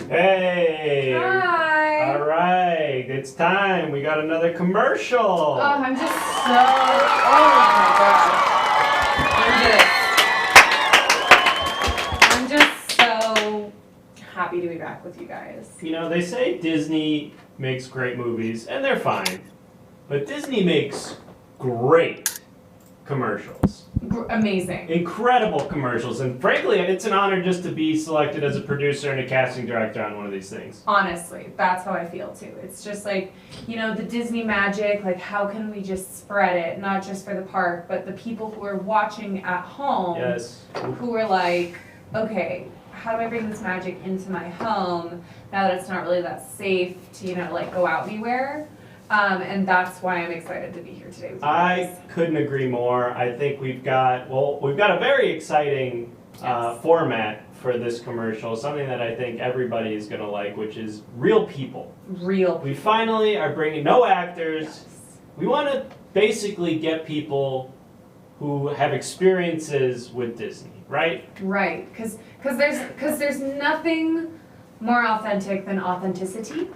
Hey! Hi! All right, it's time. We got another commercial. Oh, I'm just so... Oh my god. I'm just so happy to be back with you guys. You know, they say Disney makes great movies, and they're fine. But Disney makes great commercials. Amazing. Incredible commercials. And frankly, it's an honor just to be selected as a producer and a casting director on one of these things. Honestly, that's how I feel too. It's just like, you know, the Disney magic, like how can we just spread it, not just for the park, but the people who are watching at home. Yes. Who are like, okay, how do I bring this magic into my home now that it's not really that safe to, you know, like go out anywhere? And that's why I'm excited to be here today with you guys. I couldn't agree more. I think we've got a very exciting format for this commercial, something that I think everybody is going to like, which is real people. Real people. We finally are bringing no actors. Yes. We want to basically get people who have experiences with Disney, right? Right, because there's nothing more authentic than authenticity.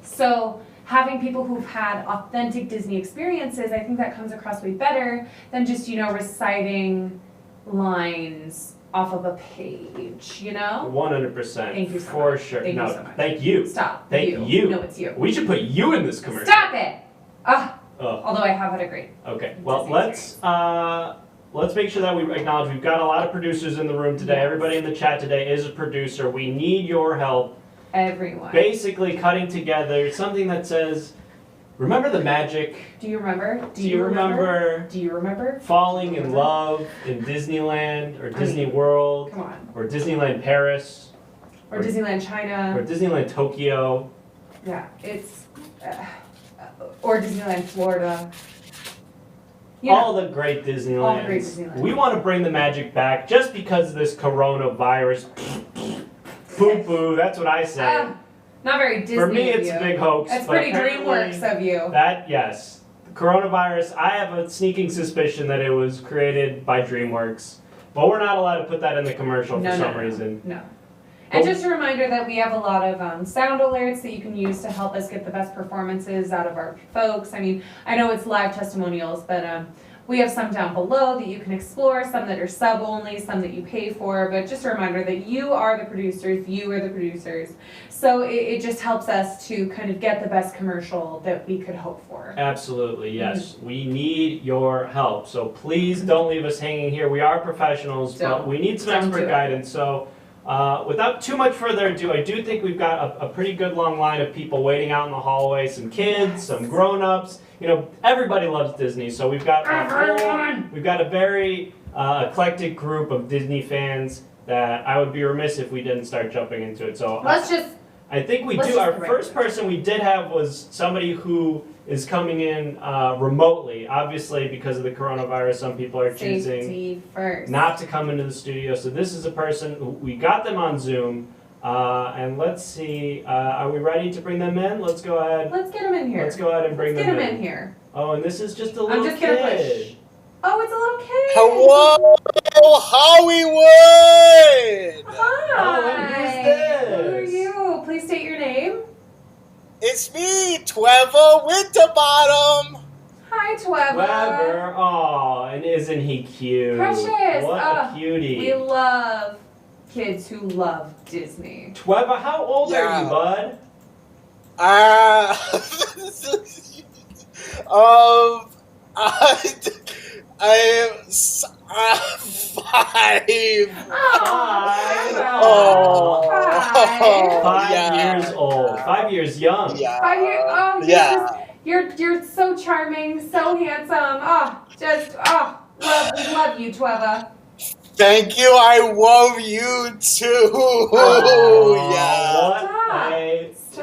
So having people who've had authentic Disney experiences, I think that comes across way better than just, you know, reciting lines off of a page, you know? 100%. Thank you so For much. sure. Thank no, you so much. Thank you. Stop. Thank you. No, it's you. We should put you in this commercial. Stop it! Oh. Although I have had a great Okay. Well, Disney let's make sure that we acknowledge we've got a lot of producers in the room today. Yes. Everybody in the chat today is a producer. We need your help. everyone. Basically cutting together something that says, remember the magic? Do you remember? Do you remember Do you remember? falling in love in Disneyland or Disney World Come on. or Disneyland Paris Or Disneyland China. or Disneyland Tokyo? Yeah, it's or Disneyland Florida. You All know, the great Disneylands. all the great Disneylands. We want to bring the magic back just because of this coronavirus. Boo boo, that's what I say. not very Disney. For me, of it's you. a big hoax. It's but pretty apparently DreamWorks of you. That, yes. The coronavirus, I have a sneaking suspicion that it was created by DreamWorks. But we're not allowed to put that in the commercial for some reason. No. And just a reminder that we have a lot of sound alerts that you can use to help us get the best performances out of our folks. I mean, I know it's live testimonials, but we have some down below that you can explore, some that are sub only, some that you pay for, but just a reminder that you are the producers. So it just helps us to kind of get the best commercial that we could hope for. Absolutely, yes. We need your help. So please don't leave us hanging here. We are professionals, but we need some expert guidance. So without too much further ado, I do think we've got a pretty good long line of people waiting out in the hallway. Some kids, some grown-ups. You know, everybody loves Disney, so we've got a very eclectic group of Disney fans that I would be remiss if we didn't start jumping into it. So I think we do. Our first person we did have was somebody who is coming in remotely. Obviously, because of the coronavirus, some people are choosing not to come into the studio. So this is a person who we got them on Zoom. And let's see, are we ready to bring them in? Let's go ahead. Let's get them in here. Let's go ahead and bring them in. Get them in here. Oh, and this is just a little I'm just gonna kid. push. Oh, it's a little kid. Hello, Hollywood! Hi. Oh, and who's this? Who are you? Please state your name. It's me, Trevor Winterbottom. Hi, Twebba. Weber. Oh, and isn't he cute? Precious. What a cutie. We love kids who love Disney. Twebba, how old are you, bud? I'm 5. Oh, Five yeah. years old. 5 years young. Yeah. 5 years. Oh, Yeah. You're so charming, so handsome. We love you, Twebba. Thank you. I love you too. Oh, Yeah.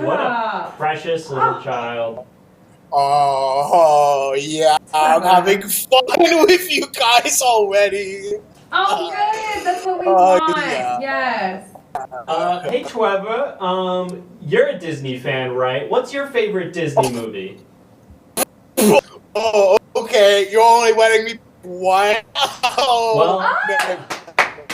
what a precious little child. Oh, yeah. I'm having fun with you guys already. Oh, good. That's what we want. Yeah. Yes. Hey, Trevor. You're a Disney fan, right? What's your favorite Disney movie? Oh, okay. You're only letting me one. Well, man.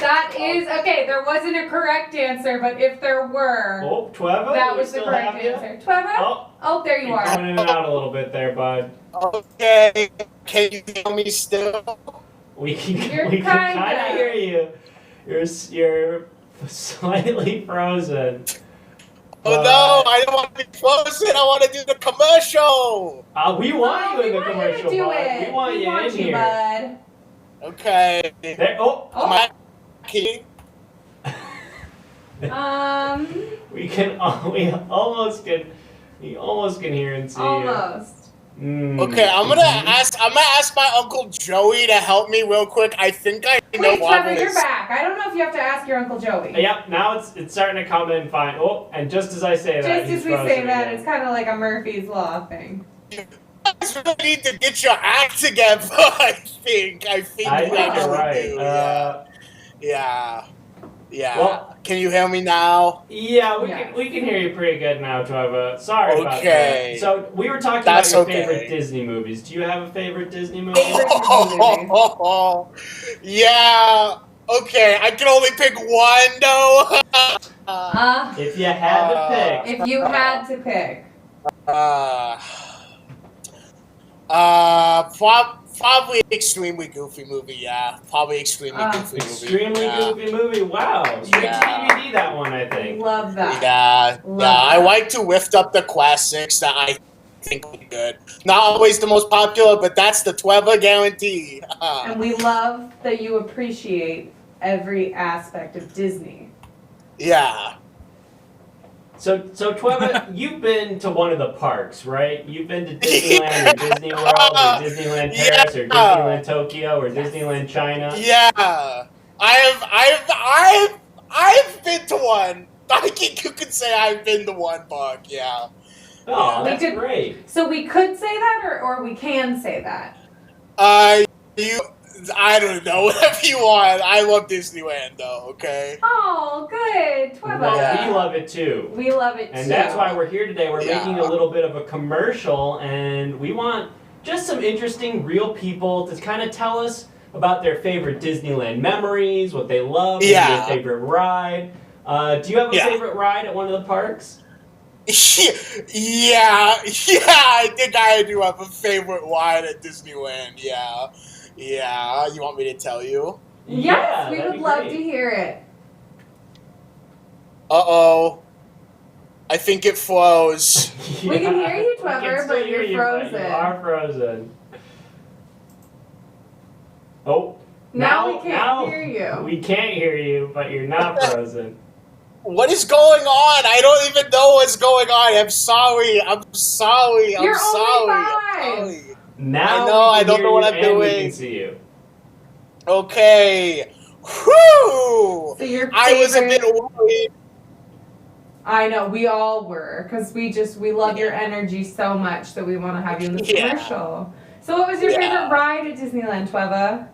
That is, okay, there wasn't a correct answer, but if there were, Oh, Tweva, that we was the still correct have you? answer. Tweva? Oh, there you You're are. coming in and out a little bit there, bud. Okay, can you hear me still? We can You're we can kind kinda. of hear you. You're slightly frozen. Oh no, I don't want to be frozen. I want to do the commercial. We want you in the we commercial, do bud. it. We want you in here. Bud. Okay. There, oh, Am I kidding? we can. We almost can hear and see you. Almost. Okay, I'm gonna ask my Uncle Joey to help me real quick. I think I know Wait, what Trevor, it you're is. back. I don't know if you have to ask your Uncle Joey. Yep, now it's starting to come in fine. Oh, and just as I say that, Just he's as we frozen say that, again. it's kind of like a Murphy's Law thing. You guys really need to get your act together. I think I we think actually you're right. do. Yeah. Well, can you hear me now? Yeah, Yes. we can hear you pretty good now, Trevor. Sorry about Okay. that. So we were talking That's about your okay. favorite Disney movies. Do you have a favorite Disney movie? Favorite Disney movie. Yeah. Okay, I can only pick one though. If you had to pick. If you had to pick. Probably extremely goofy movie. Yeah, probably extremely goofy movie. Extremely yeah. goofy movie. Wow. So Yeah. DVD that one, I think. Love that. Yeah, Love I that. like to lift up the classics that I think are good. Not always the most popular, but that's the Tweva guarantee. And we love that you appreciate every aspect of Disney. Yeah. So Tweva, you've been to one of the parks, right? You've been to Disneyland or Disney World or Disneyland Paris or Disneyland Tokyo or Disneyland China. Yeah. I've been to one. I think you could say I've been to one park, yeah. Oh, We that's could- great. So we could say that, or we can say that. I don't know, whatever you want. I love Disneyland though, okay? Oh, good. Tweva. Well, Yeah. we love it too. We love it And too. that's why we're here today. We're Yeah. making a little bit of a commercial, and we want just some interesting, real people to kind of tell us about their favorite Disneyland memories, what they love, maybe Yeah. their favorite ride. Do you have a Yeah. favorite ride at one of the parks? Yeah, I think I do have a favorite ride at Disneyland, yeah. Yeah, you want me to tell you? Yes, we that'd would be love great. to hear it. Uh-oh. I think it froze. We can hear you, we can Trevor, still but hear you're you, but frozen. You are frozen. Oh. Now we can't now hear you. We can't hear you, but you're not frozen. What is going on? I don't even know what's going on. I'm sorry. You're only five. Now I know, we I can don't hear know what you I'm and we doing. can see you. Okay. Whew! So your favorite... I was a bit worried. I know, we all were, because we love your energy so much that we want to have you in the Yeah. commercial. So what was your Yeah. favorite ride at Disneyland, Tweva?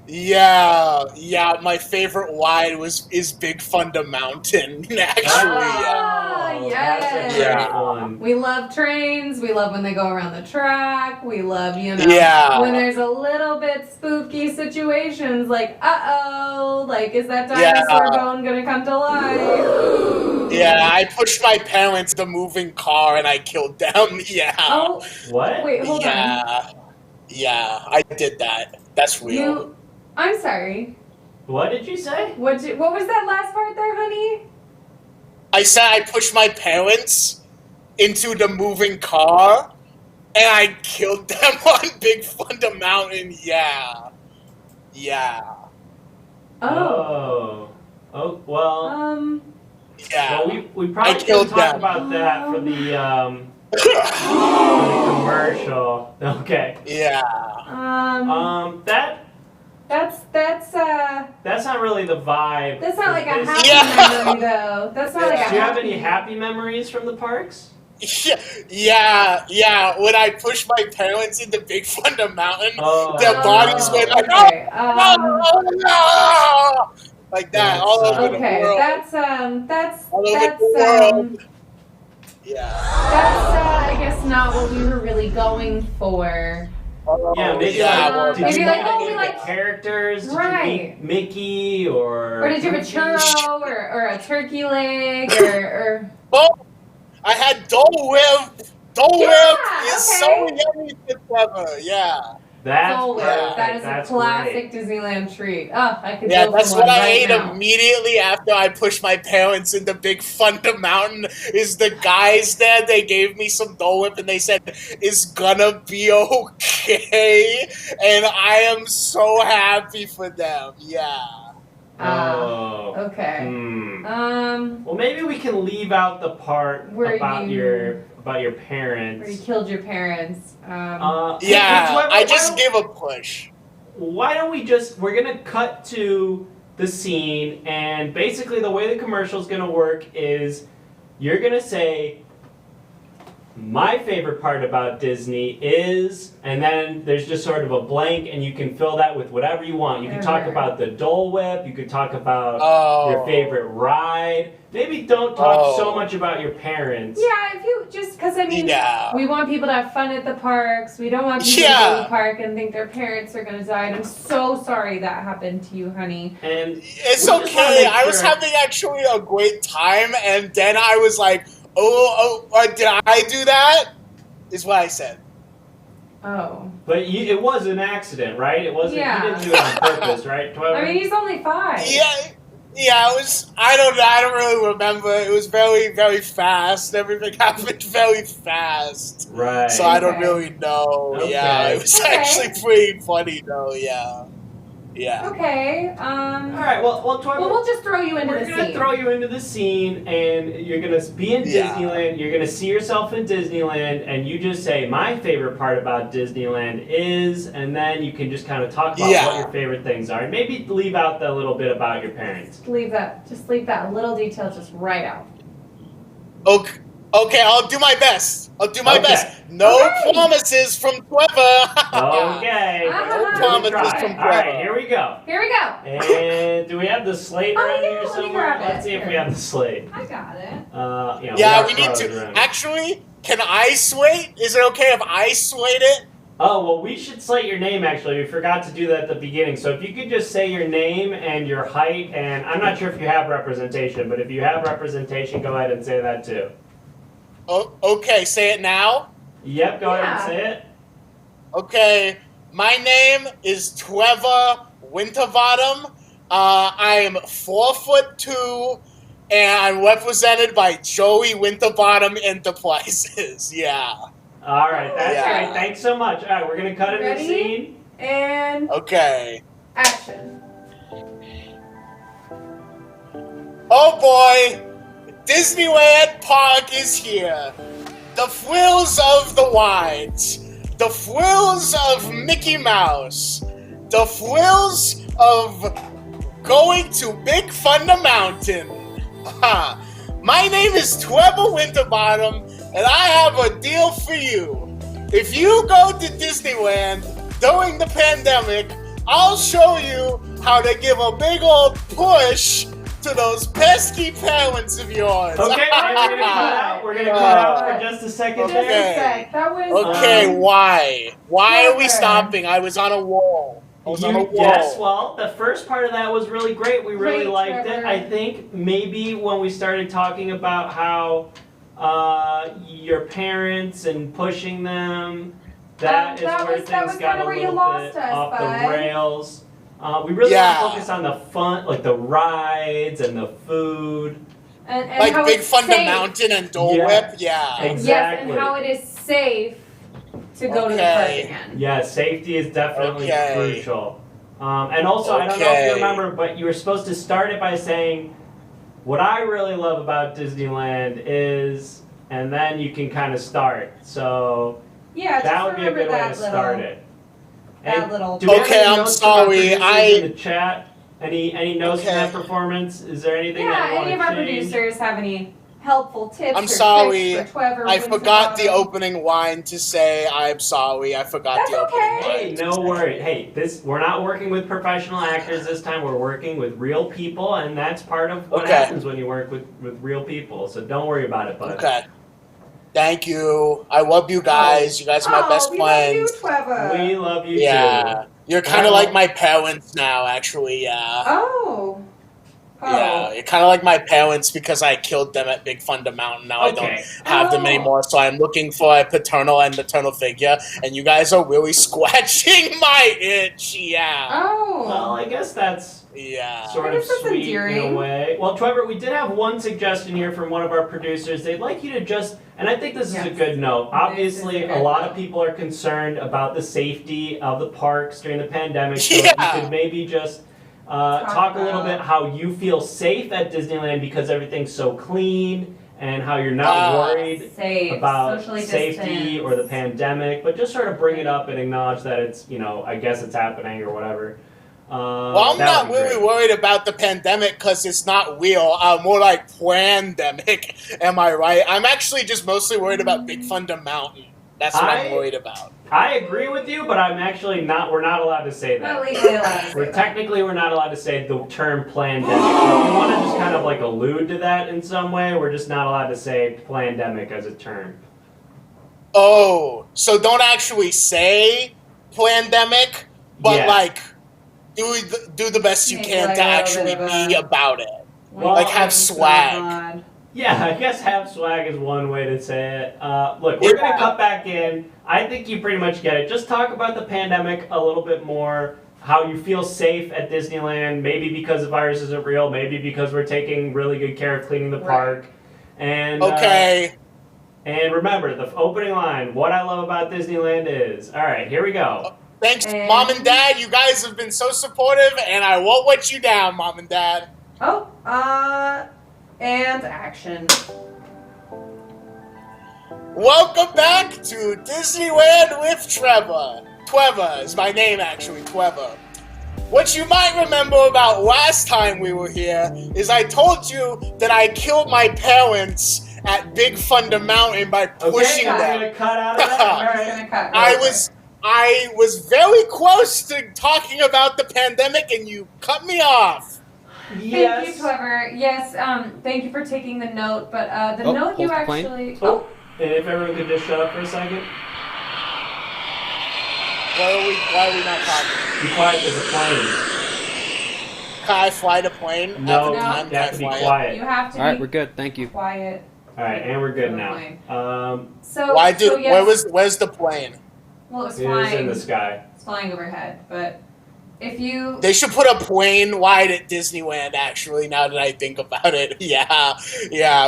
Yeah. My favorite ride is Big Thunder Mountain. Actually, Ah, Oh, yes. That's a great Yeah. one. We love trains, we love when they go around the track, we love, Yeah. when there's a little bit spooky situations, like, uh-oh, like, is that Yeah. dinosaur bone gonna come to life? Yeah, I pushed my parents in the moving car and I killed them. Yeah. Oh, What? wait, hold on. Yeah, I did that. That's real. I'm sorry. What did you say? What was that last part there, honey? I said I pushed my parents into the moving car and I killed them on Big Thunder Mountain. Yeah. Oh, well. Yeah. Well, we probably I killed can talk them. about that for the commercial. Okay. Yeah. That's not really the vibe. That's not for like a this. happy Yeah. memory, though. That's not like a Do you have happy... any happy memories from the parks? Yeah. When I pushed my parents into Big Thunder Mountain, Oh, their bodies went like, okay. no! Like that, That's, all over Okay, the world. that's All over the world. Yeah. that's I guess not what we were really going for. Yeah, maybe yeah, did maybe you like, like oh, any we of like- the characters? Did Right. you meet Mickey or Or did you have a Goofy? churro or a turkey leg or Oh, I had Dole Whip. Dole Yeah, Whip is so okay. yummy and clever. Yeah. That's Dole Whip. perfect. That is That's a classic great. Disneyland treat. Oh, I could Yeah, go that's for what one I right ate now. immediately after I pushed my parents into Big Thunder Mountain. Is the guys there? They gave me some Dole Whip and they said, "It's gonna be okay," and I am so happy for them. Yeah. Oh. Okay. Hmm. Well, Well, maybe we can leave out the part Where about you- your where you parents. killed your parents. Hey, Yeah, wait, I why just don't- gave a push. Why don't we we're gonna cut to the scene, and basically the way the commercial's gonna work is you're gonna say, my favorite part about Disney is, and then there's just sort of a blank, and you can fill that with whatever you want. You can talk Okay. about the Dole Whip, you could talk about Oh. your favorite ride. Maybe don't talk so Oh. much about your parents. Yeah, if you just because I mean, Yeah. we want people to have fun at the parks. We don't want people to go to the park and think their parents are gonna die. And I'm so sorry that happened to you, honey. And It's we just wanna okay. make I was sure- having actually a great time, and then I was like, did I do that?" Is what I said. Oh, But it was an accident, right? It wasn't. Yeah. You didn't do it on purpose, right? I mean, he's only 5. Yeah, it was. I don't really remember. It was very, very fast. Everything happened very fast. Right. So I don't Okay. really know. Okay. Yeah, it was Okay. actually pretty funny though. Yeah. Yeah. Okay. All right. Well, Tori, Well, we'll just throw you into we're the gonna scene. throw you into the scene, and you're gonna be in Yeah. Disneyland. You're gonna see yourself in Disneyland, and you just say, "My favorite part about Disneyland is," and then you can just kind of talk about Yeah. what your favorite things are, and maybe leave out the little bit about your parents. Just leave that little detail just right out. Okay, I'll do my best. Okay. best. No Okay. promises from Trevor. Okay. No promises Try. from All right. Trevor. Here we go. Here we go. And do we have the slate Oh, around yeah, here let me somewhere? grab it. Let's see if we have the slate. I got it. Yeah, got we need pros to. around here. Actually, can I slate? Is it okay if I slate it? Oh, well, we should slate your name, actually. We forgot to do that at the beginning. So if you could just say your name and your height, and I'm not sure if you have representation, but if you have representation, go ahead and say that too. Oh, okay, say it now. Yep, go ahead and Yeah. say it. Okay, my name is Trevor Winterbottom. I am 4'2", and I'm represented by Joey Winterbottom Enterprises. Yeah. All right, that's Yeah. great. Thanks so much. All right, we're going to cut in the Ready? scene. And Okay. action. Oh boy, Disneyland Park is here. The thrills of the rides, the thrills of Mickey Mouse, the thrills of going to Big Thunder Mountain. My name is Trevor Winterbottom, and I have a deal for you. If you go to Disneyland during the pandemic, I'll show you how to give a big old push to those pesky parents of yours. Okay, and we're going to cut out. We're going to cut out for just a second Just there. Okay. a sec. That was Okay, why? Why are we Trevor. stopping? I was on a wall. I was on a wall. Yes, well, the first part of that was really great. We really Great, liked it. Trevor. I think maybe when we started talking about how your parents and pushing them, that is that where was things got kinda a where you little lost bit us, off bud. the rails. We really Yeah. want to focus on the fun, like the rides and the food. and Like how Big it's Thunder safe. Mountain and Dole Yeah. Whip? Yeah. Exactly. Yes, and how it is safe to go to the park Okay. again. Yeah, safety is definitely Okay. crucial. And also, I don't know if Okay. you remember, but you were supposed to start it by saying, what I really love about Disneyland is, and then you can kind of start. So Yeah, just that would be a remember good way that to little, start it. that And little. do we have Okay, any I'm notes from our sorry, producers in the chat? Any notes from Okay. that performance? Is there anything Yeah, that you any of want our to change? producers have any helpful tips I'm or sorry. tricks for Trevor I forgot the Winterbottom? opening line to say I'm sorry. I forgot That's the opening okay. line. Hey, no worry. Hey, we're not working with professional actors this time. We're working with real people, and that's part of what Okay. happens when you work with real people. So don't worry about it, bud. Okay. Thank you. I love you guys. You guys are my best friends. We love you Yeah. too. You're kind of like my parents now, actually, yeah. Oh. Yeah, you're kind of like my parents because I killed them at Big Thunder Mountain. Now I don't have them anymore, so I'm looking for a paternal and maternal figure, and you guys are really scratching my itch, yeah. Oh. Well, I guess that's sort of that's sweet endearing. in a way. Well, Trevor, we did have one suggestion here from one of our producers. They'd like you to just, and I think this is a good note. Obviously, a lot of people are concerned about the safety of the parks during the pandemic, so if you could maybe just talk a little bit how you feel safe at Disneyland because everything's so clean and how you're not worried about safety or the pandemic, but just sort of bring it up and acknowledge that it's, I guess it's happening or whatever. Well, I'm not really worried about the pandemic because it's not real. More like pandemic, am I right? I'm actually just mostly worried about Big Thunder Mountain. That's what I'm worried about. I agree with you, but I'm actually not. We're not allowed to say that. Not legally allowed to say that. Technically, we're not allowed to say the term pandemic. So if you want to just kind of like allude to that in some way, we're just not allowed to say pandemic as a term. Oh, so don't actually say pandemic, but like do the best you can to actually be about it. Well, like have swag. Yeah, I guess have swag is one way to say it. Look, we're going to cut back in. I think you pretty much get it. Just talk about the pandemic a little bit more, how you feel safe at Disneyland, maybe because the virus isn't real, maybe because we're taking really good care of cleaning the park. And and remember, the opening line, what I love about Disneyland is. All right, here we go. Thanks, Mom and Dad. You guys have been so supportive, and I won't let you down, Mom and Dad. And action. Welcome back to Disneyland with Trevor. Trevor is my name, actually, Trevor. What you might remember about last time we were here is I told you that I killed my parents at Big Thunder Mountain by pushing them. I'm gonna cut out of that. I was very close to talking about the pandemic, and you cut me off. Yes. Thank you, Trevor. Yes, thank you for taking the note, but the note you actually... And if everyone could just shut up for a second. Why are we not talking? Be quiet, there's a plane. Can I fly the plane? No, you have to be quiet. You have to be Alright, we're good, thank you. Quiet. Alright, and we're good now. Where's the plane? Well, it was flying. It is in the sky. It's flying overhead, but... If you... They should put a plane wide at Disneyland, actually, now that I think about it. Yeah.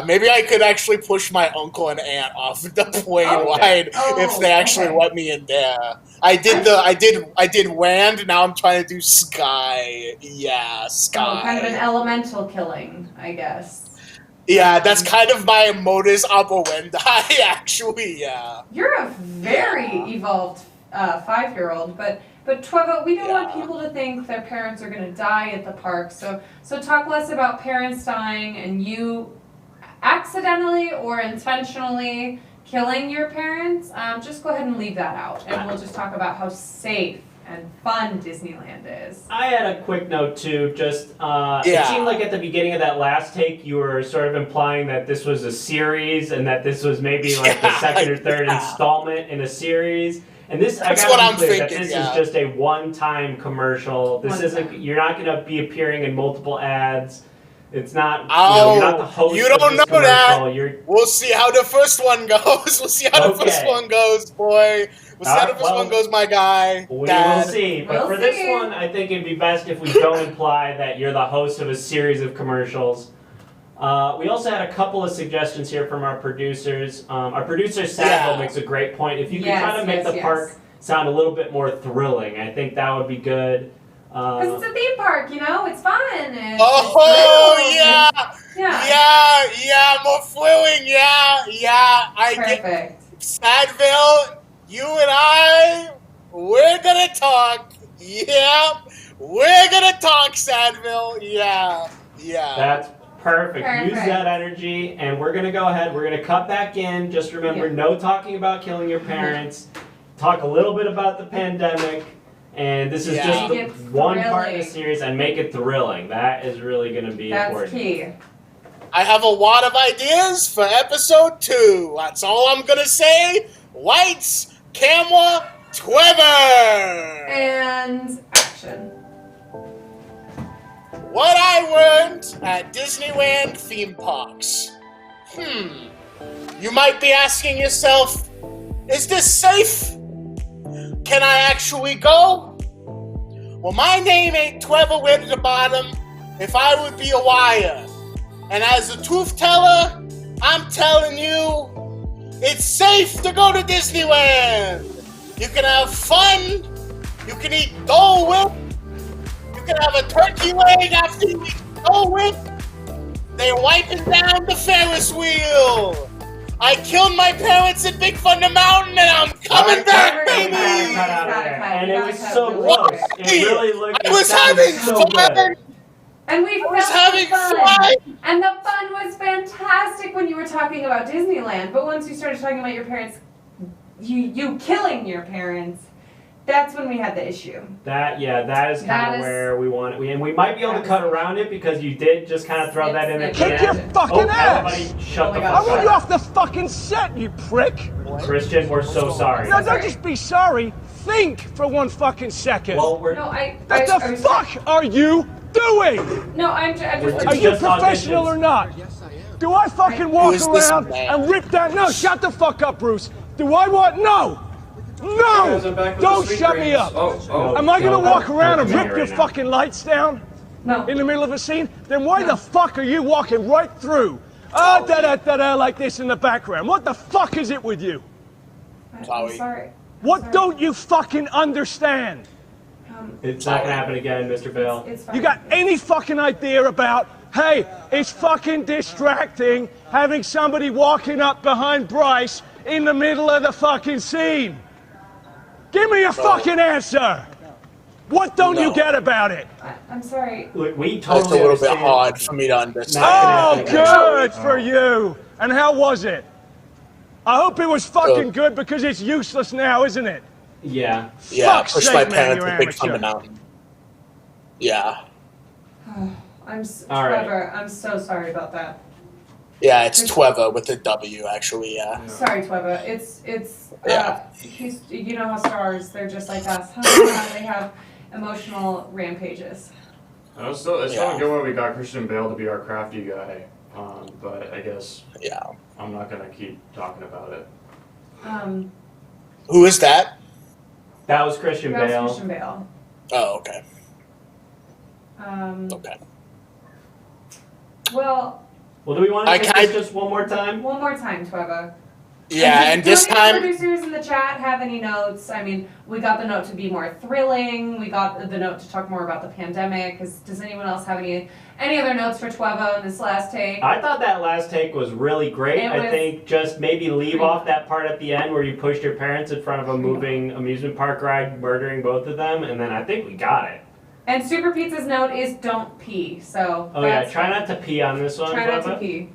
Maybe I could actually push my uncle and aunt off the plane wide if they actually let me in there. I did land, now I'm trying to do sky. Yeah, sky. Oh, kind of an elemental killing, I guess. Yeah, that's kind of my modus operandi, actually, yeah. You're a very evolved 5-year-old, But Trevor, we don't want people to think their parents are going to die at the park. So talk less about parents dying and you accidentally or intentionally killing your parents. Just go ahead and leave that out, and we'll just talk about how safe and fun Disneyland is. I had a quick note too. Just it seemed like at the beginning of that last take, you were sort of implying that this was a series and that this was maybe like the second or third installment in a series. And this, that's what I'm thinking. That this is just a one-time commercial. This isn't. You're not going to be appearing in multiple ads. It's not. You're not the host. You don't know that. We'll see how the first one goes. We'll see how the first one goes, boy. We'll see how the first one goes, my guy. We will see. But for this one, I think it'd be best if we don't imply that you're the host of a series of commercials. We also had a couple of suggestions here from our producers. Our producer, Sadville, makes a great point. If you could try to make the park sound a little bit more thrilling, I think that would be good. Because it's a theme park, it's fun. Yeah, more thrilling, yeah. Perfect. Sadville, you and I, we're going to talk. Yeah, we're going to talk, Sadville. Yeah. That's Perfect. Use that energy, and we're going to go ahead. We're going to cut back in. Just remember, no talking about killing your parents. Talk a little bit about the pandemic, and this is just the one part of the series, and make it thrilling. That is really going to be important. That's key. I have a lot of ideas for episode 2. That's all I'm gonna say. Lights, camera, Twitter! And action. What I learned at Disneyland theme parks. You might be asking yourself, is this safe? Can I actually go? Well, my name ain't Trevor Wit at the bottom if I would be a liar. And as a truth teller, I'm telling you, it's safe to go to Disneyland. You can have fun. You can eat Dole Whip. You can have a turkey leg after you eat Dole Whip. They're wiping down the Ferris wheel. I killed my parents at Big Thunder Mountain, and I'm coming back, baby. And it was so close. It really looked. I was having fun. And we was having fun. And the fun was fantastic when you were talking about Disneyland. But once you started talking about your parents, you killing your parents, that's when we had the issue. That is kind of where we want it. And we might be able to cut around it because you did just kind of throw that in at the end. Kick your fucking ass! Everybody shut the fuck I up. want you off the fucking set, you prick! Christian, we're so sorry. No, don't just be sorry. Think for 1 fucking second. Well, what the fuck are you doing? No, I'm just. Are you professional or not? Yes, I am. Do I fucking walk around and rip that? No, shut the fuck up, Bruce. Do I want? No! No! Don't shut me up! Am I gonna walk around and rip your fucking lights down? No. In the middle of a scene? Then why the fuck are you walking right through? Da-da-da-da like this in the background. What the fuck is it with you? I'm sorry. What don't you fucking understand? It's not gonna happen again, Mr. Bale. It's fine. You got any fucking idea about, hey, it's fucking distracting having somebody walking up behind Bryce in the middle of the fucking scene? Give me a fucking answer! What don't you get about it? I'm sorry. Look, we totally That's a little bit understand. hard for me to understand. Oh, good for you! And how was it? I hope it was fucking good because it's useless now, isn't it? Yeah. Yeah, Fuck's push sake, my man, parents you're to Big amateur. Thunder Mountain. Yeah. All right. Trevor, I'm so sorry about that. Yeah, it's Tweva with a W, actually, yeah. Sorry, Tweva. It's Yeah. you know how stars, they're just like us. They have emotional rampages. I still don't get why we got Christian Bale to be our crafty guy, but I guess I'm not gonna keep talking about it. Who is that? That was Christian That was Bale. Christian Bale. Oh, okay. Okay. Well, do we want to take this just one more time? One more time, Tweva. Yeah, and this Do time... any producers in the chat have any notes? I mean, we got the note to be more thrilling. We got the note to talk more about the pandemic. Does anyone else have any other notes for Tweva in this last take? I thought that last take was really great. I think just maybe leave off that part at the end where you pushed your parents in front of a moving amusement park ride, murdering both of them, and then I think we got it. And Super Pizza's note is don't pee. So. Oh yeah, try not to pee on this one. Try not to pee.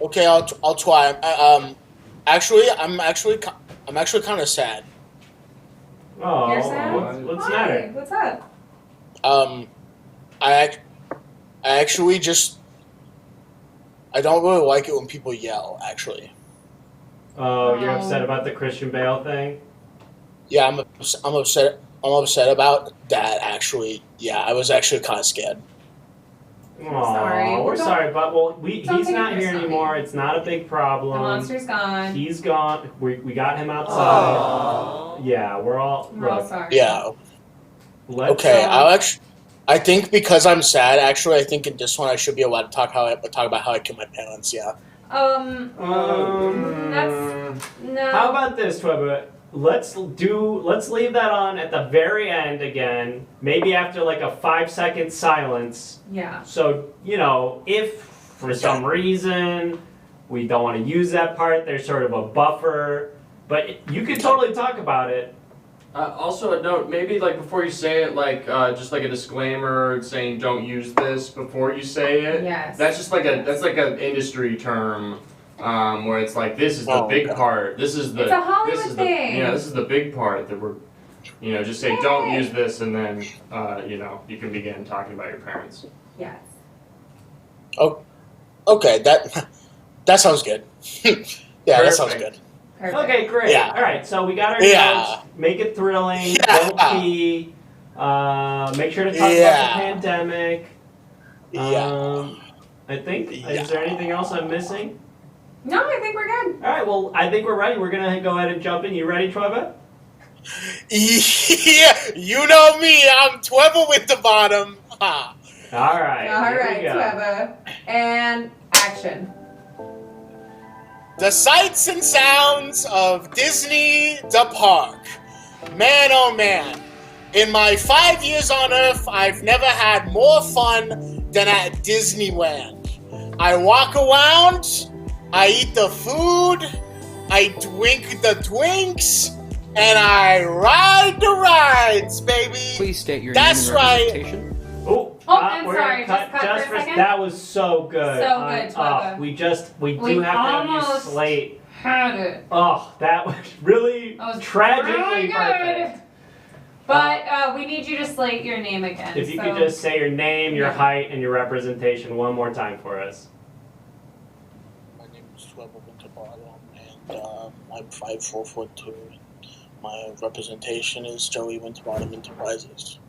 Okay, I'll try. I'm actually kind of sad. Oh, You're sad? What's the Why? matter? What's up? I actually just I don't really like it when people yell. Actually. Oh, you're upset about the Christian Bale thing? Yeah, I'm upset. I'm upset about that. Actually, yeah, I was actually kind of scared. Aw, we're sorry, but he's not here anymore. It's not a big problem. The monster's gone. He's gone. We got him outside. Yeah, we're all sorry. Yeah. Okay, I think because I'm sad, actually, I think in this one I should be allowed to talk about how I killed my parents. Yeah. That's no. How about this, Tweba? Let's leave that on at the very end again. Maybe after like a 5-second silence. Yeah. So, if for some reason we don't want to use that part, there's sort of a buffer. But you could totally talk about it. Also a note, maybe like before you say it, just like a disclaimer saying don't use this before you say it. Yes. That's just like an industry term. Where it's like this is the big part. This is the It's a Hollywood thing. Yeah, this is the big part that we're just say don't use this and then you can begin talking about your parents. Yes. Oh, Okay, that sounds good. Yeah, Perfect. that sounds good. Perfect. Okay, great. Yeah. All right, so we got our Yeah. notes. Make it thrilling. Yeah. Don't pee. Make sure to talk about the Yeah. pandemic. Yeah. I think. Yeah. Is there anything else I'm missing? No, I think we're good. All right. Well, I think we're ready. We're gonna go ahead and jump in. You ready, Trevor? Yeah, you know me. I'm Twebber with the bottom. Ha. All right. All here right, we go. Trevor. And action. The sights and sounds of Disney the park. Man, oh man. In my 5 years on Earth, I've never had more fun than at Disneyland. I walk around, I eat the food, I drink the drinks, and I ride the rides, baby. Please state your That's name and right. representation. Oh, I'm we're sorry, gonna just cut for a second. That was so good. So good, Twebber. We do We have to have you almost slate. Had it. Oh, that was really That was tragically really good. perfect. But we need you to slate your name again. If you so. could just say your name, your Yeah. height, and your representation one more time for us. My name is Twebber Winterbottom, and I'm 5'4'2". My representation is Joey Winterbottom Enterprises.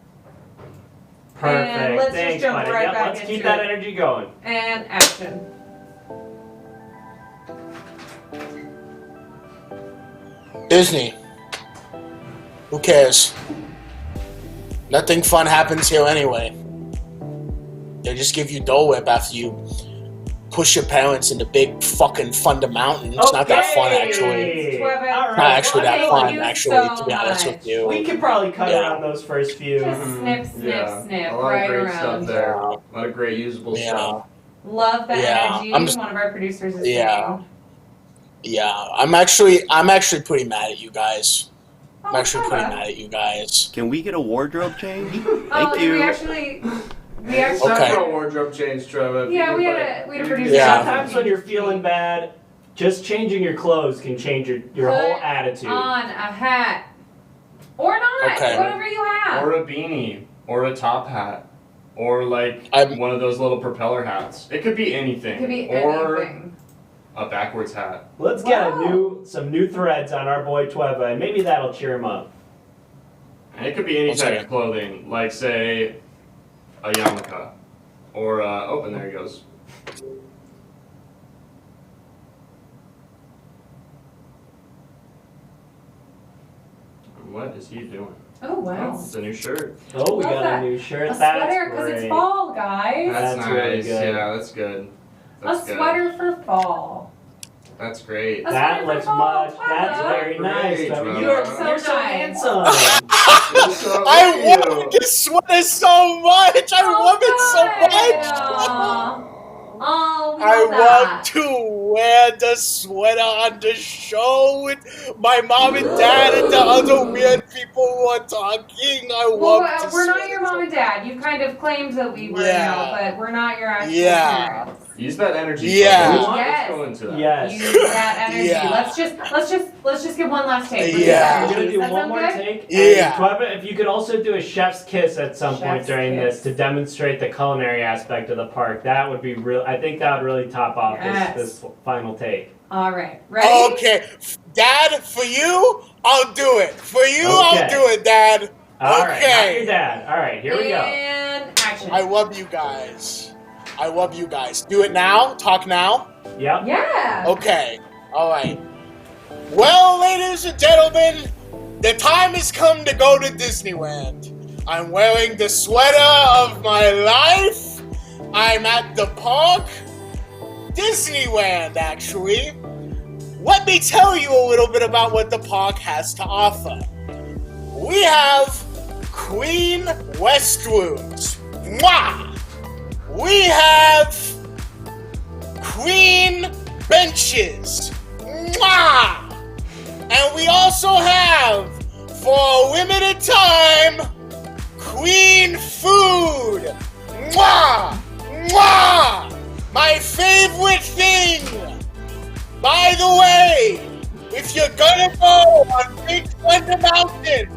Perfect. let's just Thanks, jump buddy. right Yep, back let's keep into that it. energy going. And action. Disney. Who cares? Nothing fun happens here anyway. They just give you Dole Whip after you push your parents into big fucking Thunder Mountain. It's not that fun, actually. Twebber. All right. Not actually that Thank fun, you actually, so to be honest much. with you. We could probably cut Yeah. around those first few. Just snip, snip, snip, A lot right of great around. stuff there. A lot of great usable Yeah. stuff. Love the Yeah, energy. I'm just- One of our producers is Yeah. saying. Yeah, I'm actually pretty mad at you guys. I'm Oh, actually pretty Twebber. mad at you guys. Can we get a wardrobe change? Oh, Thank you. we actually. Okay. Time for a wardrobe change, Trevor. Yeah, we had a producer. Yeah. Sometimes when you're feeling bad, just changing your clothes can change your whole Put attitude. on a hat. Or not. Okay. Whatever you have. Or a beanie, or a top hat, or like I'm- one of those little propeller hats. It could be anything. It could be or anything. a backwards hat. Let's get Wow. some new threads on our boy Twebber, and maybe that'll cheer him up. And it could be any One type second. of clothing, like say a yarmulke, or oh, and there he goes. What is he doing? Oh, wow. It's a new shirt. Oh, we Love got that. a new shirt. A That's sweater because it's great. fall, guys. That's nice. really good. Yeah, that's good. A That's good. sweater for fall. That's great. A That sweater looks for fall, much. That's Twebber. very nice. Great, Twebber. Twebber. You're So so nice. handsome. I wanted this sweater so much. I love it so much. Oh, we I love want that. to wear the sweater on the show with my mom and dad and the other weird people who are talking. I Well, want to we're not sweater your mom and dad. You've kind of claimed that we were, Yeah. but we're not your actual Yeah. parents. Use that energy. Yeah. Trevor. Yes. Let's go into that. Yes. Use that energy. Yeah. Let's just get one last take. Yeah. We're gonna do That one sound more good? take. Yeah. And Twebber, if you could also do a chef's kiss at some point Chef's during kiss. this to demonstrate the culinary aspect of the park, that would be real. I think that would really top off Yes. this final take. All right. Ready? Okay, Dad, for you, I'll do it. For you, Okay. I'll do it, Dad. All right, Okay. not your dad. All right, here we go. And action. I love you guys. I love you guys. Do it now. Talk now. Yep. Yeah. Okay. All right. Well, ladies and gentlemen, the time has come to go to Disneyland. I'm wearing the sweater of my life. I'm at the park. Disneyland, actually. Let me tell you a little bit about what the park has to offer. We have Queen restrooms. Mwah! We have Queen benches. Mwah! And we also have, for a limited time, Queen food. Mwah! Mwah! My favorite thing. By the way, if you're gonna go on Big Thunder Mountain,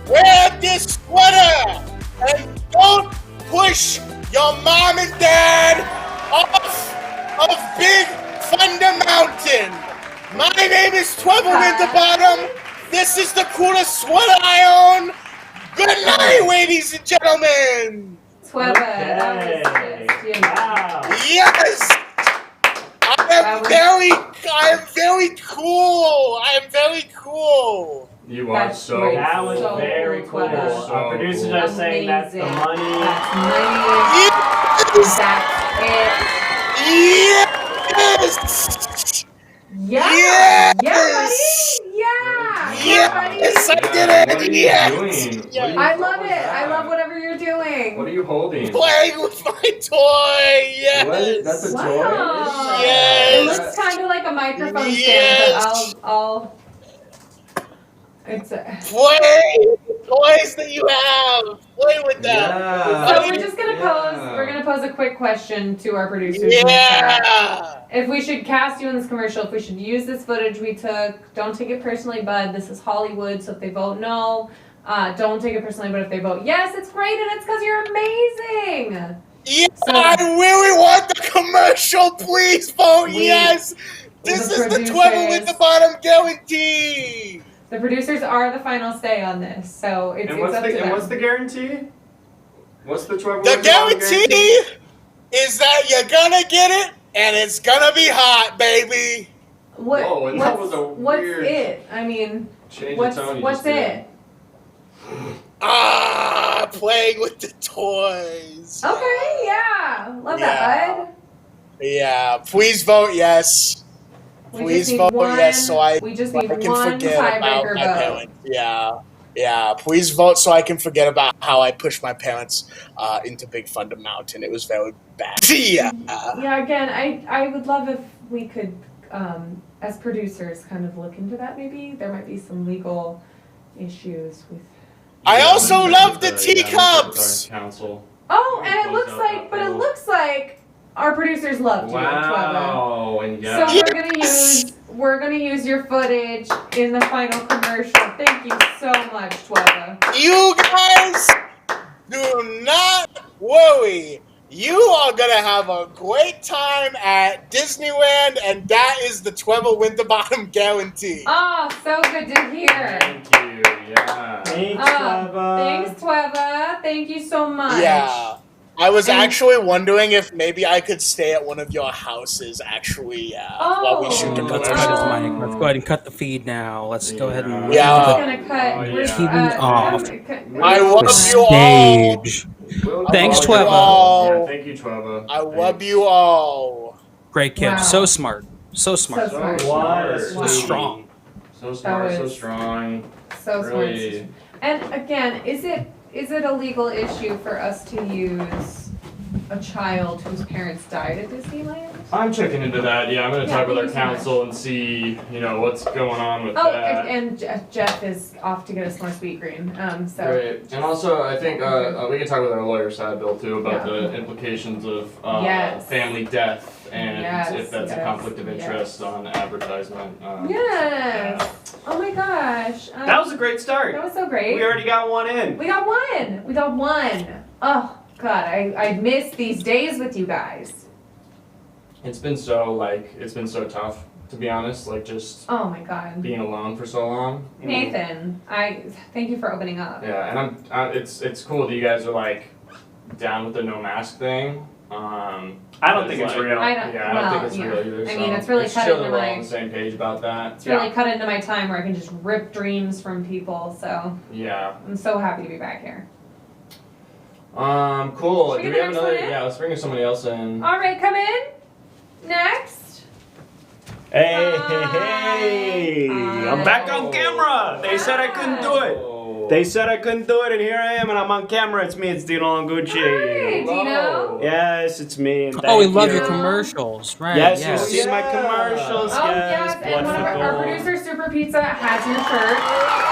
wear this sweater and don't push your mom and dad off of Big Thunder Mountain. My name is Trevor Winterbottom. This is the coolest sweater I own. Good night, ladies and gentlemen. Twebba, that was just, you know. Wow. Yes. I am very cool. I am very cool. You are That's so great. That was So very cool, cool. Twebba. Our producers are saying that's the Amazing. money. That's money. Yes. That's Yes. it. Yeah. Yes. Yeah, buddy. Yeah. Yes, I buddy. did What it. are you Yes. doing? What are you- I what love was it. that? I love whatever you're doing. What are you holding? Playing with my toy. Yes. What? That's a toy? Wow. Yes. It looks kind of like a microphone stand, Yes. but I'll. It's a. Play with the toys that you have. Play with them. Yeah. So we're just gonna pose. Yeah. We're gonna pose a quick question to our producers. in the chat. Yeah. If we should cast you in this commercial, if we should use this footage we took, don't take it personally, bud. This is Hollywood, so if they vote no, don't take it personally. But if they vote yes, it's great, and it's because you're amazing. Yeah, So- I really want the commercial. Please vote yes. This the is the producers- 12 with the bottom guarantee. The producers are the final say on this, so it's And up to them. what's the guarantee? What's the Trevor? The guarantee is that you're gonna get it, and it's gonna be hot, baby. What, Whoa, and that what's, was a what's weird it? I mean, Change what's of tone. you what's just did. it? Playing with the toys. Okay, yeah, love that, bud. Yeah, please vote yes. We Please just need vote one, yes so I we just can need one forget about tiebreaker my vote. parents. Yeah. Please vote so I can forget about how I pushed my parents into Big Thunder Mountain. It was very bad. Yeah. Yeah, again, I would love if we could, as producers, kind of look into that. Maybe there might be some legal issues with. I also I'm love the with teacups. Council. Oh, and it Close looks out like, that but it whole- looks like our producers loved you, Twebba. Wow, and So yeah. we're gonna use your footage in the final commercial. Thank you so much, Twebba. You guys do not worry. You are gonna have a great time at Disneyland, and that is the Trevor Winterbottom guarantee. Oh, so good to hear. Thank you. Yeah. Thanks, Trevor. Thanks, Twebba. Thank you so much. Yeah. I was And- actually wondering if maybe I could stay at one of your houses, actually, while we shoot the Oh. Let's commercial. cut his mic. Let's go ahead and cut the feed now. Let's go ahead and Yeah. We're leave gonna cut. Oh, we're, yeah. TV off. I love the you all. stage. Well, Thanks, well, Twebba. Yeah, thank you, Twebba. I love you all. Great kid. Wow. So smart. So smart. So smart. What a So Wow. strong. So smart, so was- strong. So smart. Really. And again, is it a legal issue for us to use a child whose parents died at Disneyland? I'm checking into that. Yeah, I'm gonna Yeah, talk with thank our you so much. council and see, what's going on with Oh, that. and Jeff is off to get us more sweet green. So Great. And also, I think we can talk with our lawyer side, Bill, too, about Yeah. the implications of Yes. family death and Yes, if that's a yes, conflict of interest on advertisement. yes. Oh my gosh. That was a great start. that was so great. We already got one in. We got one. We got one. Oh God, I miss these days with you guys. It's been so tough, to be honest, just Oh my God. being alone for so long. Nathan, I thank you for opening up. Yeah, and it's cool that you guys are down with the no mask thing. I don't think it's real. I don't- Yeah, I don't well, think it's yeah. real either. I mean, so it's really cut chill into that we're all my- on the same page about that. It's really cut into my time where I can just rip dreams from people. So Yeah. I'm so happy to be back here. Cool. Should we Do get we the have next another? one in? Yeah, let's bring somebody else in. All right, come in. Next. Hey, Hi. hey, hey. I'm back on camera. They said I couldn't do it. Oh. They said I couldn't do it, and here I am, and I'm on camera. It's me, it's Dino Longucci. Hi, Dino. Yes, it's me. And Oh, we thank love you. your commercials. Right. Yes, yes. you've seen my commercials. Oh yes, yes, and one of our Blood producer Super Pizza has your shirt.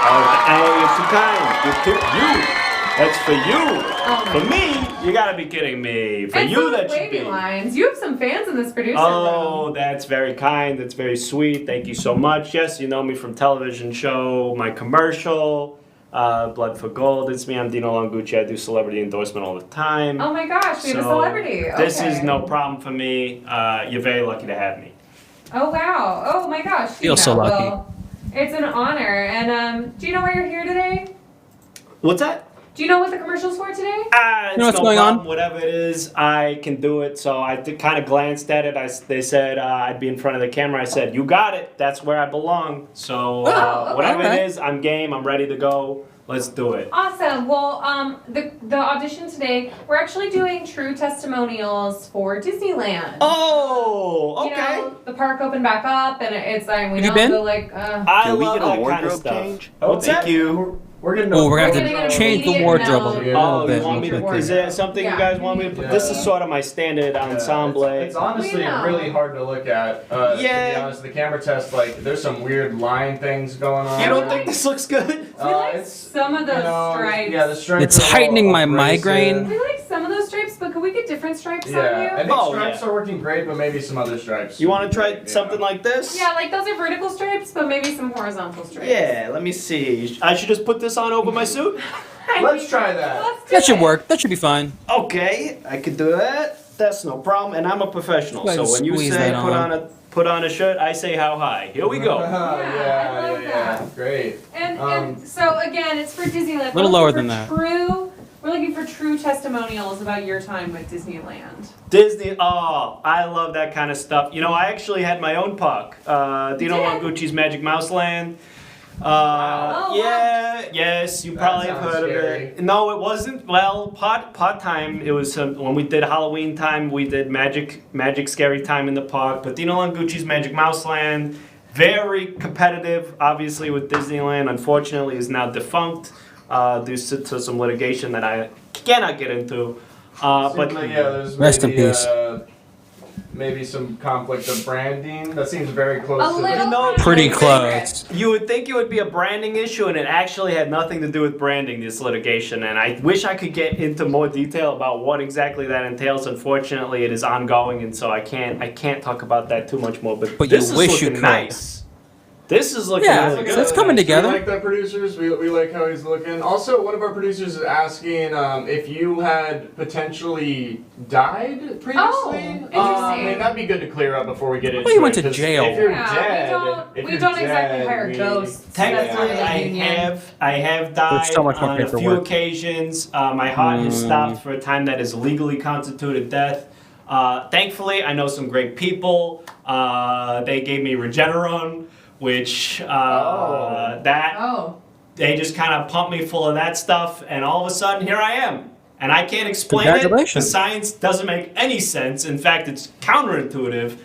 Oh, hey, you're too kind. You took you. That's for you. Oh For me, you gotta be kidding me. For and you, some that should wavy be. lines. You have some fans in this producer Oh, room. that's very kind. That's very sweet. Thank you so much. Yes, you know me from television show, my commercial. Blood for Gold. It's me. I'm Dino Longucci. I do celebrity endorsement all the time. Oh my gosh, we have a celebrity. This is Okay. no problem for me. You're very lucky to have me. Oh wow. Oh my gosh. Feel so Dino. lucky. Well, it's an honor. And do you know why you're here today? What's that? Do you know what the commercial's for today? It's know what's no going problem. on? Whatever it is, I can do it. So I kind of glanced at it. They said I'd be in front of the camera. I said, "You got it. That's where I belong." So okay. whatever Okay. it is, I'm game. I'm ready to go. Let's do it. Awesome. Well, the audition today, we're actually doing true testimonials for Disneyland. Oh, You okay. know, the park opened back up, and it's we Have you know been? the like. I Can we love get a that kind of wardrobe stuff. change? What's Thank that? you. We're gonna. Oh, we're gonna We're have gonna to change the immediate wardrobe a note. little Oh, bit. you want me to? Wardrobe. Is there something Yeah. you guys want me to put? This is sort of my standard ensemble. It's honestly We know. really hard to look at. To Yeah. be honest, the camera test, there's some weird line things going on. You don't think this looks good? We like it's some of those stripes. Yeah, the stripes. It's are a little heightening my abrasive. migraine. We like some of those stripes, but could we get different stripes on Yeah, you? I think Oh, stripes yeah. are working great, but maybe some other stripes. You want to try Yeah. something like this? Yeah, like those are vertical stripes, but maybe some horizontal stripes. Yeah, let me see. I should just put this on over my suit? Let's try that. Let's do That should it. work. That should be fine. Okay, I could do that. That's no problem. And I'm a professional. Go ahead So and when you squeeze say that put on a shirt, I say how high. Here we go. I love that. Great. And so again, it's for Disneyland. A little We're lower looking than for we're looking for true testimonials about your time with Disneyland. Disney, oh, I love that kind of stuff. You know, I actually had my own park. Dino did? Longucci's Magic Mouse Land. Oh, Yeah, yes, you That probably have sounds heard of scary. it. No, it wasn't. Well, part time. It was when we did Halloween time. We did magic scary time in the park. But Dino Longucci's Magic Mouse Land, very competitive. Obviously, with Disneyland, unfortunately, is now defunct due to some litigation that I cannot get into. But There's Rest in maybe, peace. Maybe some conflict of branding. That seems very close A to little know, Pretty bit. close. you would think it would be a branding issue, and it actually had nothing to do with branding, this litigation. And I wish I could get into more detail about what exactly that entails. Unfortunately, it is ongoing, and so I can't talk about that too much more. But But this you is wish you looking could. nice. This is looking Yeah, really so good. it's coming together. We like that producers. We like how he's looking. Also, one of our producers is asking if you had potentially died previously. Oh, interesting. That'd be good to clear up before we get into you it. went to 'cause jail. If you're Yeah, dead, we don't exactly hire ghosts. That's not Technically, really I union. have died There's so much more on a few paperwork. occasions. My heart has stopped for a time that is legally constituted death. Thankfully, I know some great people. They gave me Regeneron, which that Oh. they just kind of pumped me full of that stuff, and all of a sudden, here I am. And I can't explain it. The Congratulations. science doesn't make any sense. In fact, it's counterintuitive.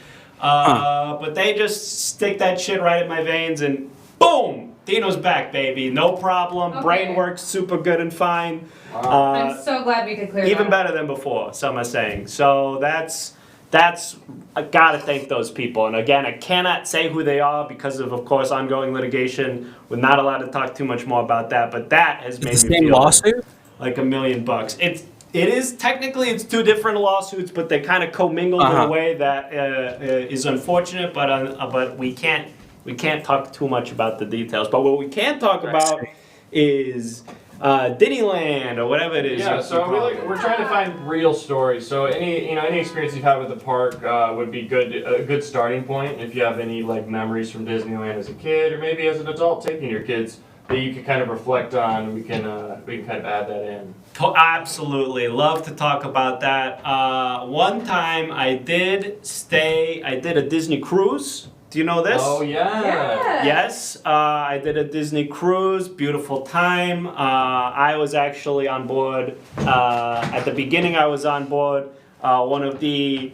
But they just stick that shit right in my veins, and boom, Dino's back, baby. No problem. Okay. Brain works super good and fine. I'm so glad we could clear that Even up. better than before, some are saying. So that's I gotta thank those people. And again, I cannot say who they are because of course, ongoing litigation. We're not allowed to talk too much more about that. But that has made It's the me same feel lawsuit? like $1 million. It is technically it's two different lawsuits, but they kind of commingled in a way that is unfortunate. But we can't talk too much about the details. But what we can talk about is Disneyland or whatever it is. Yeah, you so call it. we're trying to find real stories. So any experience you've had with the park would be a good starting point. If you have any memories from Disneyland as a kid, or maybe as an adult taking your kids that you can kind of reflect on, we can kind of add that in. Absolutely, love to talk about that. One time I did a Disney cruise. Do you know this? Oh yeah. Yes, I did a Disney cruise, beautiful time. I was actually on board, at the beginning I was on board one of the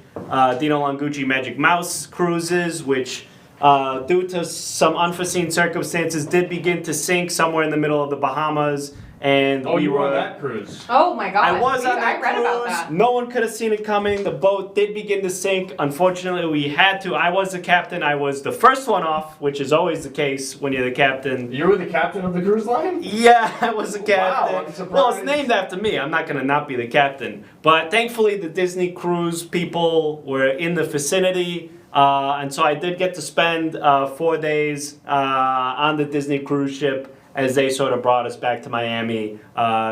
Dino Longucci Magic Mouse cruises, which due to some unforeseen circumstances did begin to sink somewhere in the middle of the Bahamas. And Oh, we you were on were that cruise. Oh my god. I was on that I read cruise. about that. No one could have seen it coming. The boat did begin to sink. Unfortunately, we had to. I was the captain. I was the first one off, which is always the case when you're the captain. You were the captain of the cruise line? Yeah, I was the captain. Wow, I'm surprised. Well, it's named after me. I'm not going to not be the captain. But thankfully, the Disney cruise people were in the vicinity. And so I did get to spend 4 days on the Disney cruise ship. as they sort of brought us back to Miami,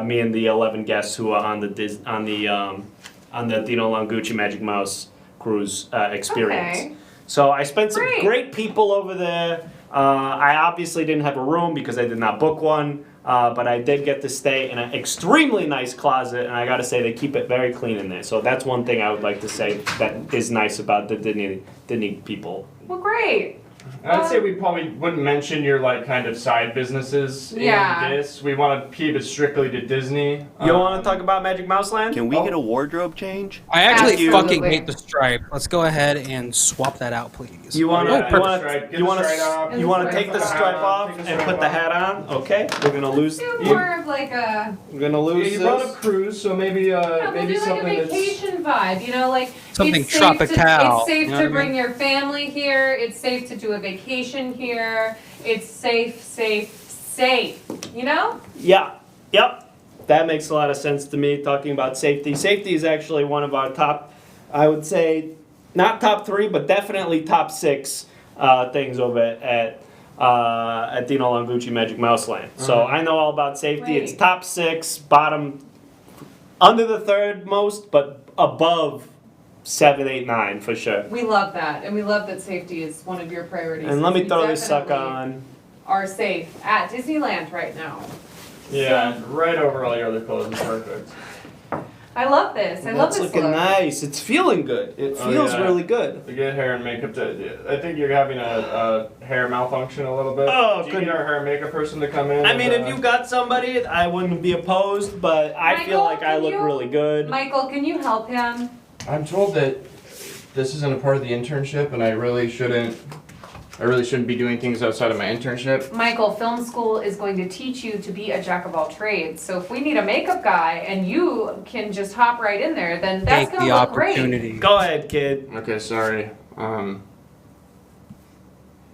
me and the 11 guests who are on the Dino Langucci Magic Mouse cruise experience. Okay. So I spent some Great. great people over there. I obviously didn't have a room because I did not book one, but I did get to stay in an extremely nice closet, and I gotta say they keep it very clean in there. So that's one thing I would like to say that is nice about the Disney people. Well, great. I'd say we probably wouldn't mention your like kind of side businesses Yeah. in this. We want to keep it strictly to Disney. You want to talk about Magic Mouse Land? Can we get a wardrobe change? I actually Absolutely. fucking hate the stripe. Let's go ahead and swap that out, please. You want Oh, to? yeah, you get want the stripe- to? get You the want stripe off. to? You want to take the stripe off Take the and stripe put the off. hat on? Okay, we're gonna lose. Do more of like a, We're gonna Yeah, lose you brought this. up cruise, so maybe yeah, we'll maybe do like a something that's. vacation vibe, you know, like Something it's safe tropical, It's safe you know to what I bring mean? your family here. It's safe to do a vacation here. It's safe. You know? Yeah. Yep. That makes a lot of sense to me. Talking about safety. Safety is actually one of our top. I would say, not top 3, but definitely top 6 things over at Dino Langucci Magic Mouse Land. So I know all about safety. It's Great. top 6, bottom, under the 3rd most, but above 7, 8, 9 for sure. We love that, and we love that safety is one of your priorities. And let me You throw this sucker definitely on. Are safe at Disneyland right now. Yeah, right over all your other clothes is perfect. I love this. I love That's this looking look. nice. It's feeling good. It Oh, feels yeah. really good. The good hair and makeup. I think you're having a hair malfunction a little bit. Oh, Do you good. need our hair and makeup person to come in? I and, mean, if you got somebody, I wouldn't be opposed, but I feel Michael, like I can look you- really good. Michael, can you help him? I'm told that this isn't a part of the internship, and I really shouldn't be doing things outside of my internship. Michael, film school is going to teach you to be a jack of all trades. So if we need a makeup guy and you can just hop right in there, then that's Take going the to look great. opportunity. Go ahead, kid. Okay, sorry.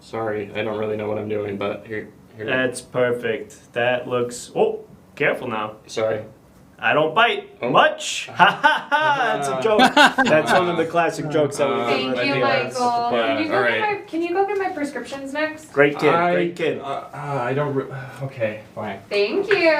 Sorry, I don't really know what I'm doing, but here. That's perfect. That looks. Oh, careful now. Sorry. I don't bite Oh. much. Ha ha ha! That's a joke. That's one of the classic jokes that we do. Thank right you, here. Michael. yeah, Can you go all get right. can you go get my prescriptions next? Great kid. Great kid. I don't. Okay, fine. Thank you.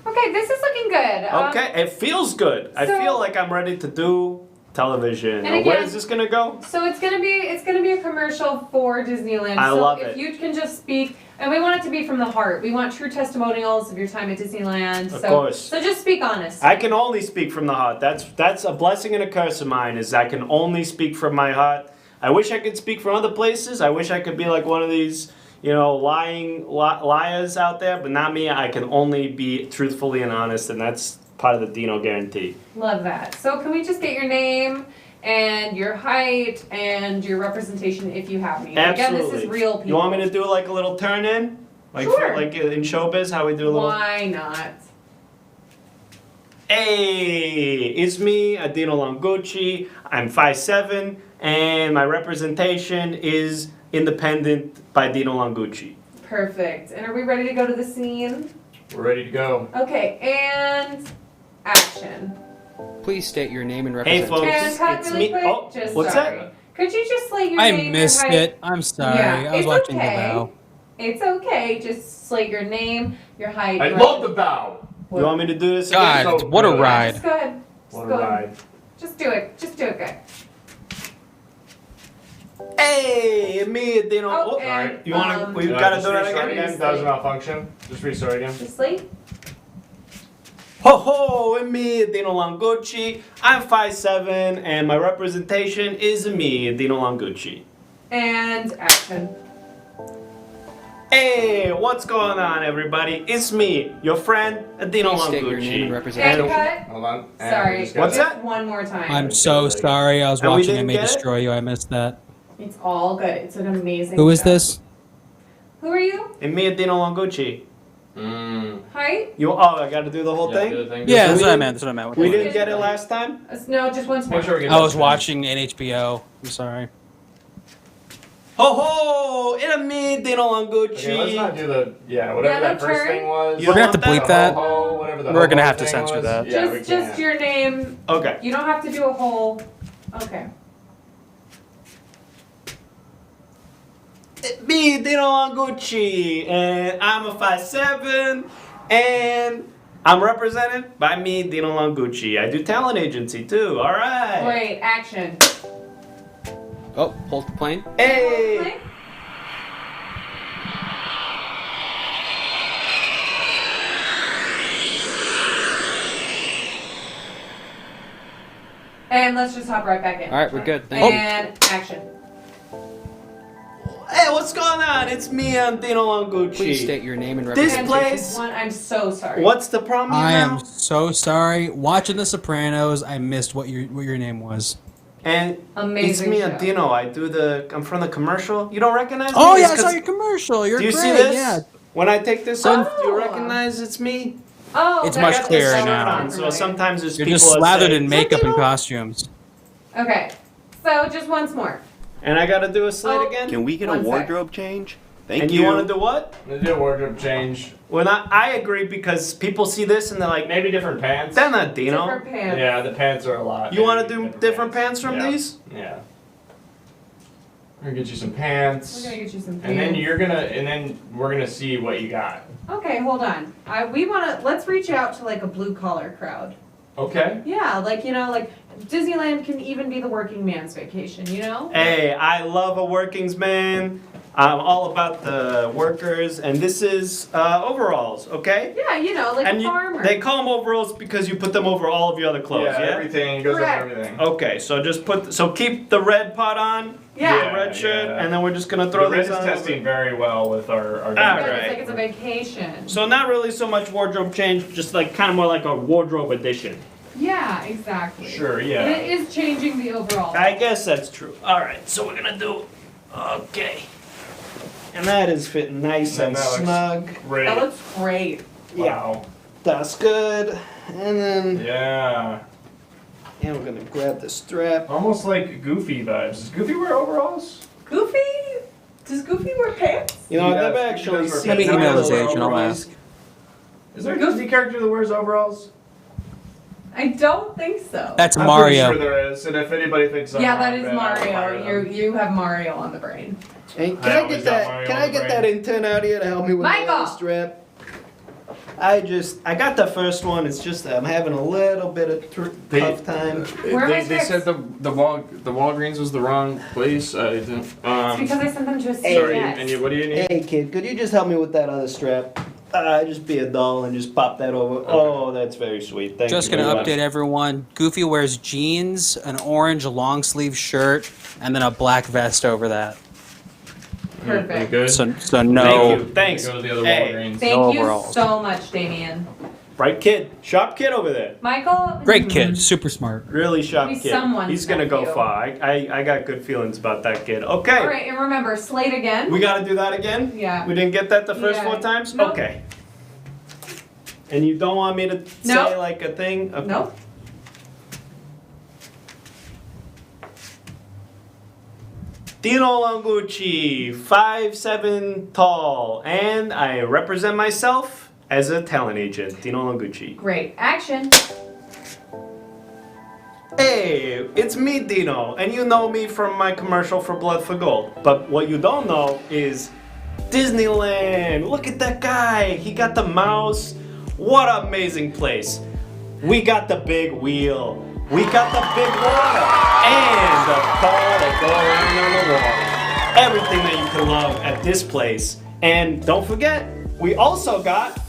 Okay, this is looking good. Okay, it feels good. I so- feel like I'm ready to do television. And Now, where again- is this gonna go? So it's gonna be a commercial for Disneyland. I so love if it. you can just speak, and we want it to be from the heart. We want true testimonials of your time at Disneyland. Of so, course. So just speak honest. I can only speak from the heart. That's a blessing and a curse of mine. Is I can only speak from my heart. I wish I could speak from other places. I wish I could be like one of these, liars out there, but not me. I can only be truthfully and honest, and that's part of the Dino guarantee. Love that. So can we just get your name and your height and your representation if you have any? Absolutely. Again, this is real people. You want me to do like a little turn in, Sure. like in showbiz, how we do a little. Why not? Hey, it's me, Dino Langucci. I'm 5'7", and my representation is independent by Dino Langucci. Perfect. And are we ready to go to the scene? We're ready to go. Okay, and action. Please state your name and Hey, representation. folks. And cut it's really me. quick. Oh, Just what's sorry. that? Could you just slate your I name, missed your height? it. I'm sorry. Yeah, I was it's watching okay. the bow. It's okay. Just slate your name, your height. I your love the bow. You want me to do this again? God, so what a good. ride. Just go ahead. Just What a go ahead. ride. Just do it. Just do it good. Hey, me, Dino. Oh, Oh, and, you want to? We've Yeah, got to just do that restart again. That was a malfunction. Just restart again. Just slate. Ho ho, it's me, Dino Langucci. I'm 5'7", and my representation is me, Dino Langucci. And action. Hey, what's going on, everybody? It's me, your friend, Dino Please state your name and Langucci. And representation. cut. Hold on. And Sorry. we just got What's it. that? Just one more time. I'm so sorry. I was And we watching I didn't May get it? Destroy You. I missed that. It's all good. It's an amazing Who is show. this? Who are you? And me, Dino Langucci. Height? I got to do the whole Yeah, thing? do the thing. Yeah, So that's we what I didn't- meant. That's what I meant. We didn't get it last time? No, just once more. Make sure we get I was that. watching in HBO. I'm sorry. Ho ho, it's me, Dino Langucci. Okay, let's not do whatever Yeah, that no first turn. thing was. You We're gonna have to don't want bleep that? that. Ho-ho, whatever the We're gonna ho-ho have to thing censor was. that. Yeah, we just can't. your name. Okay. You don't have to do a whole. Okay. Me, Dino Longucci, and I'm a 5'7", and I'm represented by me, Dino Longucci. I do talent agency too. All right. Great, action. Oh, hold the plane. Hey. And let's just hop right back in. All right, we're good. Thank you. And action. Hey, what's going on? It's me, Dino Longucci. Please state your name and This representation. place. I'm so sorry. What's the problem I now? am so sorry. Watching The Sopranos, I missed what your name was. And Amazing it's me, show. Dino. I'm from the commercial. You don't recognize me? Oh It's yeah, I saw 'cause- your commercial. You're Do you great. see this? Yeah. When I take this off, do you Oh. recognize it's me? Oh, It's that- much I got this clearer shirt now. on, so sometimes there's You're people just that slathered say, in "Is that makeup and Dino?" costumes. Okay, so just once more. And I gotta do a slate Oh. again? Can we get a One sec. wardrobe change? Thank And you. you wanna do what? Let's do a wardrobe change. Well, I agree because people see this and they're like, Maybe different pants. they're not Dino. Different pants. Yeah, the pants are a lot. You wanna Maybe do different pants from Yeah. these? Yeah. We're gonna get you some pants. We're gonna get you some And then pants. we're gonna see what you got. Okay, hold on. Let's reach out to like a blue collar crowd. Okay. Yeah, like Disneyland can even be the working man's vacation, you know? Hey, I love a workings man. I'm all about the workers, and this is overalls, okay? Yeah, like And a farmer. they call them overalls because you put them over all of your other clothes, yeah? everything goes Correct. over everything. Okay, so keep the red pot on, Yeah. the red shirt, yeah. and then we're just gonna The throw red these is on. testing very well with our All Good, right. It's like it's a vacation. So not really so much wardrobe change, just like kind of more like a wardrobe addition. Yeah, exactly. Sure, But yeah. it is changing the overall. I guess that's true. All right, so we're gonna do, okay. And that is fitting nice and that looks snug. Great. That looks great. Wow. That's good. And then, Yeah. we're gonna grab the strap. Almost like Goofy vibes. Does Goofy wear overalls? Goofy? Does Goofy wear pants? You know, He I've does. actually He does wear seen Let me pants. email Does his he wear agent, I'll overalls? ask. Is there a Disney character that wears overalls? I don't think so. That's I'm Mario. pretty sure there is, and if anybody thinks I'm Yeah, wrong, that is then I'll fire Mario. them. You have Mario on the brain. Hey, I always got Mario Can on I the get brain. that intern out here to help me with Michael! the strap? I got the first one. It's just I'm having a little bit of tough time. Where are my They strips? said the Walgreens was the wrong place. I didn't. It's because I sent them to a Sorry, CVS. and what do you need? Hey kid, could you just help me with that other strap? Just be a doll and just pop that over. Okay. Oh, that's very sweet. Thank Just you. gonna very much. update everyone. Goofy wears jeans, an orange long sleeve shirt, and then a black vest over that. Perfect. Good. So Thank no. you. Thanks. Go to the other Hey. Walgreens. Thank No you overalls. so much, Damien. Bright kid, sharp kid over there. Michael? Great kid, super smart. Really sharp He's kid. someone's He's gonna go nephew. far. I got good feelings about that kid. Okay. All right, and remember, slate again. We gotta do that again? Yeah. We didn't get that the first Yeah. 4 times? Nope. Okay. And you don't want me to say Nope. like a thing? Okay. Nope. Dino Longucci, 5'7" tall, and I represent myself as a talent agent. Dino Longucci. Great. Action. Hey, it's me, Dino, and you know me from my commercial for Blood for Gold. But what you don't know is Disneyland. Look at that guy. He got the mouse. What an amazing place. We got the big wheel. We got the big water. And the car that go around on the water. Everything that you can love at this place. And don't forget, we also got,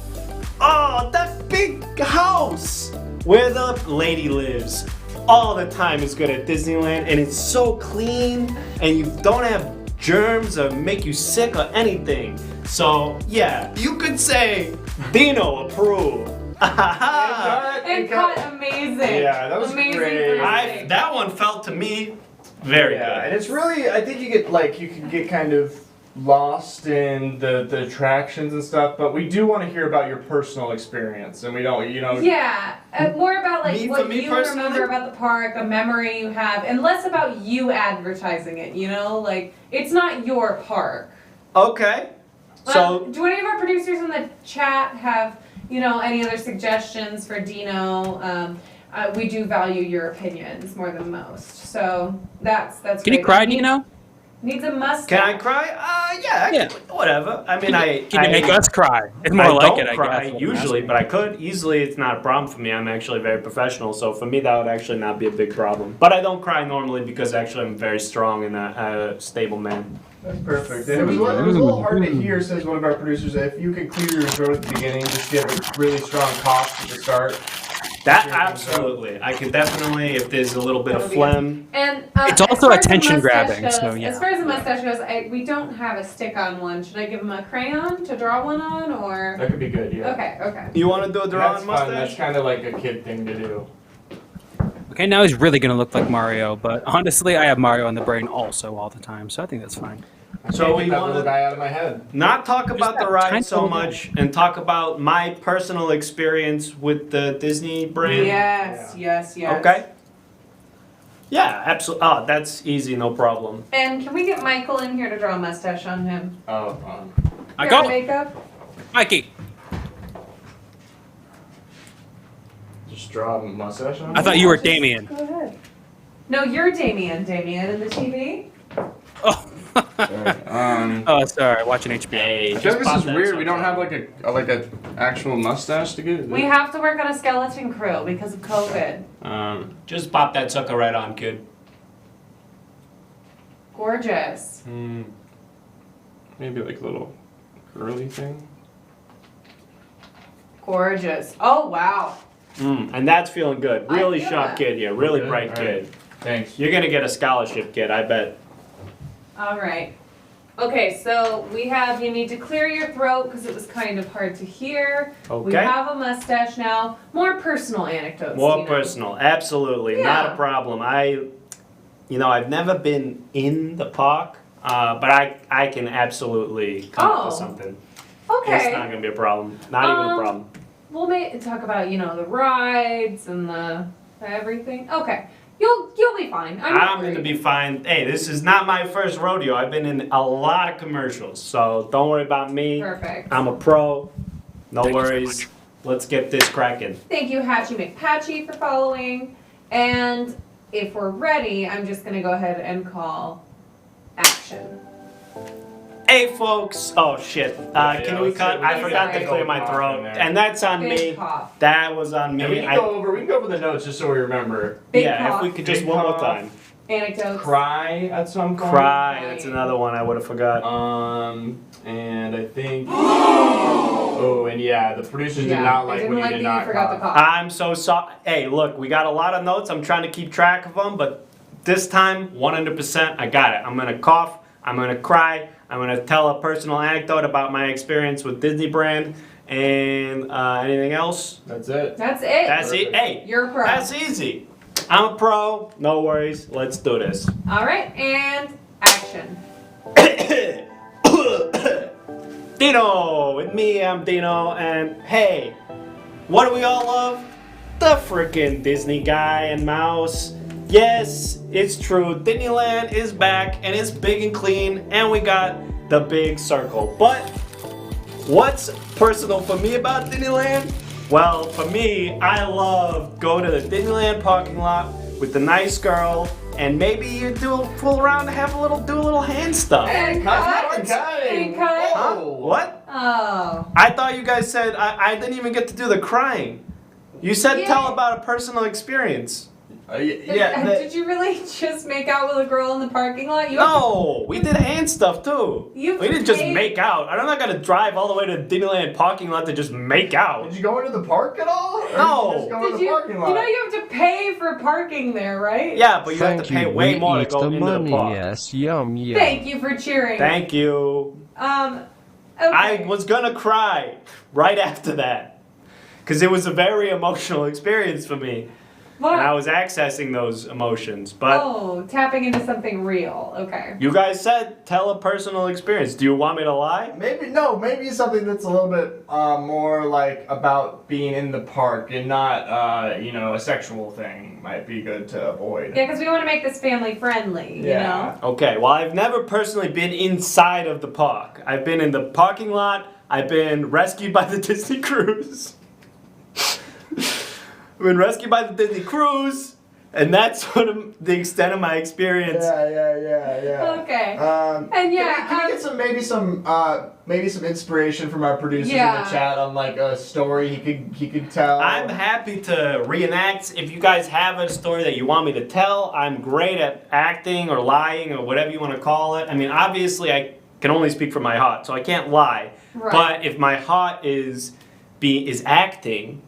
that big house where the lady lives. All the time is good at Disneyland, and it's so clean, and you don't have germs or make you sick or anything. So yeah, you could say Dino approved. And cut. Amazing. Yeah, that was amazing great. Thursday. That one felt to me very Yeah, and good. it's really, I think you can get kind of lost in the attractions and stuff, but we do want to hear about your personal experience, and we don't, Yeah, more about like Me- what for me you personally? remember about the park, a memory you have, and less about you advertising it. Like it's not your park. Okay, so do any of our producers in the chat have any other suggestions for Dino? We do value your opinions more than most, so that's. Can you great. cry, Dino? Needs a mustache. Can I cry? Yeah, Yeah. whatever. I mean, Can you make us cry? It's more I like don't it, I cry guess. usually, but I could. Easily, it's not a problem for me. I'm actually very professional, so for me, that would actually not be a big problem. But I don't cry normally because actually I'm very strong and a stable man. That's perfect. And it was a little hard to hear, says one of our producers, if you could clear your throat at the beginning, just get a really strong cough at the start. That absolutely. I can definitely, if there's a little bit of phlegm. And It's as also far as the attention mustache grabbing, goes- so yeah. As far as the mustache goes, we don't have a stick-on one. Should I give him a crayon to draw one on, or? That could be good, yeah. Okay. You want to do a That's drawing fun. mustache? That's kind of like a kid thing to do. Okay, now he's really gonna look like Mario, but honestly, I have Mario on the brain also all the time, so I think that's fine. So we Get that want little to guy out of my head. not talk about the that ride tiny so little much and talk about my personal experience with the Disney brand. Yes. Okay. Yeah, absolutely. Oh, that's easy, no problem. And can we get Michael in here to draw a mustache on him? Oh, I Hair go, and makeup? Mikey. just draw a mustache on I thought you were Damien. Go ahead. No, you're Damien in the TV. Oh. Oh, sorry, watching HBO. Hey, I feel just like this pop is that weird. We don't have sometime. like a actual mustache to get. We have to work on a skeleton crew because of COVID. Just pop that sucker right on, kid. Gorgeous. Maybe like a little curly thing. Gorgeous. Oh, wow. And that's feeling good. I Really feel sharp that. kid here. Really Good? bright All right. kid. Thanks. You're gonna get a scholarship, kid. I bet. All right. Okay, so you need to clear your throat because it was kind of hard to hear. We Okay. have a mustache now. More personal anecdotes. More Tina. personal. Absolutely. Not Yeah. a problem. I've never been in the park, but I can absolutely come up with Oh. something. Okay. It's not gonna be a problem. Not even a problem. We'll talk about, the rides and the everything. Okay. You'll be fine. I'm gonna be fine. Hey, this is not my first rodeo. I've been in a lot of commercials, so don't worry about me. Perfect. I'm a pro. No Thank you so worries. much. Let's get this cracking. Thank you, Hatchie McPatchy, for following. And if we're ready, I'm just gonna go ahead and call action. Hey, folks. Oh shit. Can we let's cut? see. I forgot to Sorry. clear my throat, there. and that's on Big me. cough. That was on And we me. can go over the notes just so we remember. Big Yeah, cough. if we could just Big one more cough. time. Anecdotes. Cry at some point. Cry. That's another one I would have forgot. And I think. Oh, and yeah, the producers did not I like didn't when you like did that not you forgot the cough. cough. I'm so sorry. Hey, look, we got a lot of notes. I'm trying to keep track of them, but this time, 100%, I got it. I'm gonna cough. I'm gonna cry. I'm gonna tell a personal anecdote about my experience with Disney brand. And anything else? That's it. That's it. That's it. Hey, You're a pro. that's easy. I'm a pro. No worries. Let's do this. All right, and action. Dino, with me, I'm Dino, and hey, what do we all love? The frickin' Disney guy and mouse. Yes, it's true, Disneyland is back, and it's big and clean, and we got the big circle. But what's personal for me about Disneyland? Well, for me, I love go to the Disneyland parking lot with the nice girl, and maybe you fool around and do a little hand stuff. And cut. And cut. Huh? What? Oh. I thought you guys said I didn't even get to do the crying. You said Yeah. tell about a personal experience. Did you really just make out with a girl in the parking lot? No, we did hand stuff too. You We didn't just paid- make out. I'm not gonna drive all the way to Disneyland parking lot to just make out. Did you go into the park at all? Or No. Did you just go in Did the you? parking lot? You know you have to pay for parking there, right? Yeah, but you have to pay way more to go into the park. Yes, yum, yum. Thank you for cheering. Thank you. Okay. I was gonna cry right after that. Because it was a very emotional experience for me. What? And I was accessing those emotions. But Oh, tapping into something real. Okay. you guys said tell a personal experience. Do you want me to lie? Maybe something that's a little bit more like about being in the park and not, a sexual thing might be good to avoid. Yeah, because we want to make this family friendly, you know? Okay, well, I've never personally been inside of the park. I've been in the parking lot. I've been rescued by the Disney cruise. I've been rescued by the Disney cruise. And that's sort of the extent of my experience. Yeah. Okay. And And yeah, can we get maybe some inspiration from our producers in Yeah. the chat on like a story he could tell? I'm happy to reenact. If you guys have a story that you want me to tell, I'm great at acting or lying or whatever you want to call it. I mean, obviously, I can only speak from my heart, so I can't lie. Right. But if my heart is acting,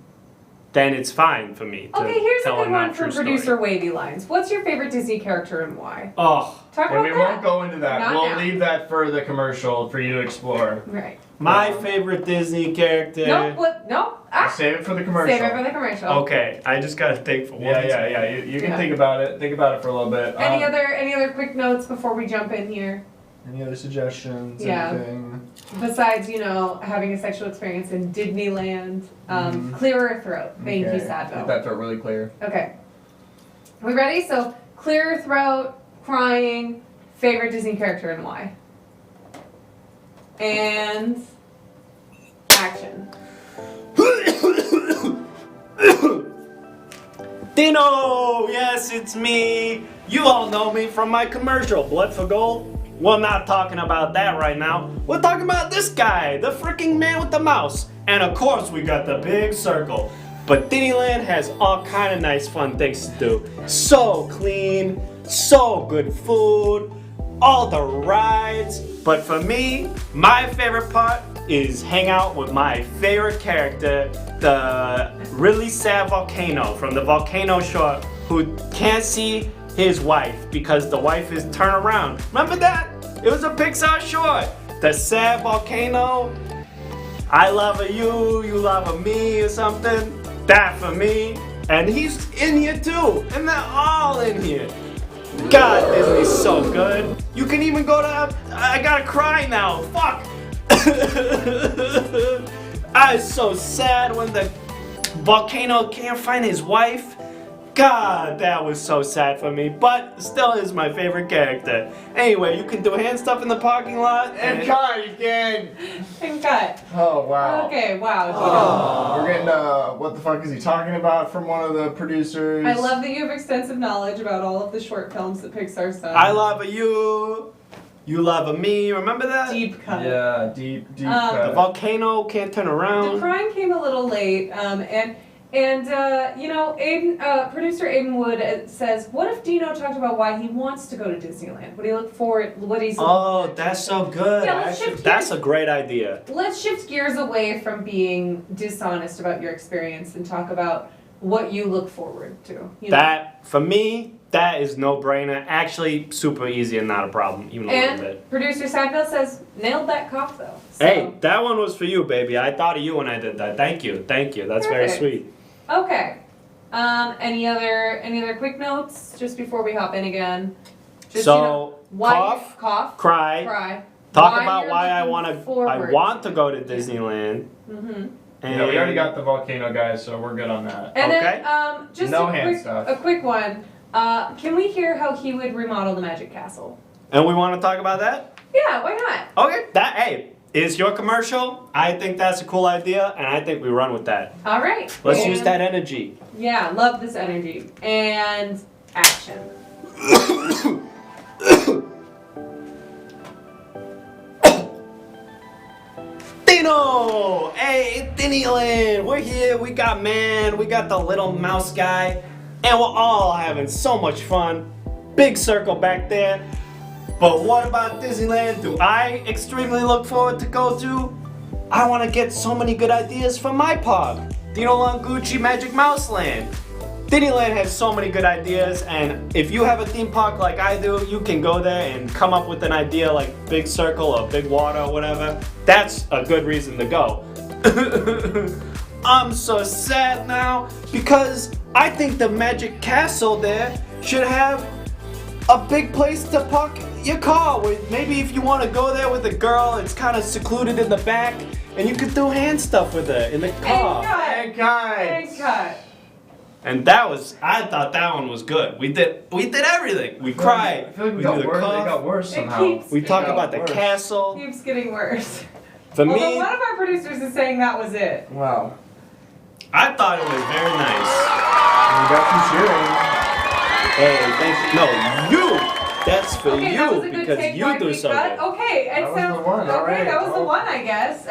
then it's fine for me to okay, here's a tell good one not from true producer story. Wavy Lines. What's your favorite Disney character and why? Oh, Talk And about we that. won't go into that. Not We'll now. leave that for the commercial for you to explore. Right. my favorite Disney character. Nope. What? Nope. Ah. Save it for the commercial. Save it for the commercial. Okay, I just gotta think for one. Yeah. You can Yeah. think about it. Think about it for a little bit. Any other quick notes before we jump in here? Any other suggestions? Yeah. Anything? Besides, having a sexual experience in Disneyland, clearer throat. Thank you, Okay. Sadville. Get that throat really clear. Okay. We ready? So, clearer throat, crying, favorite Disney character and why? And action. Dino! Yes, it's me! You all know me from my commercial, Blood for Gold. We're not talking about that right now. We're talking about this guy, the freaking man with the mouse. And of course, we got the big circle. But Disneyland has all kind of nice fun things to do. So clean, so good food, all the rides. But for me, my favorite part is hang out with my favorite character, the really sad volcano from the volcano short who can't see his wife because the wife is turned around. Remember that? It was a Pixar short. The sad volcano. I love you, you love me or something. That for me. And he's in here too. And they're all in here. God, Disney's so good. You can even go to, I gotta cry now. Fuck. I was so sad when the volcano can't find his wife. God, that was so sad for me, but still is my favorite character. Anyway, you can do hand stuff in the parking lot. And cut again. And cut. Oh wow. Okay, wow. We're getting what the fuck is he talking about from one of the producers? I love that you have extensive knowledge about all of the short films that Pixar's done. I love you. You love me. Remember that? Deep cut. Yeah, deep The cut. volcano can't turn The around. crying came a little late, Aiden, producer Aiden Wood says, what if Dino talked about why he wants to go to Disneyland? What do you look forward? What he's Oh, that's so good. Yeah, let's shift That's gears. a great idea. Let's shift gears away from being dishonest about your experience and talk about what you look forward to. You know? That, for me, that is no brainer. Actually, super easy and not a problem, even a little And bit. producer Sadville says, nailed that cough though. So, Hey, that one was for you, baby. I thought of you when I did that. Thank you. That's very Perfect. sweet. Okay. Any other quick notes just before we hop in again? Just, So, why cough, cry, cry. talk about you're why I looking want to go to Disneyland. Mm-hmm. And Yeah, we already got the volcano guys, so we're good on that. And Okay. then, just No a hand quick, stuff. a quick one. Can we hear how he would remodel the Magic Castle? And we want to talk about that? Yeah, why not? Okay, hey, is your commercial. I think that's a cool idea, and I think we run with that. All right. Let's And- use that energy. Yeah, love this energy. And action. Dino! Hey, it's Disneyland! We're here, we got the little mouse guy, and we're all having so much fun. Big circle back there. But what about Disneyland do I extremely look forward to go to? I want to get so many good ideas for my park. Dino Longucci Magic Mouse Land. Disneyland has so many good ideas, and if you have a theme park like I do, you can go there and come up with an idea like Big Circle or Big Water or whatever. That's a good reason to go. I'm so sad now because I think the Magic Castle there should have a big place to park your car with. Maybe if you want to go there with a girl, it's kind of secluded in the back, and you could do hand stuff with her in the car. And cut. And I thought that one was good. We did everything. We cried. I feel like we do got the worse. It cough. got worse It somehow. keeps We talk getting about the worse. castle. Keeps getting worse. For Although me, one of our producers is saying that was it. Wow. I thought it was very nice. We got some cheering. Hey, thanks. No, you. That's for Okay, you that was a good because take, you Mark. do We something. got- Okay, That it was sounds the one, okay. alright. That was the one, I guess.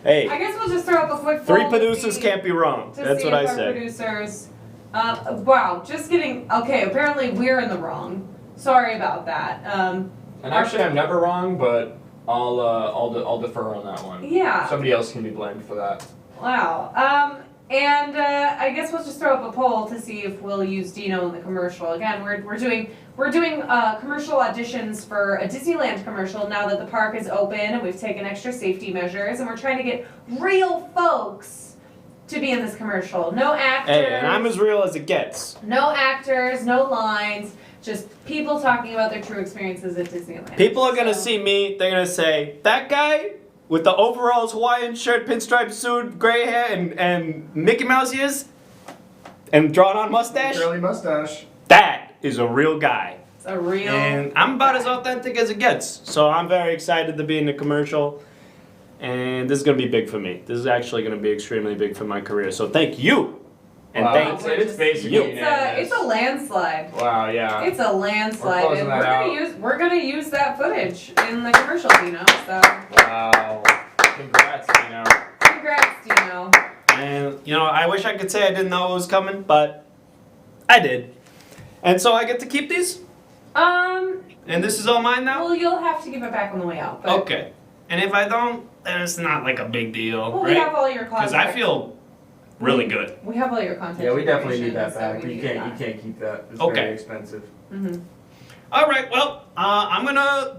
Hey, I guess we'll just throw up a quick. three poll to producers see- can't be wrong. to That's see what if I our say. Producers. Wow, just getting. Okay, apparently we're in the wrong. Sorry about that. And actually, I'm never wrong, but I'll defer on that one. Yeah. Somebody else can be blamed for that. Wow. And I guess we'll just throw up a poll to see if we'll use Dino in the commercial. Again, we're doing commercial auditions for a Disneyland commercial now that the park is open and we've taken extra safety measures and we're trying to get real folks to be in this commercial. No actors. Hey, and I'm as real as it gets. No actors, no lines, just people talking about their true experiences at Disneyland. People are gonna So- see me. They're gonna say that guy with the overalls, Hawaiian shirt, pinstripe suit, gray hair, and Mickey Mouse ears, and drawn on mustache. Curly mustache. That is a real guy. It's a real. And I'm about as authentic as it gets. So I'm very excited to be in the commercial. And this is going to be big for me. This is actually going to be extremely big for my career. So thank you. And Wow, thanks. it's basically you. It's a landslide. Wow, yeah. It's a landslide, We're and closing that we're gonna use that footage in the commercial, Dino. So Wow. Congrats, Dino. congrats, Dino. And, you know, I wish I could say I didn't know it was coming, but I did. And so I get to keep these? And this is all mine now? Well, you'll have to give it back on the way out. But, Okay. And if I don't, then it's not like a big deal, well, we have right? all your Because contact. I feel really good. we have all your contact. Yeah, we definitely need information, that so back. we You need can't keep that. It's Okay. very expensive. Mhm. All right, well, I'm going to...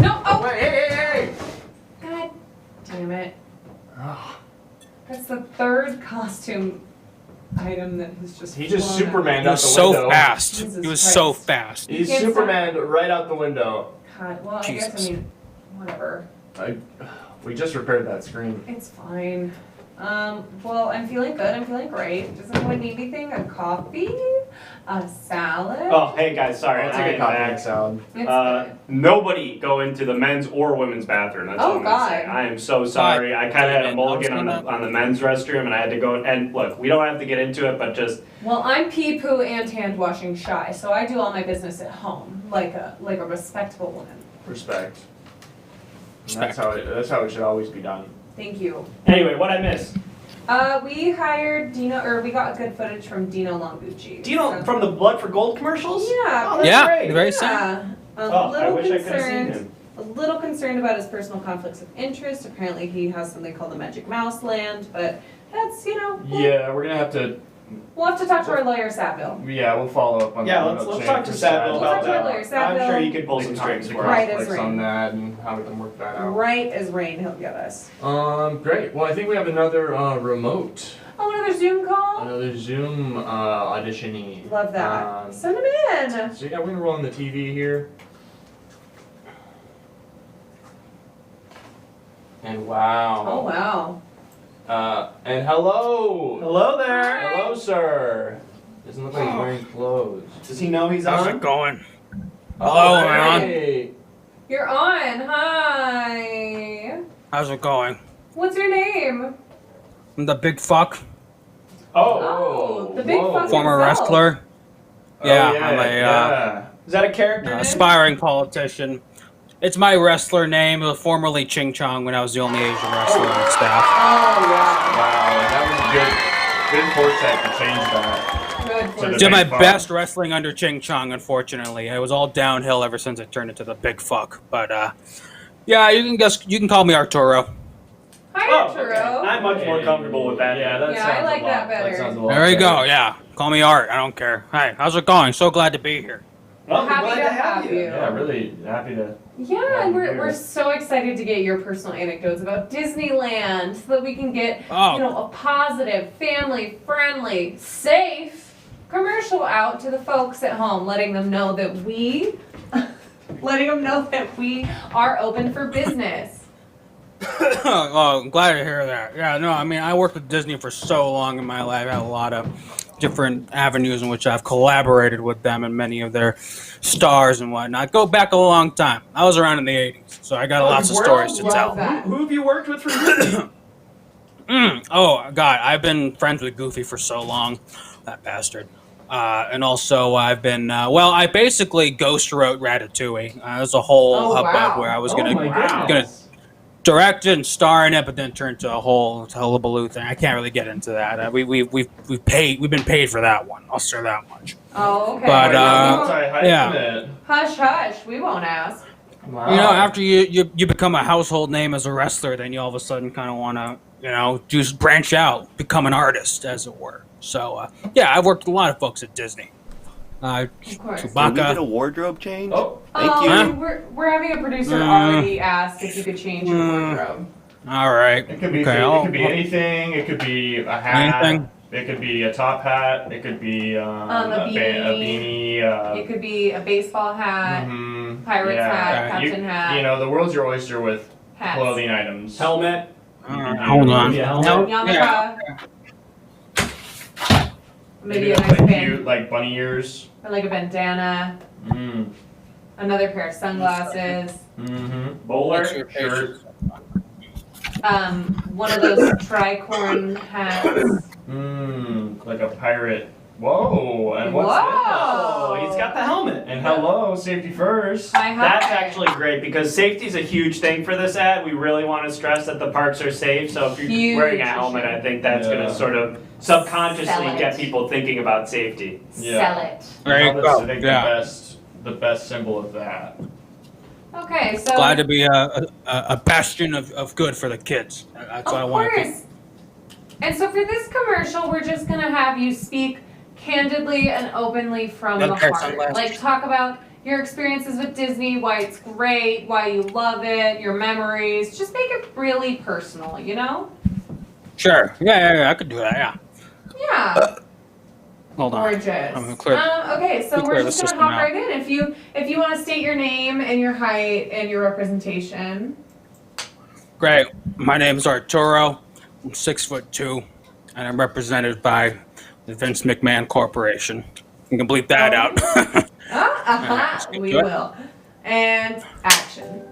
No. Oh. Wait, hey! God damn it. That's the third costume item that has just. He just flown out. Superman He out was the so window. fast. Jesus He was so Christ. fast. He's Can't Superman right out the window. God, well, I Jesus. guess I mean, whatever. We just repaired that screen. It's fine. Well, I'm feeling good. I'm feeling great. Does anyone need anything? A coffee? A salad? Oh, hey guys, sorry. I'll I take a am coffee back. and salad. It's good. Nobody go into the men's or women's bathroom. That's Oh, all I'm gonna say. God. I am so sorry. I kind of had a mulligan I was on the men's restroom, and I had to go. And look, we don't have to get into it, but just Well, I'm pee poo and hand washing shy, so I do all my business at home, like a respectable woman. Respect. And Respect. that's how it should always be done. Thank you. anyway, what I missed? We hired Dino, or we got good footage from Dino Longucci. Do you know so- from the Blood for Gold commercials? Yeah. Oh, that's Yeah, great. very same. Yeah. A Oh, I little wish I could have seen concerned. him. A little concerned about his personal conflicts of interest. Apparently, he has something called the Magic Mouse Land, but that's Yeah, we're gonna have to. we'll have to talk to our lawyer Saville. Yeah, we'll follow up on Yeah, that. let's talk to Saville We'll about talk to our that. lawyer, I'm Saville. sure he can pull some strings for us. Right as conflicts rain. on that and how we can work that out. Right as rain, he'll get us. Great. Well, I think we have another remote, Oh, another Zoom call. another Zoom auditionee. Love that. Send him in. So yeah, we're gonna roll on the TV here. And wow. Oh wow. And hello. Hello there. Hello, sir. Doesn't look like he's wearing clothes. Does he know he's How's on? it going? Oh, Hello, man. hey. You're on. Hi. How's it going? What's your name? I'm the big fuck, Oh, the big whoa. fuck. former Himself. wrestler. Oh, Yeah, I'm yeah. Is that a character? name? aspiring politician. It's my wrestler name. It was formerly Ching Chong when I was the only Asian wrestler on staff. Oh Wow, that was good. Good foresight to change that. wow. Good for To the you. Did my big fuck. best wrestling under Ching Chong, unfortunately. It was all downhill ever since I turned into the big fuck. But yeah, you can call me Arturo. Hi, Oh, Arturo. okay. I'm much more comfortable with that. Yeah, that Yeah, I sounds like a that lot. better. sounds a lot There you go. better. Yeah, call me Art. I don't care. Hi, how's it going? So glad to be here. Well, I'm Happy glad to to have have you. you. Yeah, really happy to. Yeah, and Yeah, we're so excited to get your personal anecdotes about Disneyland so that we can get Oh. a positive, family friendly, safe commercial out to the folks at home, letting them know that we are open for business. Oh, I'm glad to hear that. Yeah, no, I mean, I worked with Disney for so long in my life. I had a lot of different avenues in which I've collaborated with them and many of their stars and whatnot. Go back a long time. I was around in the 80s, so I got lots of stories to Love tell. that. Who have you worked with for years? Oh, God, I've been friends with Goofy for so long. That bastard. And also, I've been I basically ghost wrote Ratatouille. There's a whole hubbub where I was gonna direct it and star in it, but then turned to a whole hullabaloo thing. I can't really get into that. We've been paid for that one. I'll say that much. Oh, okay. But yeah. Hush, hush. We won't ask. Wow. You know, after you become a household name as a wrestler, then you all of a sudden kind of want to, just branch out, become an artist, as it were. So, I've worked with a lot of folks at Disney. Of course. Can we Chewbacca. get a wardrobe change? Oh. Thank you. Huh? We're having a producer already ask if you could change your wardrobe. All right. It could be Okay, it could be anything. It could be a hat. Anything? It could be a top hat. It could be a beanie. It could be a baseball hat, Mhm. pirate's hat, You- captain hat. You know, the world's your oyster with hats. clothing items. Helmet. All right, hold on. Yeah, Yarmulke. Maybe a like nice cute, band, like bunny ears. or like a bandana, Mm. another pair of sunglasses, Mm-hmm. Bowler What's your shirt. one of those tricorn hats. Like a pirate. Whoa! And what's Whoa! Oh, he's got the helmet. this? And hello, safety first. Hi, hi. That's actually great because safety is a huge thing for this ad. We really want to stress that the parks are safe. So if you're Huge wearing a helmet, I think that's going Yeah. to sort of subconsciously Sell it. get people thinking about safety. Sell it. There you That's, go. I think Yeah. the best symbol of that. Okay, so Glad to be a bastion of good for the kids. That's what I of want to be. course. And so for this commercial, we're just gonna have you speak candidly and openly from the Okay, heart. sunglasses. Like talk about your experiences with Disney, why it's great, why you love it, your memories. Just make it really personal, you know? Sure. Yeah, I could do that. Yeah. Yeah. Hold on. Gorgeous. I'm gonna clear. Okay, so Let me we're clear just the gonna system hop out. right in. If you want to state your name and your height and your representation. Great. My name is Arturo. I'm 6'2", and I'm represented by the Vince McMahon Corporation. You can bleep that out. let's get We to it. will. And action.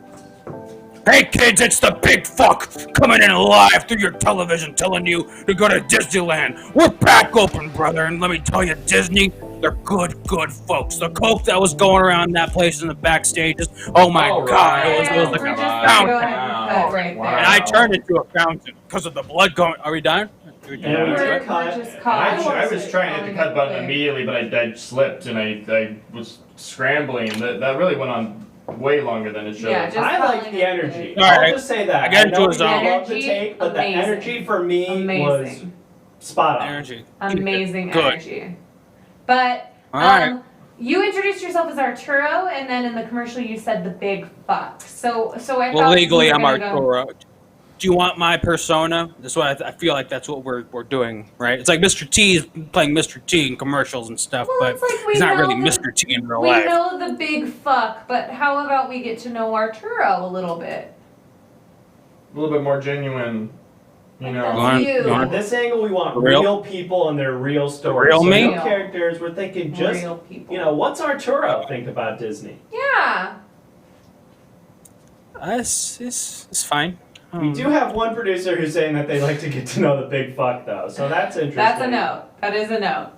Hey kids, it's the big fuck coming in live through your television telling you to go to Disneyland. We're back open, brother, and let me tell you, Disney, they're good folks. The coke that was going around that place in the backstages, oh my All god, right. it was like We're a just gonna go ahead fountain. and cut right Wow. there. And I turned into a fountain because of the blood going. Are we done? Are we done? Yeah, we We're did cut. just I was trying to hit the cut button immediately, but I slipped and I was scrambling. That really went on way longer than it should. Yeah, have. just I like calling the it energy. All I'll right. just say that. I get into know a we zone. love the Energy, take, but amazing. the energy for me was Amazing. spot on. Energy. Amazing Good. energy. But All right. you introduced yourself as Arturo, and then in the commercial you said the big fuck. So I Well, thought legally, you were I'm gonna go- Arturo. Do you want my persona? That's what I feel like. That's what we're doing, right? It's like Mr. T is playing Mr. T in commercials and stuff, Well, but it's like we he's not know really the- Mr. T in real We life. know the big fuck, but how about we get to know Arturo a little bit? A little bit more genuine, you know. That's want- you. you On want- this angle, we want Real? real people and their real stories. Real So me? no characters. We're thinking just, Real people. what's Arturo think about Disney? Yeah. It's fine. We do have one producer who's saying that they like to get to know the big fuck, though. So that's interesting. That's a note. That is a note.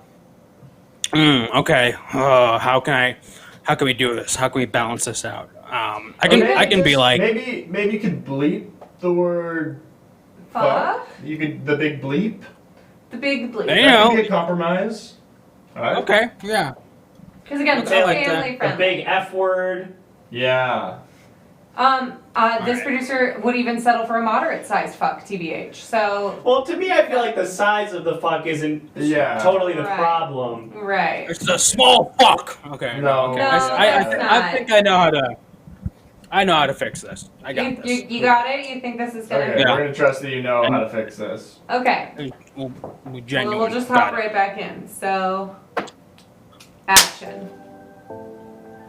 Okay. How can we do this? How can we balance this out? I can be like, maybe you could bleep the word Fuck? You could the big bleep. The big bleep. Hey. That could be a compromise. All right. okay, yeah. Because again, it's Okay, like family The friendly. big F word. Yeah. This producer would even settle for a moderate sized fuck, TBH. So, Well, to me, I feel like the size of the fuck isn't Yeah. totally the Right. problem. right. It's a small fuck. Okay. No. Okay. No, I that's think I know how to fix this. I got You, this. you got it? You think this is gonna Okay. Yeah. We're gonna trust that you know how to fix this. Okay. We Well, genuinely we'll just got hop it. right back in. So, action.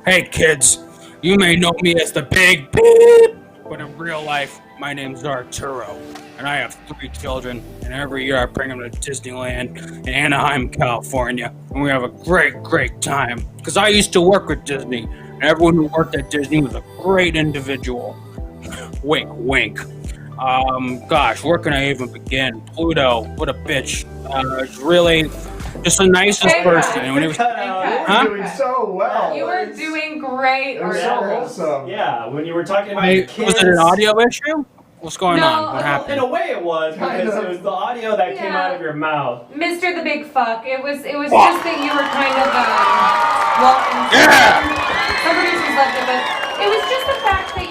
Hey kids, you may know me as the big beep, but in real life, my name's Arturo, and I have 3 children, and every year I bring them to Disneyland in Anaheim, California, and we have a great time, because I used to work with Disney, and everyone who worked at Disney was a great individual. Wink, wink. Gosh, where can I even begin? Pluto, what a bitch. It's really just the nicest Thank person. God. And when he was, Cut out. Thank Huh? You're doing so well. You were doing great. It was so Arthur. wholesome. Yeah, when you were talking about Hey, your kids. was it an audio issue? What's going No, on? What Well, happened? in a way it was, Kind because of. it was the audio that came Yeah. out of your mouth. Mr. the Big Fuck. It was just that you were kind of well, some producers loved it, but it was just the fact that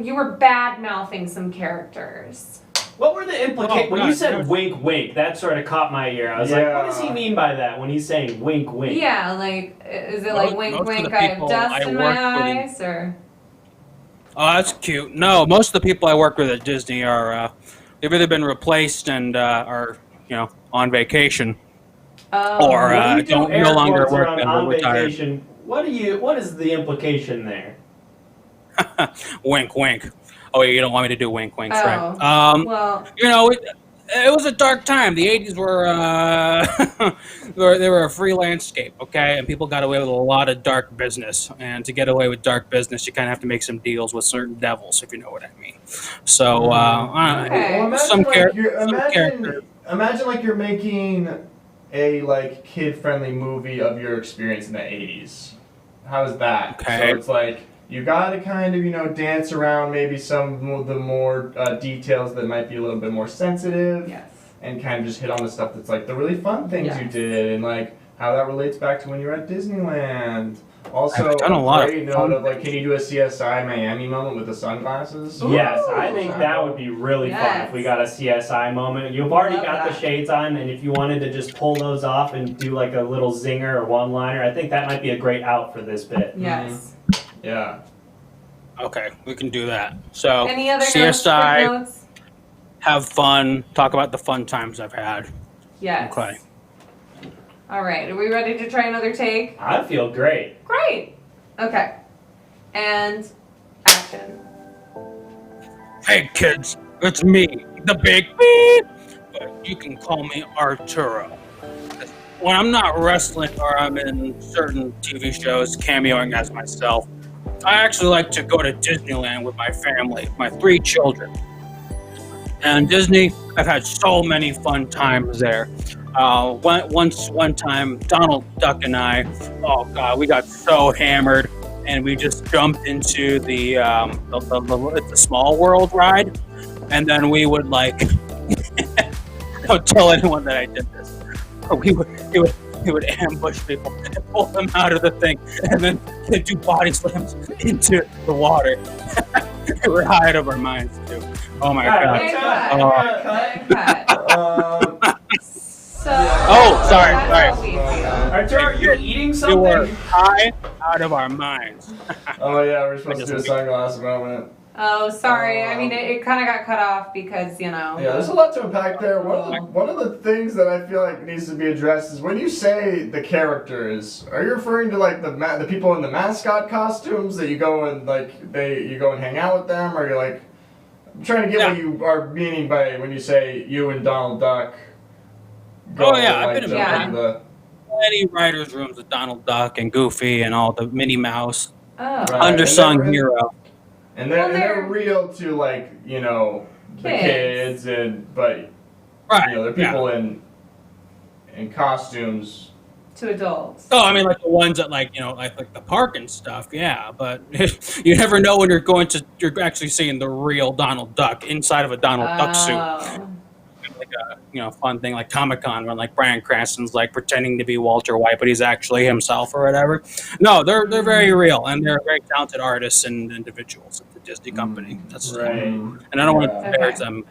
you were bad mouthing some characters. What were the implications? Oh, When you God, said yes. wink, wink, that sort of caught my ear. I was like, what does he Yeah. mean by that when he's saying wink, wink? Yeah, like is it like wink, most of wink? the I have people dust I in worked my with in- eyes, or Oh, that's cute. No, most of the people I work with at Disney are they've either been replaced and are on vacation, or When you do don't air no longer quotes work around and are on retired. vacation, what is the implication there? Wink, wink. Oh, yeah, you don't want me to do wink, wink, Shrek. Oh. Well, It was a dark time. The 80s were they were a free landscape, okay? And people got away with a lot of dark business. And to get away with dark business, you kind of have to make some deals with certain devils, if you know what I mean. So, Okay. Well, some imagine like you're making a like kid-friendly movie of your experience in the 80s. How's that? Okay. So it's like you gotta kind of dance around maybe some of the more details that might be a little bit more sensitive. yes. And kind of just hit on the stuff that's like the really fun things you Yes. did and like how that relates back to when you were at Disneyland. Also, I've done a lot of great fun note of like, can you do a CSI Miami moment with the sunglasses? Yes, I think that would be really fun Yes. if we got a CSI moment. You've already Love got the that. shades on, and if you wanted to just pull those off and do like a little zinger or one-liner, I think that might be a great out for this bit. Yes. Yeah. Okay, we can do that. So, Any other CSI, notes? have fun, talk about the fun times I've had. Yes. Okay. All right. Are we ready to try another take? I feel great. Great. Okay. And action. Hey kids, it's me, the big beep, but you can call me Arturo. When I'm not wrestling or I'm in certain TV shows cameoing as myself, I actually like to go to Disneyland with my family, my 3 children. And Disney, I've had so many fun times there. One time, Donald Duck and I, oh God, we got so hammered, and we just jumped into the Small World ride, and then we would like, don't tell anyone that I did this. He would ambush people and pull them out of the thing, and then he'd do body slams into the water. We were high out of our minds too. Oh my God. Okay, cut. cut. So. Oh, sorry, that's sorry. how we feel. Arturo, are you eating We were something? high out of our minds. Oh yeah, we're supposed to do a sunglass moment. Oh, sorry. I mean, it kind of got cut off because, Yeah, there's a lot to unpack there. One of the things that I feel like needs to be addressed is when you say the characters, are you referring to like the people in the mascot costumes that you go and you go and hang out with them, or you're like, I'm trying to get what you are meaning by when you say you and Donald Duck. Oh, yeah, and, I've been in jump many- into the- Many writers' rooms with Donald Duck and Goofy and all the Minnie Mouse. Oh. Right. Undersung and hero. And Well, they're they're- real to like the Kids. kids but Right. they're people in costumes. To adults. Oh, I mean, like the ones that like the park and stuff, yeah. But you never know when you're actually seeing the real Donald Duck inside of a Donald Duck suit. Oh. Like a fun thing like Comic-Con when like Bryan Cranston's like pretending to be Walter White, but he's actually himself or whatever. No, they're very real, and they're very talented artists and individuals at the Disney company. That's Right. And I don't want to Yeah. embarrass Okay. them.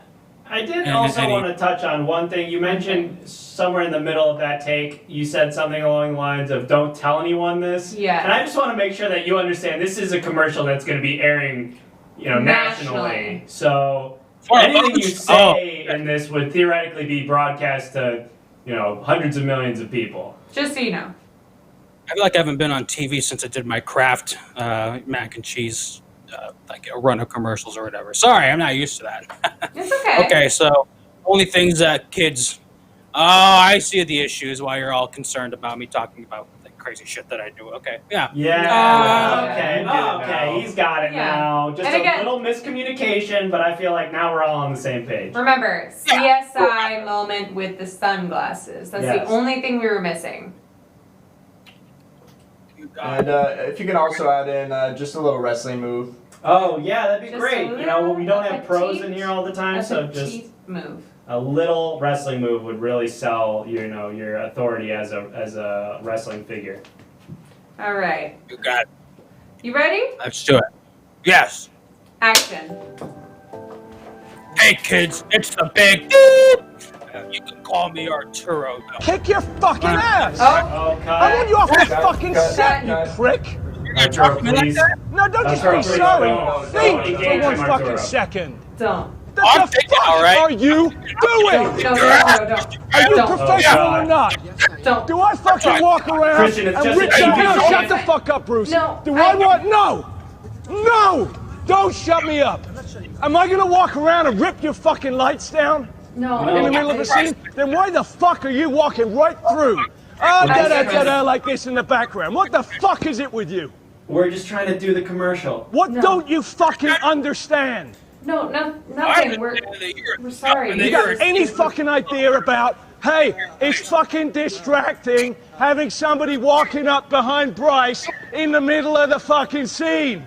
I did And also any- want to touch on one thing. You mentioned somewhere in the middle of that take, you said something along the lines of "Don't tell anyone this." Yeah. And I just want to make sure that you understand this is a commercial that's going to be airing, nationally. Nationally. So For anything you votes? say in this would theoretically be broadcast to, hundreds of millions of people. Just so you know. I feel like I haven't been on TV since I did my Kraft mac and cheese, like a run of commercials or whatever. Sorry, I'm not used to that. It's okay. Okay, so only things that kids. Oh, I see the issues why you're all concerned about me talking about like crazy shit that I do. Okay, yeah. Yeah. Okay. now. Okay. He's got it Yeah. now. Just And again- a little miscommunication, but I feel like now we're all on the same page. Remember, CSI moment with the sunglasses. That's Yes. the only thing we were missing. You got And if you can also add in just a little wrestling move. Oh yeah, that'd be Just great. a You know, we don't little have pros in petite- here all the time, That's so a just cheat move. a little wrestling move would really sell, you know, your authority as a wrestling figure. All right. You got it. You ready? Let's do it. Yes. Action. Hey kids, it's the big beep. You can call me Arturo though. Kick your fucking ass! Oh, Oh, I want you off the fucking cut, set, you cut. prick! You're gonna talk to me like please. that? No, don't just Arturo, be please, sorry. don't Think engage for one him, fucking Arturo. second. don't. What I'm the thinking, fuck all right. are you doing? Don't. No, don't. Are you Don't. professional Oh, or God. not? Don't. Do I fucking walk around Christian, it's and just rip a your TV No, show. shut the fuck up, Bruce. No, Do I- I want? No! No! Don't shut me up. Am I gonna walk around and rip your fucking lights down No. in the middle of a scene? Then why the fuck are you walking right through? Da-da-da-da like this in the background. What the fuck is it with you? We're just trying to do the commercial. What No. don't you fucking understand? No, nothing. We're sorry. You got any fucking idea about, hey, it's fucking distracting having somebody walking up behind Bryce in the middle of the fucking scene?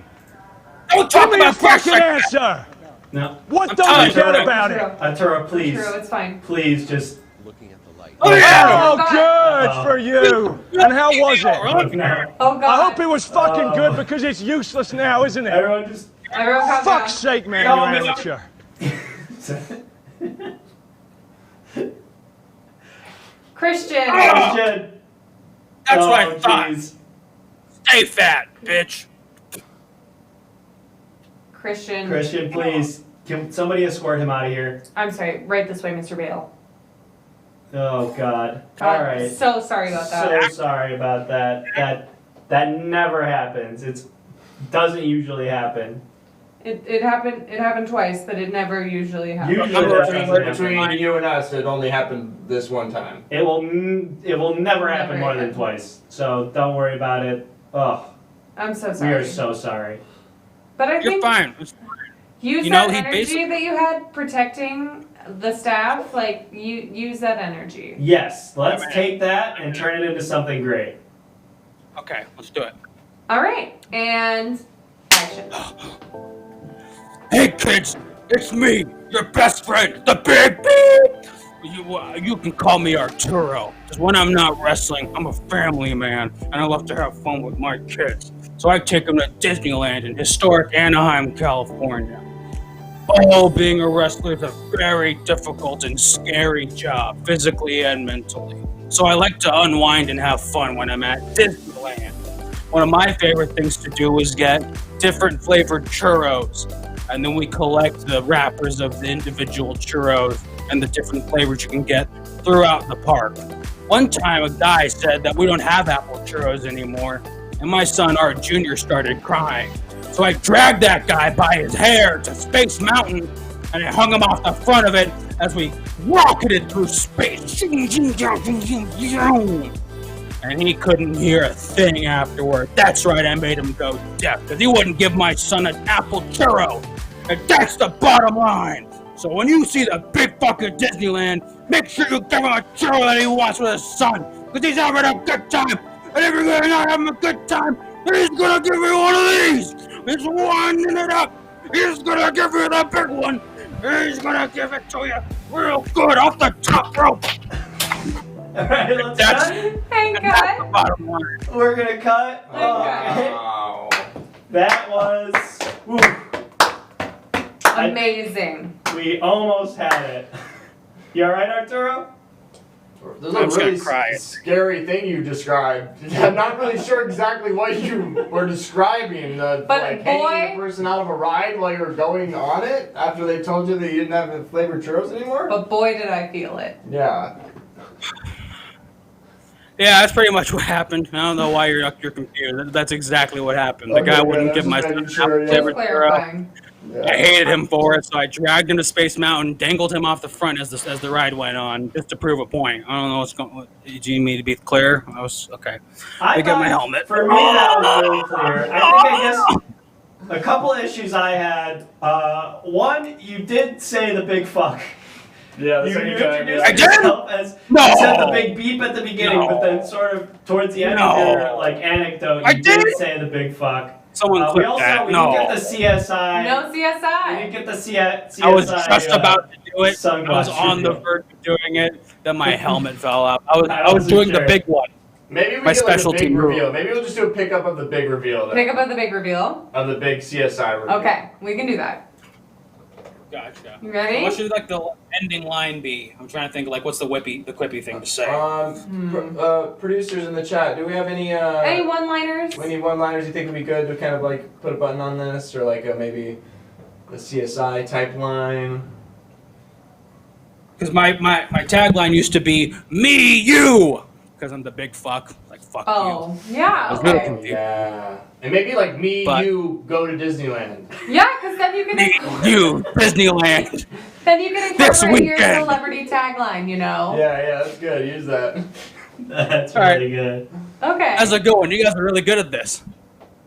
Don't Give talk me a about fucking Bryce. answer! No, What I'm don't tired. you get Arturo. about it? Arturo, please, True, it's fine. please, just. Oh yeah. Oh, good for you! And how was it? No. Oh God. I hope it was fucking good because it's useless now, isn't it? Everyone just. Everyone calm Fuck's down. sake, man, No, you're Mr. amateur. Christian. Christian. That's what I Oh, thought. jeez. Stay fat, bitch. Christian. Christian, please. Can somebody escort him out of here? I'm sorry. Right this way, Mr. Bale. Oh God. God, All right. So sorry about that. So sorry about that. That never happens. It doesn't usually happen. It happened twice, but it never usually happens. Usually that doesn't happen. Between you and us, it only happened this one time. It will never happen Never more than happen. twice. So don't worry about it. Ugh. I'm so We sorry. are so sorry. But I You're think fine. use You know, that he energy basically- that you had protecting the staff. Like you use that energy. Yes, let's take that and turn it into something great. Okay, let's do it. All right, and action. Hey kids, it's me, your best friend, the big beep. You can call me Arturo, because when I'm not wrestling, I'm a family man, and I love to have fun with my kids. So I take them to Disneyland in historic Anaheim, California. Oh, being a wrestler is a very difficult and scary job, physically and mentally. So I like to unwind and have fun when I'm at Disneyland. One of my favorite things to do is get different flavored churros, and then we collect the wrappers of the individual churros and the different flavors you can get throughout the park. One time a guy said that we don't have apple churros anymore, and my son Art Jr. started crying. So I dragged that guy by his hair to Space Mountain, and I hung him off the front of it as we rocketed through space. And he couldn't hear a thing afterward. That's right, I made him go deaf, because he wouldn't give my son an apple churro. And that's the bottom line. So when you see the big fucking Disneyland, make sure you give him a churro that he wants with his son, because he's having a good time. And if you're not having a good time, he's gonna give you one of these. He's winding it up. He's gonna give you the big one. He's gonna give it to you real good off the top rope. All right, let's That's- cut. Hey, That's the cut. bottom line. We're gonna cut. Okay. Wow. That was. Woo. Amazing. We almost had it. You all right, Arturo? There's I'm a just really gonna cry. scary thing you described. I'm not really sure exactly what you were describing. But like boy- hanging a person out of a ride while you're going on it after they told you that you didn't have the flavored churros anymore? But boy, did I feel it. Yeah. Yeah, that's pretty much what happened. I don't know why you're confused. That's exactly what happened. The guy Okay, wouldn't yeah, give my that's son an just making sure, apple yeah. flavored Just churro. clarifying. I hated him for it, so I dragged him to Space Mountain, dangled him off the front as the ride went on, just to prove a point. I don't know what's going. Do you need me to be clear? I was okay. I got my helmet. For me, that was really clear. I guess a couple issues I had. One, you did say the big fuck. Yeah, You the second time. introduced I did? yourself as No. you said the big beep at the beginning, but then sort of towards the end of No. your anecdote, I you did did? say the big fuck. Someone we clip also that. we No. didn't get the CSI. No We CSI. didn't get the CSI. I was just about to do it. I sunglass was on the reveal. verge of doing it. Then my helmet fell off. I was wasn't doing the sure. big one. Maybe we My do like a specialty big move. reveal. Maybe we'll just do a pickup of the big reveal then. Pick up at the big reveal. Of the big CSI reveal. Okay, we can do that. Gotcha. You ready? What should the ending line be? I'm trying to think like what's the quippy thing to say. Producers in the chat, do we have any Any one-liners? any one-liners you think would be good to kind of like put a button on this, or like maybe a CSI type line? Because my tagline used to be me you because I'm the big fuck. Like fuck Oh, yeah, I was really okay. confused. Yeah, and maybe like me, But- you go to Disneyland. Yeah, because then you you. can Me you Disneyland. then you can This incorporate your weekend. celebrity tagline, you know? Yeah, that's good. Use that. That's All right. really good. Okay. How's it going? You guys are really good at this.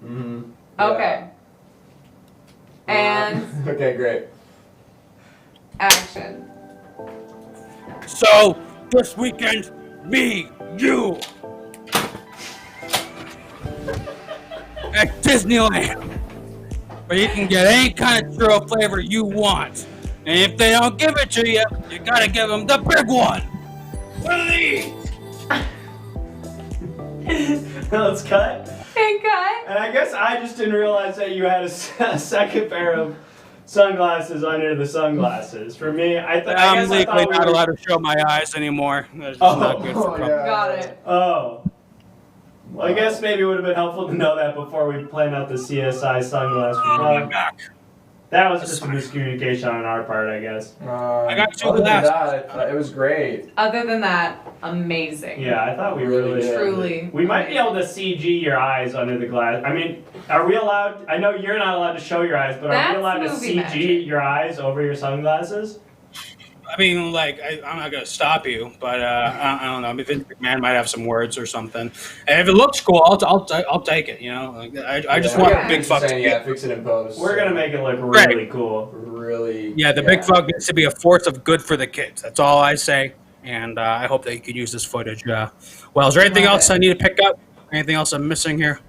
Mm-hmm. Okay. And Okay, great. action. So this weekend, me you at Disneyland, where you can get any kind of churro flavor you want. And if they don't give it to you, you gotta give them the big one. What are these? Let's cut. Pink cut. And I guess I just didn't realize that you had a second pair of sunglasses under the sunglasses. For me, I I'm guess legally I thought we not were- allowed to show my eyes anymore. That's just Oh. not good for Oh, company. yeah. Got it. Oh. Well, I guess maybe it would have been helpful to know that before we planned out the CSI sunglass. I'm back. That was just a miscommunication on our part, I guess. I got two Other than glasses. that, it was great. Other than that, amazing. Yeah, I thought we Really really good. Truly. We might be able to CG your eyes under the glass. I mean, are we allowed? I know you're not allowed to show your eyes, but are That's we allowed to movie CG magic. your eyes over your sunglasses? I mean, like, I'm not gonna stop you, but I don't know. Vince McMahon might have some words or something. And if it looks cool, I'll take it. You know, like, I just want Yeah. big fuck to saying, be. yeah, fix it in post. We're gonna make it look really cool. really. Yeah, the big fuck needs to be a force of good for the kids. That's all I say. And I hope that you could use this footage. Well, is there anything Love else it. I need to pick up? Anything else I'm missing here?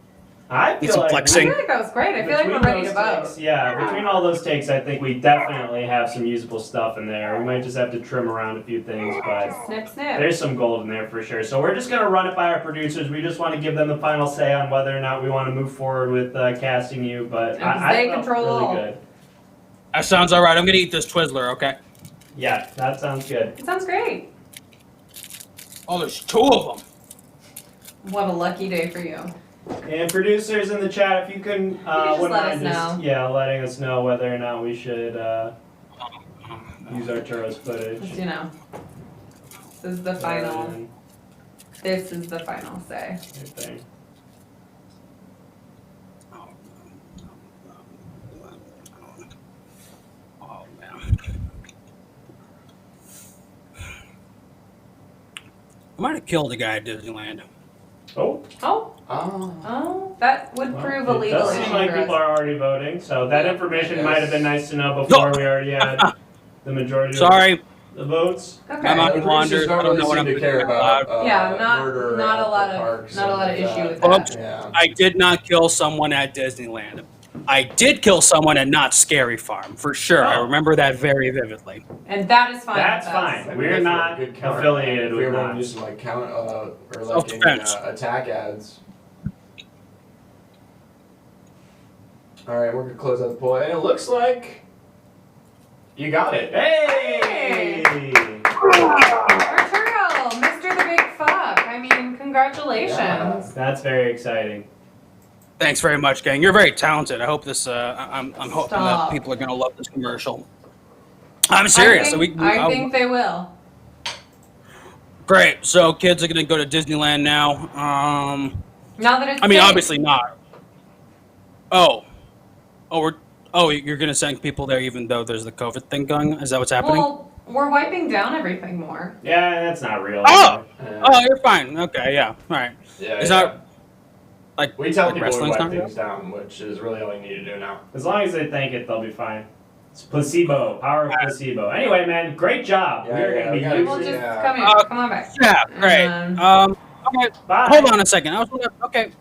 I Need feel some like I flexing. feel like that was great. I feel like between we're ready those to vote. takes, yeah, between all those takes, I think we definitely have some usable stuff in there. We might just have to trim around a few things, but Snip, snip. there's some gold in there for sure. So we're just gonna run it by our producers. We just want to give them the final say on whether or not we want to move forward with casting you. But I They felt control all. really good. That sounds all right. I'm gonna eat this Twizzler. Okay. Yeah, that sounds good. It sounds great. Oh, there's two of them. What a lucky day for you. And producers in the chat, if you can, just wouldn't let mind us just know. letting us know whether or not we should use Arturo's footage. Just, you know. This is the final. And This is the final say. everything. Oh man. I might have killed a guy at Disneyland. Oh, Oh, Oh. oh, that would prove a it legal does issue seem like for people us. are already voting, so that information Yes. might have been nice to know before we already had the majority Sorry, of the votes. Okay. I'm out The of wanders. producers I don't don't really know what seem I'm to care doing about out Yeah, murder not at a lot the of parks not a and lot of issue that. with Folks, that. Yeah. I did not kill someone at Disneyland. I did kill someone at Not Scary Farm, for sure. I Oh. remember that very vividly. And that is fine. That's with us. fine. That'd We're be good for a not good count. affiliated If with we ever want that. to do some like count or like any Self-defense. attack ads. All right, we're gonna close out the poll, and it looks like you got it. Hey! Arturo, Mr. the Big Fuck. I mean, congratulations. Yeah. That's very exciting. Thanks very much, gang. You're very talented. I hope this. I'm hoping Stop. that people are gonna love this commercial. I'm serious. I think they will. Great. So kids are gonna go to Disneyland now. Now that it's I mean, safe. obviously not. Oh, we're. Oh, you're gonna send people there even though there's the COVID thing going? Is that what's happening? Well, we're wiping down everything more. Yeah, that's not real. Oh! Oh, you're fine. Okay, yeah. All right. Yeah, It's yeah. not like We tell like people we wrestling's wipe not things down, which is really all you need to do now. As long as they think it, they'll be fine. It's placebo, power of placebo. Anyway, man, great job. Yeah, We're yeah, gonna we be gotta And using we'll just Yeah. come here. Come on back. Yeah, great. Okay, Bye. hold on a second. I was okay.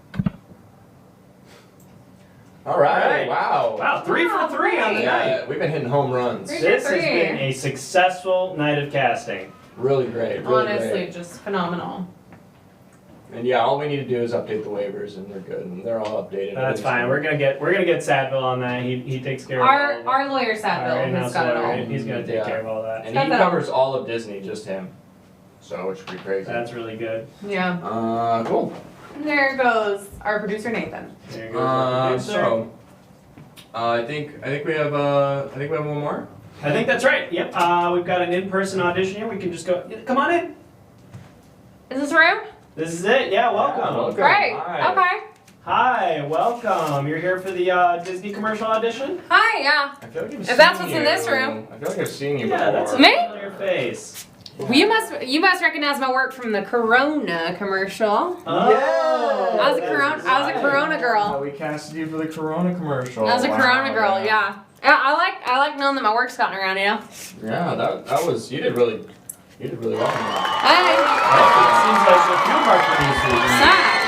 All right. Alright. Wow. Wow, 3 for 3 on the night. Yeah, we've been hitting home runs. Three. This has been a successful night of casting. Really great. Really Honestly, great. just phenomenal. And yeah, all we need to do is update the waivers, and we're good. And they're all updated. That's fine. We're gonna get Sadville on that. He takes care of all Our lawyer our Satville has in-house got it lawyer. all. He's gonna take Yeah. care of all that. And Got he that. covers all of Disney, just him. So which would be crazy. That's really good. Yeah. Cool. And there goes our producer Nathan. There goes our producer. So, I think we have one more. I think that's right. Yep. We've got an in-person audition here. We can just go. Come on in. Is this room? This is it. Yeah. Welcome. Yeah, welcome. Great. Hi. Okay. Hi. Welcome. You're here for the Disney commercial audition. Hi. Yeah. I feel like I've If seen that's what's in you. this room. I feel like I've seen you Yeah. before. That's a Me? familiar face. Well, you must recognize my work from the Corona commercial. Oh, Yeah. I was a that's Corona girl. We casted you for the Corona commercial. I was a Wow, Corona girl. Yeah. I like knowing that my work's gotten around. You know. Yeah, that was you did really well. In that. Hey. It seems like a few of our producers.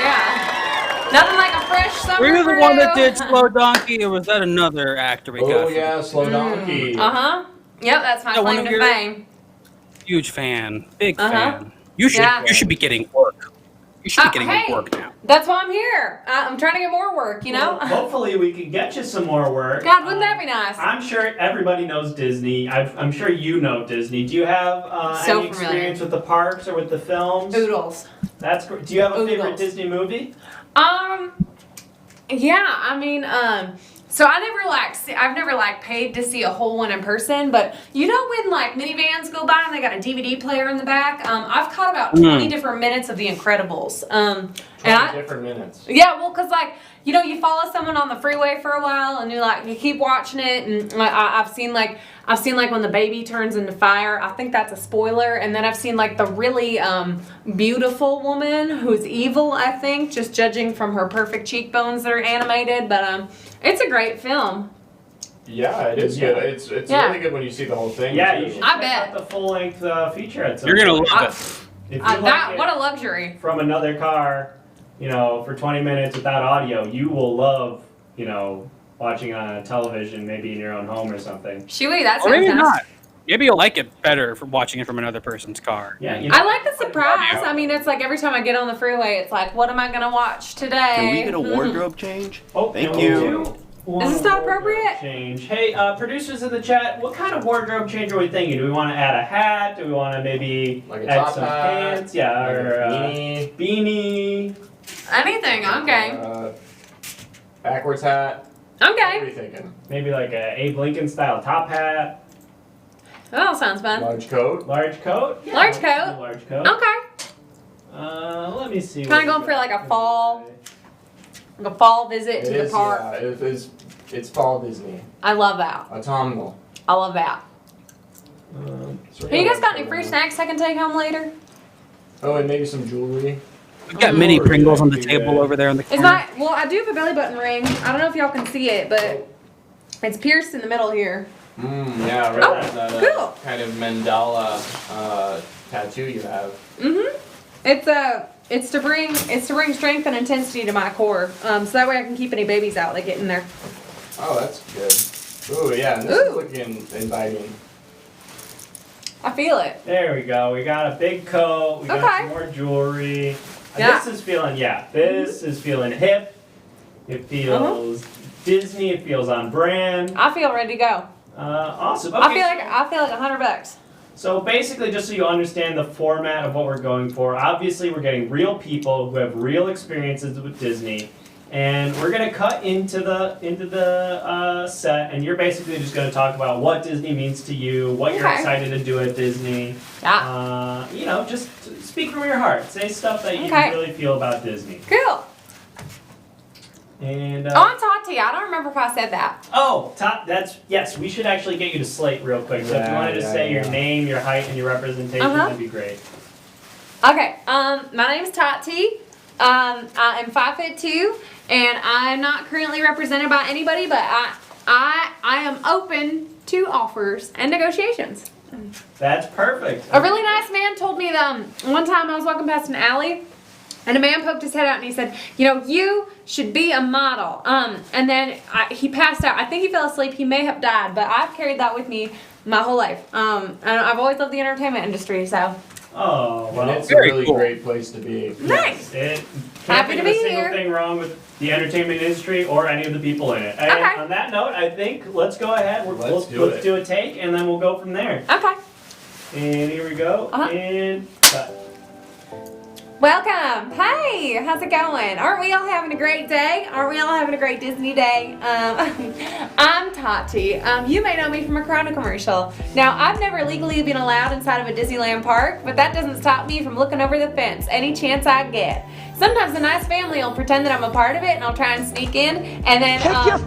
Yeah. Nothing like a fresh summer Were you the one that brew. did Slow Donkey, or was that another actor we got? Oh yeah, Slow Donkey. Uh-huh. Yep, that's my Is that one claim of to your- fame. Huge fan, big Uh-huh. fan. You Yeah. should be getting work. You should be getting hey. work now. That's why I'm here. I'm trying to get more work, you know? Well, hopefully we can get you some more work. God, wouldn't that be nice? I'm sure everybody knows Disney. I'm sure you know Disney. Do you have So any familiar. experience with the parks or with the films? Oodles. That's great. Do you have a favorite Oodles. Disney movie? Yeah, I mean, so I've never paid to see a whole one in person, but you know when like minivans go by and they got a DVD player in the back? I've caught about 20 different minutes of The Incredibles. 20 different minutes. Yeah, well, cause like, you know, you follow someone on the freeway for a while and you keep watching it, and I've seen like when the baby turns into fire. I think that's a spoiler. And then I've seen like the really beautiful woman who's evil, I think, just judging from her perfect cheekbones that are animated. But it's a great film. Yeah, it is good. It's Yeah. really good when you see the whole thing. Yeah, too. you should I check bet. out the full-length feature at some You're gonna point. love it. If you like it What a luxury. from another car, you know, for 20 minutes without audio, you will love, you know, watching it on a television, maybe in your own home or something. Chewy, that Or sounds maybe nice. not. Maybe you'll like it better from watching it from another person's car. Yeah, you know, I like the surprise. I mean, it's like every time I get on the freeway, it's like, what am I gonna watch today? Can we get a wardrobe change? Oh, Thank and you. we'll do Is this not wardrobe appropriate? Change. Hey, producers in the chat, what kind of wardrobe change are we thinking? Do we want to add a hat? Do we want to maybe Like a add top some hat, pants? Yeah, like or a beanie. beanie. Anything, I'm game. Backwards hat. I'm What are game. you thinking? Maybe like a Abe Lincoln style top hat. That all sounds fun. Large coat. Large coat? Yeah, Large we can coat. do Large coat. Okay. Let me see. Kinda what we going for got. like a fall. Like a fall visit It to the is, park. yeah, it's fall Disney. I love that. Autumnal. I love that. So Hey, you guys got any free snacks I can take home later? Oh, and maybe some jewelry. We've got mini Jewelry, Pringles on the that'd be table good. over there in the Is corner. my well, I do have a belly button ring. I don't know if y'all can see it, but it's pierced in the middle here. Yeah, right. Oh, that cool. kind of mandala tattoo you have. It's to bring strength and intensity to my core. So that way I can keep any babies out that get in there. Oh, that's good. Ooh, yeah, this is looking inviting. I feel it. There we go. We got a big coat. We got Okay. some more jewelry. Yeah. This is feeling, this is feeling hip. It feels Disney. It feels on brand. I feel ready to go. Awesome. I Okay, feel like $100. so basically, just so you understand the format of what we're going for, obviously we're getting real people who have real experiences with Disney, and we're gonna cut into the set, and you're basically just gonna talk about what Disney means to you, what you're Okay. excited to do at Disney. Yeah. You know, just speak from your heart. Say stuff that you Okay. really feel about Disney. Cool. And I'm Tati. I don't remember if I said that. yes. We should actually get you to slate real quick. So if you wanted to say your name, your height, and your representation, that'd be great. Okay. My name is Tati. I am 5'2", and I'm not currently represented by anybody, but I am open to offers and negotiations. That's perfect. A really nice man told me one time I was walking past an alley, and a man poked his head out and he said, you should be a model. And then he passed out. I think he fell asleep. He may have died, but I've carried that with me my whole life. And I've always loved the entertainment industry, so. Oh, well, it's a really great place to be. Nice. It can't Happy think to of be a single here. thing wrong with the entertainment industry or any of the people in it. And Okay. on that note, I think let's go ahead. Let's do do a take, and then we'll go from there. Okay. And here we go. And cut. Welcome. Hey, how's it going? Aren't we all having a great day? Aren't we all having a great Disney day? I'm Tati. You may know me from a Corona commercial. Now, I've never legally been allowed inside of a Disneyland park, but that doesn't stop me from looking over the fence any chance I get. Sometimes a nice family will pretend that I'm a part of it, and I'll try and sneak in, and then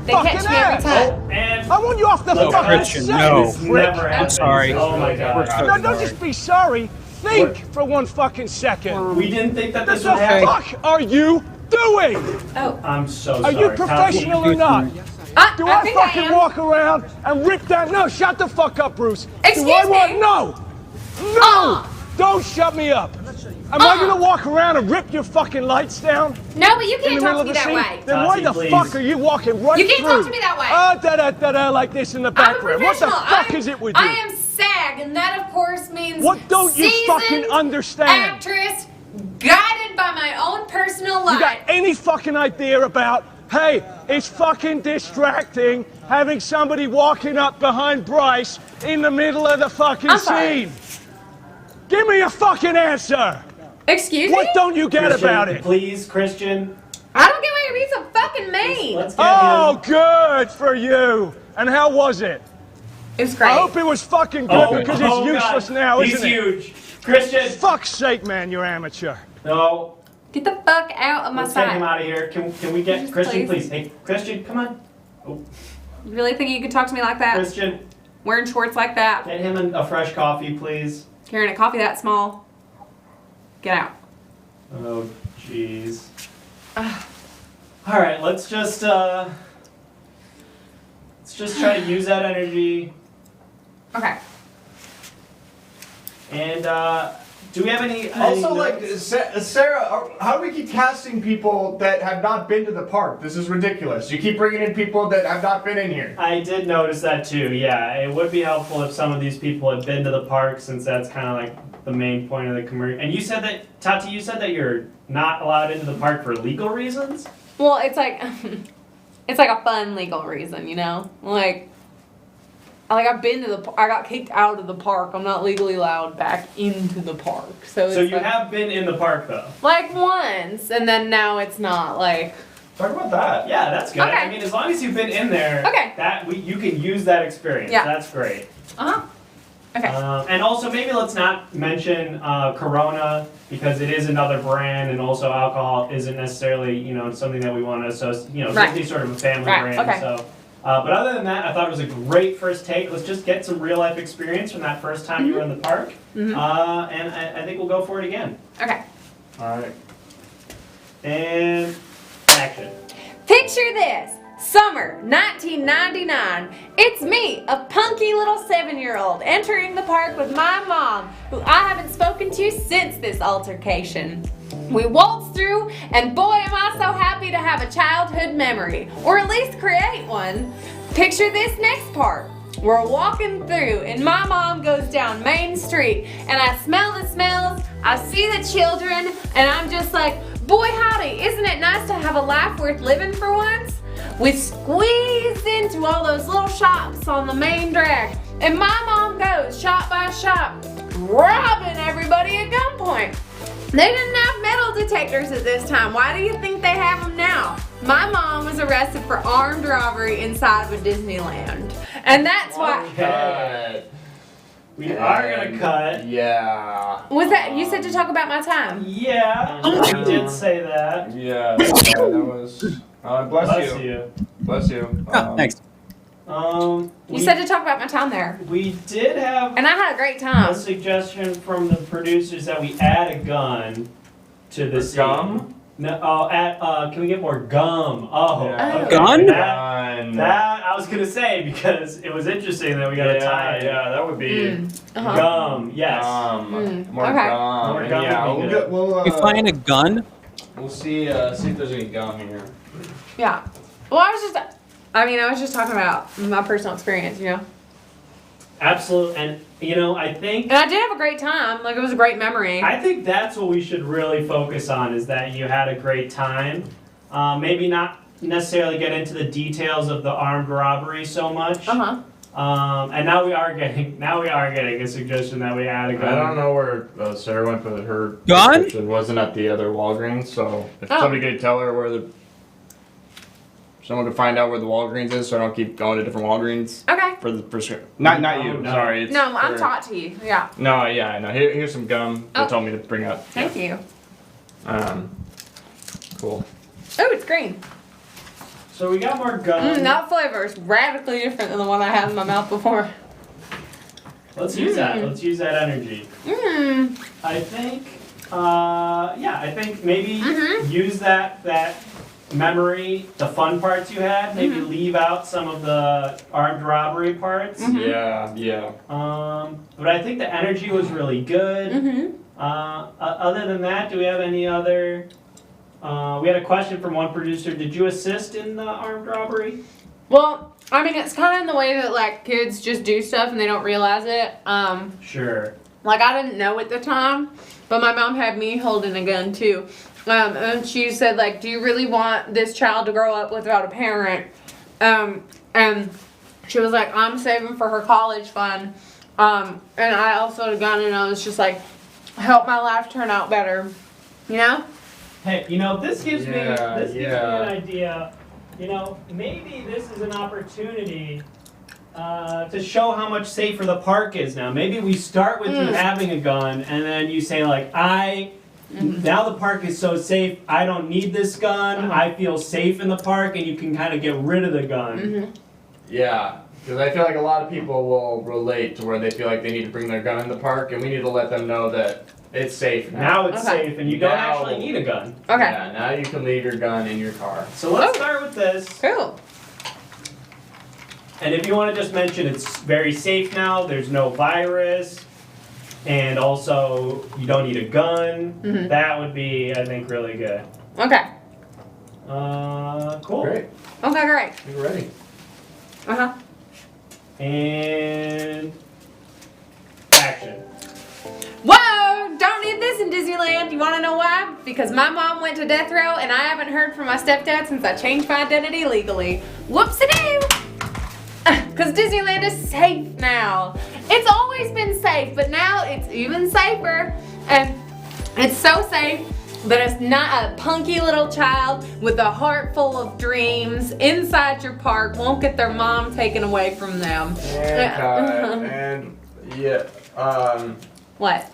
they catch me every time. And I want you off the fucking Christian, set, no. you freak. never happened. sorry. Oh my God. No, don't just be sorry. Think for 1 fucking second. We didn't think that What this the would happen. fuck are you doing? Oh, I'm so Are sorry. you professional or not? Do I I think I fucking am. walk around and rip that? No, shut the fuck up, Bruce. Excuse Do I want? me? No. Don't shut me up. Am I gonna walk around and rip your fucking lights down? No, but you in the can't middle talk of to me the that scene? way. Then why Tati, the please. fuck are you walking right through? You can't talk to me that way. Da-da-da-da, like this in the I'm a background. What the professional. fuck is it with you? I am SAG, and that of course means What don't you fucking seasoned understand? actress, guided by my own personal life. You got any fucking idea about, hey, it's fucking distracting having somebody walking up behind Bryce in the middle of the fucking I'm sorry. scene? Give me a fucking answer. Excuse What me? don't you get Christian, about it? Please, Christian. I don't get why you're being so fucking mean. Let's get Oh, him. good for you. And how was it? It was great. I hope it was fucking good because it's useless God. now, He's isn't it? huge. Christian. Fuck's sake, man, you're amateur. No. Get the fuck out of my Let's get him sight. out of here. Can we get Just Christian, please. please? Hey, Christian, come on. Oh, You really think you could talk to me like that? Christian, Wearing shorts like that? get him a fresh coffee, please. Carrying a coffee that small? Get out. Oh, jeez. All right, let's just try to use that energy. Okay. And do we have any? Also, any like, notes? Sarah, how do we keep casting people that have not been to the park? This is ridiculous. You keep bringing in people that have not been in here. I did notice that too. Yeah, it would be helpful if some of these people had been to the park, since that's kind of like the main point of the commercial. And you said that, Tati, you said that you're not allowed into the park for legal reasons. Well, it's like it's like a fun legal reason, you know? Like I've been to the I got kicked out of the park. I'm not legally allowed back into the park. So So it's you like, have been in the park though. like once, and then now it's not like Talk about that. Yeah, that's good. Okay. I mean, as long as you've been in there, Okay. you can use that experience. Yeah. That's great. uh-huh. Okay. And also, maybe let's not mention Corona, because it is another brand, and also alcohol isn't necessarily, something that we want to associate. Right. Disney's sort of a family Right, brand. okay. So, but other than that, I thought it was a great first take. Let's just get some real life experience from that first time you were in the park, Mhm. and I think we'll go for it again. Okay. All right. And action. Picture this. Summer 1999. It's me, a punky little 7-year-old, entering the park with my mom, who I haven't spoken to since this altercation. We waltz through, and boy am I so happy to have a childhood memory, or at least create one. Picture this next part. We're walking through, and my mom goes down Main Street, and I smell the smells, I see the children, and I'm just like, boy howdy, isn't it nice to have a life worth living for once? We squeeze into all those little shops on the main drag, and my mom goes shop by shop, robbing everybody at gunpoint. They didn't have metal detectors at this time. Why do you think they have them now? My mom was arrested for armed robbery inside of a Disneyland. And that's why... Okay. We are gonna cut. Yeah. Was that, you said to talk about my time? Yeah, we did say that. Yeah, that was... Bless you. Bless you. Oh, thanks. You said to talk about my time there. We did have And I had a great a time. suggestion from the producers that we add a gun to the scene. Gum? No, can we get more gum? Oh, Yeah. okay. Gun? That I was gonna say because it was interesting that we got a tie. Yeah, that would be Gum, yes. more Okay. gum. More And gum yeah, would be good. You find a gun? we'll see if there's any gum here. Yeah. Well, I was just talking about my personal experience, you know? Absolutely, and I think And I did have a great time. Like, it was a great memory. I think that's what we should really focus on is that you had a great time. Maybe not necessarily get into the details of the armed robbery so much. Uh-huh. And now we are getting a suggestion that we add a gun. I don't know where Sarah went, but her Gun? prescription wasn't at the other Walgreens. So if somebody could tell her where someone could find out where the Walgreens is, so I don't keep going to different Walgreens Okay. for the prescription. Not you. No. Sorry. It's No, I'm for- taught to you. Yeah. No, yeah, I know. Here's some gum. They Oh. told me to bring up. Thank you. Cool. Oh, it's green. So we got more gum. That flavor is radically different than the one I had in my mouth before. Let's use that. Let's use that energy. I think. I think maybe use that memory, the fun parts you had. Maybe leave out some of the armed robbery parts. Yeah. But I think the energy was really good. Other than that, do we have any other? We had a question from one producer. Did you assist in the armed robbery? Well, I mean, it's kind of in the way that, like, kids just do stuff and they don't realize it. Sure. Like, I didn't know at the time, but my mom had me holding a gun, too. And she said, like, do you really want this child to grow up without a parent? And she was like, I'm saving for her college fund. And I also had a gun, and I was just like, help my life turn out better. You know? Hey, this gives me Yeah, gives me yeah. an idea. Maybe this is an opportunity to show how much safer the park is now. Maybe we start with you having a gun, and then you say like, now the park is so safe, I don't need this gun. I feel safe in the park, and you can kind of get rid of the gun. Yeah. Because I feel like a lot of people will relate to where they feel like they need to bring their gun in the park, and we need to let them know that it's safe now. Now it's Okay. safe, and you don't Now- actually need a gun. Okay. Yeah, now you can leave your gun in your car. So let's start with this. Cool. And if you want to just mention it's very safe now, there's no virus, and also you don't need a gun, that would be, I think, really good. Okay. Cool. Great. Okay, great. You're ready. Uh-huh. And action. Whoa! Don't need this in Disneyland. You want to know why? Because my mom went to death row, and I haven't heard from my stepdad since I changed my identity legally. Whoopsie-doo! Because Disneyland is safe now. It's always been safe, but now it's even safer. And it's so safe that it's not a punky little child with a heart full of dreams inside your park won't get their mom taken away from them. And What?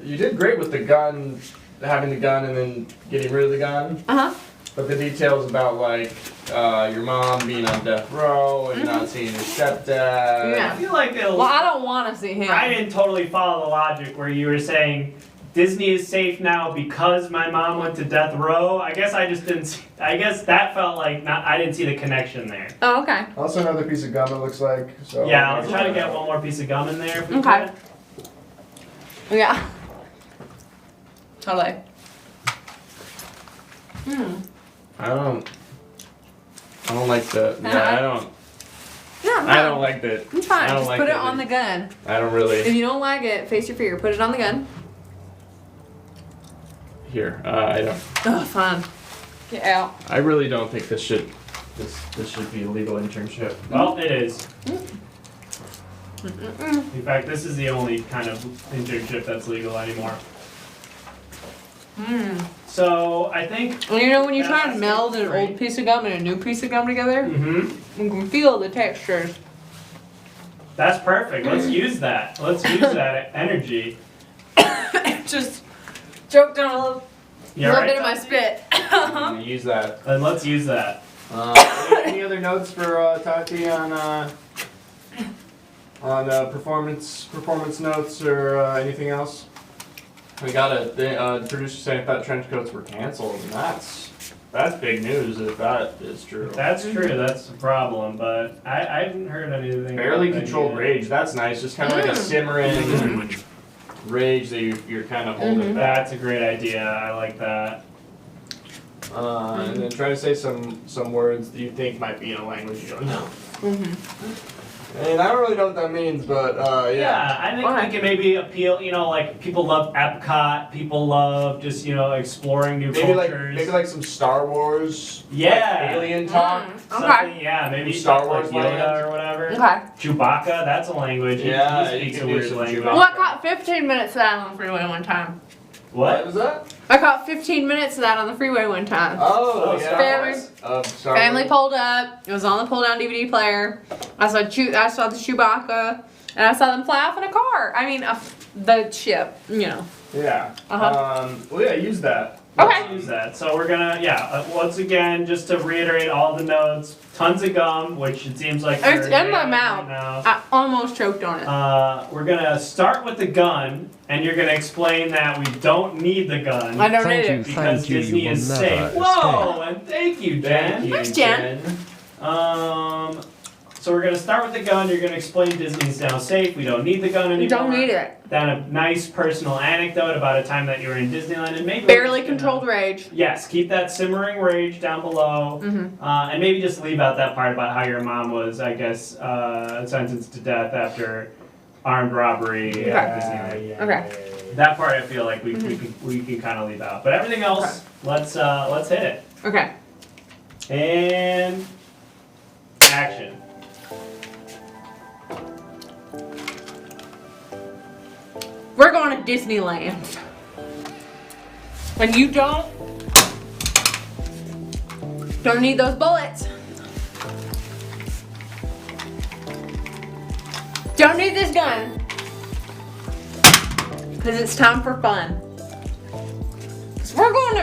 you did great with the gun, having the gun and then getting rid of the gun. Uh-huh. But the details about like your mom being on death row and not seeing your stepdad. Yeah. I feel like Well, I don't want to see him. I didn't totally follow the logic where you were saying Disney is safe now because my mom went to death row. I guess I just didn't see, I guess that felt like I didn't see the connection there. Oh, okay. Also another piece of gum it looks like. So Yeah, I'll try to get one more piece of gum in there if we Okay. can. Yeah. Totally. I don't like the. Yeah, I don't. Yeah, I don't like that. It's fine. I don't Just like put it that. on the gun. I don't If really. you don't like it, face your fear. Put it on the gun. Here, I don't. Oh, fine. Get out. I really don't think this should be a legal internship. Well, it is. In fact, this is the only kind of internship that's legal anymore. So I think. Well, you know when you try That's and meld an great. old piece of gum and a new piece of gum together, Mm-hmm. you can feel the textures. That's perfect. Let's use that. Let's use that energy. Just choke down a little. A little bit of my spit. I'm gonna use that. Then let's use that. Any other notes for Tati on performance notes or anything else? We got a producer saying that trench coats were canceled, and that's big news if that is true. That's true. That's a problem, but I haven't heard anything. Barely controlled rage. That's nice. Just kind of like a simmering rage that you're kind of holding back. That's a great idea. I like that. And then try to say some words that you think might be in a language you don't know. And I don't really know what that means, but Yeah, I think we can maybe appeal. Like people love Epcot. People love just exploring new cultures. Maybe like some Star Wars. Yeah. Like alien talk. Something, yeah, maybe Star stuff Wars like Yoda land. or whatever. Okay. Chewbacca, that's a language. Yeah, he you speaks can a do weird some language. Chewbacca. Well, I caught 15 minutes of that on the freeway one time. What was that? I caught 15 minutes of that on the freeway one time. Oh, yeah. Family pulled up. It was on the pull-down DVD player. I saw the Chewbacca, and I saw them fly off in a car. I mean, the ship. Yeah. Uh-huh. Use that. Okay. Let's use that. So we're gonna, once again, just to reiterate all the notes, tons of gum, which it seems like It's you're in my nailing mouth. right now. I almost choked on it. We're gonna start with the gun, and you're gonna explain that we don't need the gun. I don't need it. Because Disney is safe. Whoa! And thank you, Jen. Thanks, Jen. So we're gonna start with the gun. You're gonna explain Disney's now safe. We don't need the gun anymore. You don't need it. Then a nice personal anecdote about a time that you were in Disneyland, and maybe Barely controlled rage. Yes, keep that simmering rage down below, and maybe just leave out that part about how your mom was, I guess, sentenced to death after armed robbery at Disneyland. Okay. That part I feel like we can kind of leave out, but everything else, let's hit it. Okay. And action. We're going to Disneyland. And you don't need those bullets. Don't need this gun. Because it's time for fun. 'Cause we're going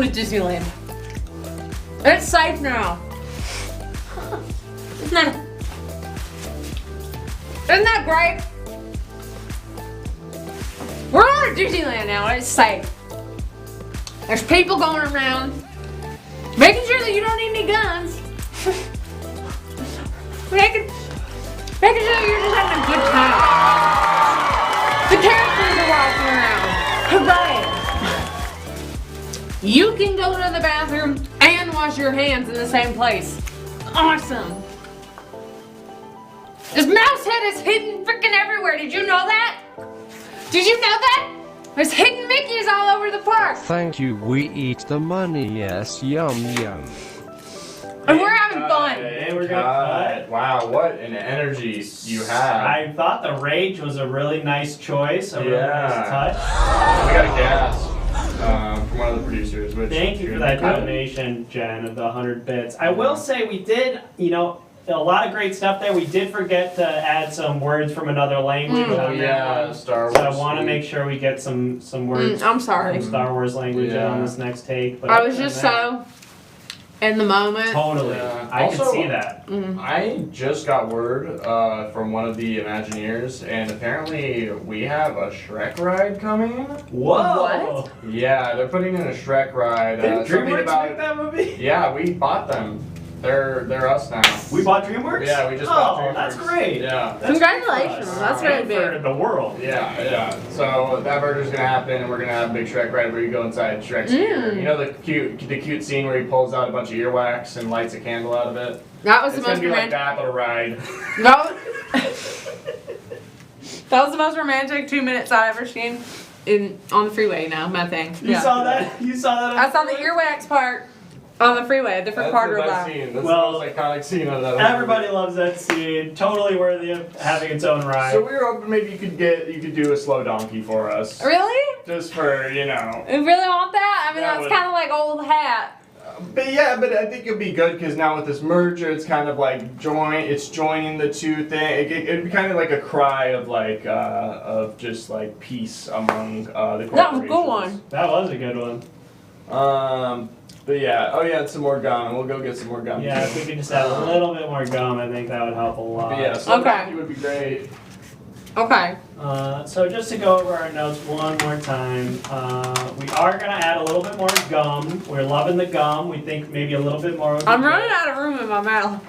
to Disneyland. It's safe now. Isn't that great? We're going to Disneyland now. It's safe. There's people going around, making sure that you don't need any guns. making sure that you're just having a good time. The characters are walking around. Hooray! You can go to the bathroom and wash your hands in the same place. Awesome. This mouse head is hidden freaking everywhere. Did you know that? Did you know that? There's hidden Mickeys all over the park. Thank you, we eat the money, yes, yum yum. And we're having fun. And we're gonna cut. Wow, what an energy you have. I thought the rage was a really nice choice, a really nice touch. We got a gas from one of the producers. Which Thank you for that donation, Jen, of the 100 bits. I will say we did, a lot of great stuff there. We did forget to add some words from another language on that one. Star Wars. So I want to make sure we get some words I'm sorry. from Star Wars language on this next take. But I was just so in the moment. Totally. Yeah. I Also, can see that. I just got word from one of the Imagineers, and apparently we have a Shrek ride coming. Whoa! What? Yeah, they're putting in a Shrek ride. Did Something DreamWorks about make that movie? Yeah, we bought them. They're us now. We bought DreamWorks? Yeah, we just bought DreamWorks. That's great. Yeah. That's Congratulations. great for us. That's really And for big. the world. Yeah. So that burger's gonna happen, and we're gonna have a big Shrek ride where you go inside Shrek's ear. You know the cute scene where he pulls out a bunch of earwax and lights a candle out of it. That was It's the gonna most be like romantic. that, but a ride. That was the most romantic 2 minutes I've ever seen on the freeway. Now, my thing. You saw that? You saw that? I saw the earwax part on the freeway. A different part of That's the that. best scene. That's Well, the most iconic scene of that. Everybody loves that scene. Totally worthy of having its own ride. So we were hoping maybe you could do a slow donkey for us. Really? Just for You really want that? I mean, That that's would- kind of like old hat. But I think it'd be good because now with this merger, it's kind of like joining the two things. It'd be kind of like a cry of just like peace among the corporations. That was a good one. That was a good one. But yeah, and some more gum. We'll go get some more gum. Yeah, if we could just add a little bit more gum, I think that would help a lot. But yeah, so Okay. it would be great. Okay. So just to go over our notes one more time, we are going to add a little bit more gum. We're loving the gum. We think maybe a little bit more would be I'm good. running out of room in my mouth.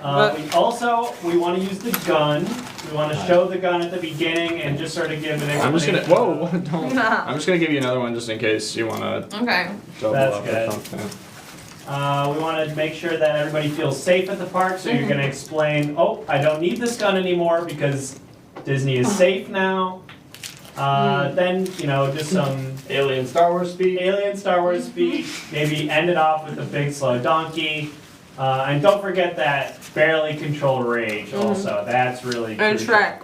We want to use the gun. We want to show the gun at the beginning and just sort of give an I'm just gonna. explanation. Whoa! Don't. I'm just gonna give you another one just in case you wanna Okay. double That's up good. or something. We want to make sure that everybody feels safe at the park, so you're going to explain, oh, I don't need this gun anymore because Disney is safe now. Then, just some Alien Star Wars speak. Maybe end it off with a big slow donkey. And don't forget that barely controlled rage also. That's really And crucial. Shrek.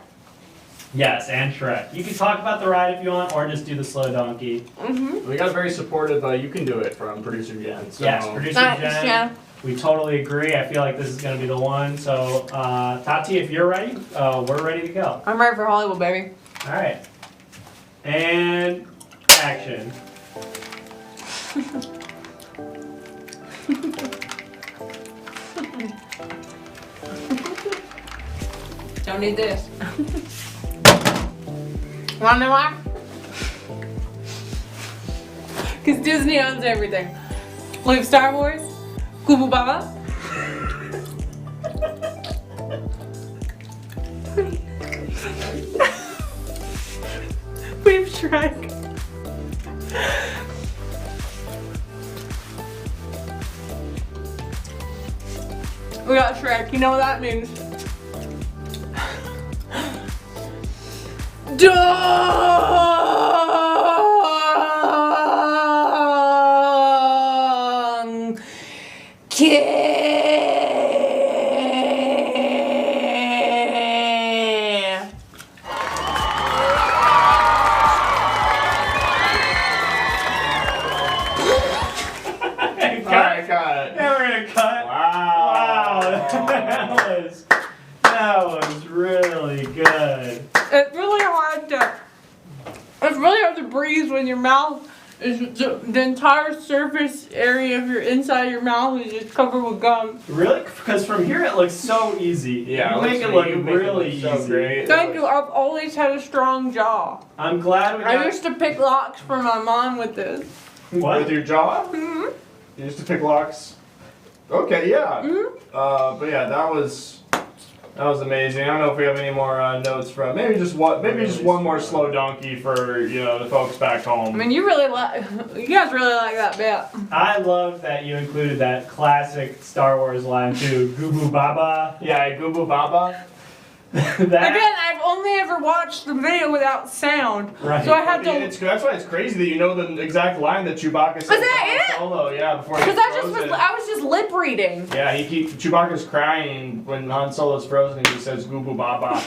Yes, and Shrek. You can talk about the ride if you want, or just do the slow donkey. We got a very supportive "You can do it" from producer Jen. So. Yes, producer Thanks, Jen. Jen. We totally agree. I feel like this is going to be the one. So, Tati, if you're ready, we're ready to go. I'm ready for Hollywood, baby. All right. And action. Don't need this. Wanna know why? Because Disney owns everything. We have Star Wars, Kubu Baba. We have Shrek. We got Shrek. You know what that means? Alright, got it. Yeah, we're gonna cut. Wow. That was really good. It's really hard to breathe when your mouth is the entire surface area of your inside of your mouth is just covered with gum. Really? Because from here it looks so easy. Yeah, you make it look you make it really look so easy. great. Thank you. I've always had a strong jaw. I'm glad we I got. used to pick locks for my mom with this. What? With your jaw? Mm-hmm. You used to pick locks? Okay, yeah. Mm-hmm. But yeah, that was amazing. I don't know if we have any more notes from maybe just one more slow donkey for the folks back home. I mean, you guys really like that bit. I love that you included that classic Star Wars line too, Gubu Baba. Yeah, Gubu Baba. That, Again, I've only ever watched the video without sound, Right. so I had to. That's why it's crazy that you know the exact line that Chewbacca said. Was that it? Solo, yeah, before he Because frozen. I was just lip reading. Yeah, Chewbacca's crying when Han Solo's frozen and he says "Gubu Baba."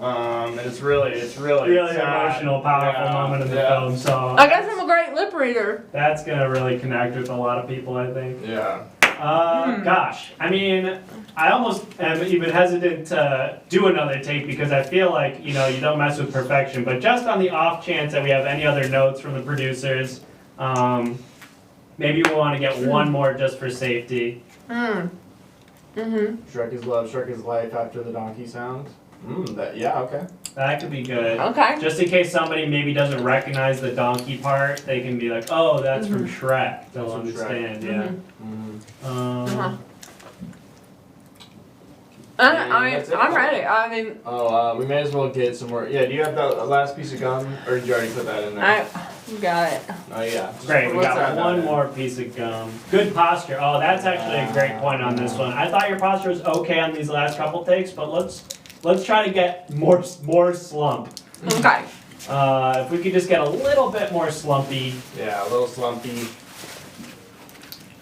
And it's really sad. emotional, powerful moment in the film. So I guess I'm a great lip reader. that's gonna really connect with a lot of people, I think. Yeah. Gosh, I mean, I almost am even hesitant to do another take because I feel like, you don't mess with perfection, but just on the off chance that we have any other notes from the producers, maybe we want to get one more just for safety. Shrek is love, Shrek is life after the donkey sound. Okay. That could be good. Okay. Just in case somebody maybe doesn't recognize the donkey part, they can be like, oh, that's from Shrek. They'll That's from Shrek. understand, yeah. I'm ready. I mean, we may as well get some more. Yeah, do you have the last piece of gum, or did you already put that in there? I got it. Oh yeah. Great, we Let's got add that one in. more piece of gum. Good posture. Oh, that's actually a great point on this one. I thought your posture was okay on these last couple takes, but let's try to get more slump. Okay. If we could just get a little bit more slumpy, Yeah, a little slumpy.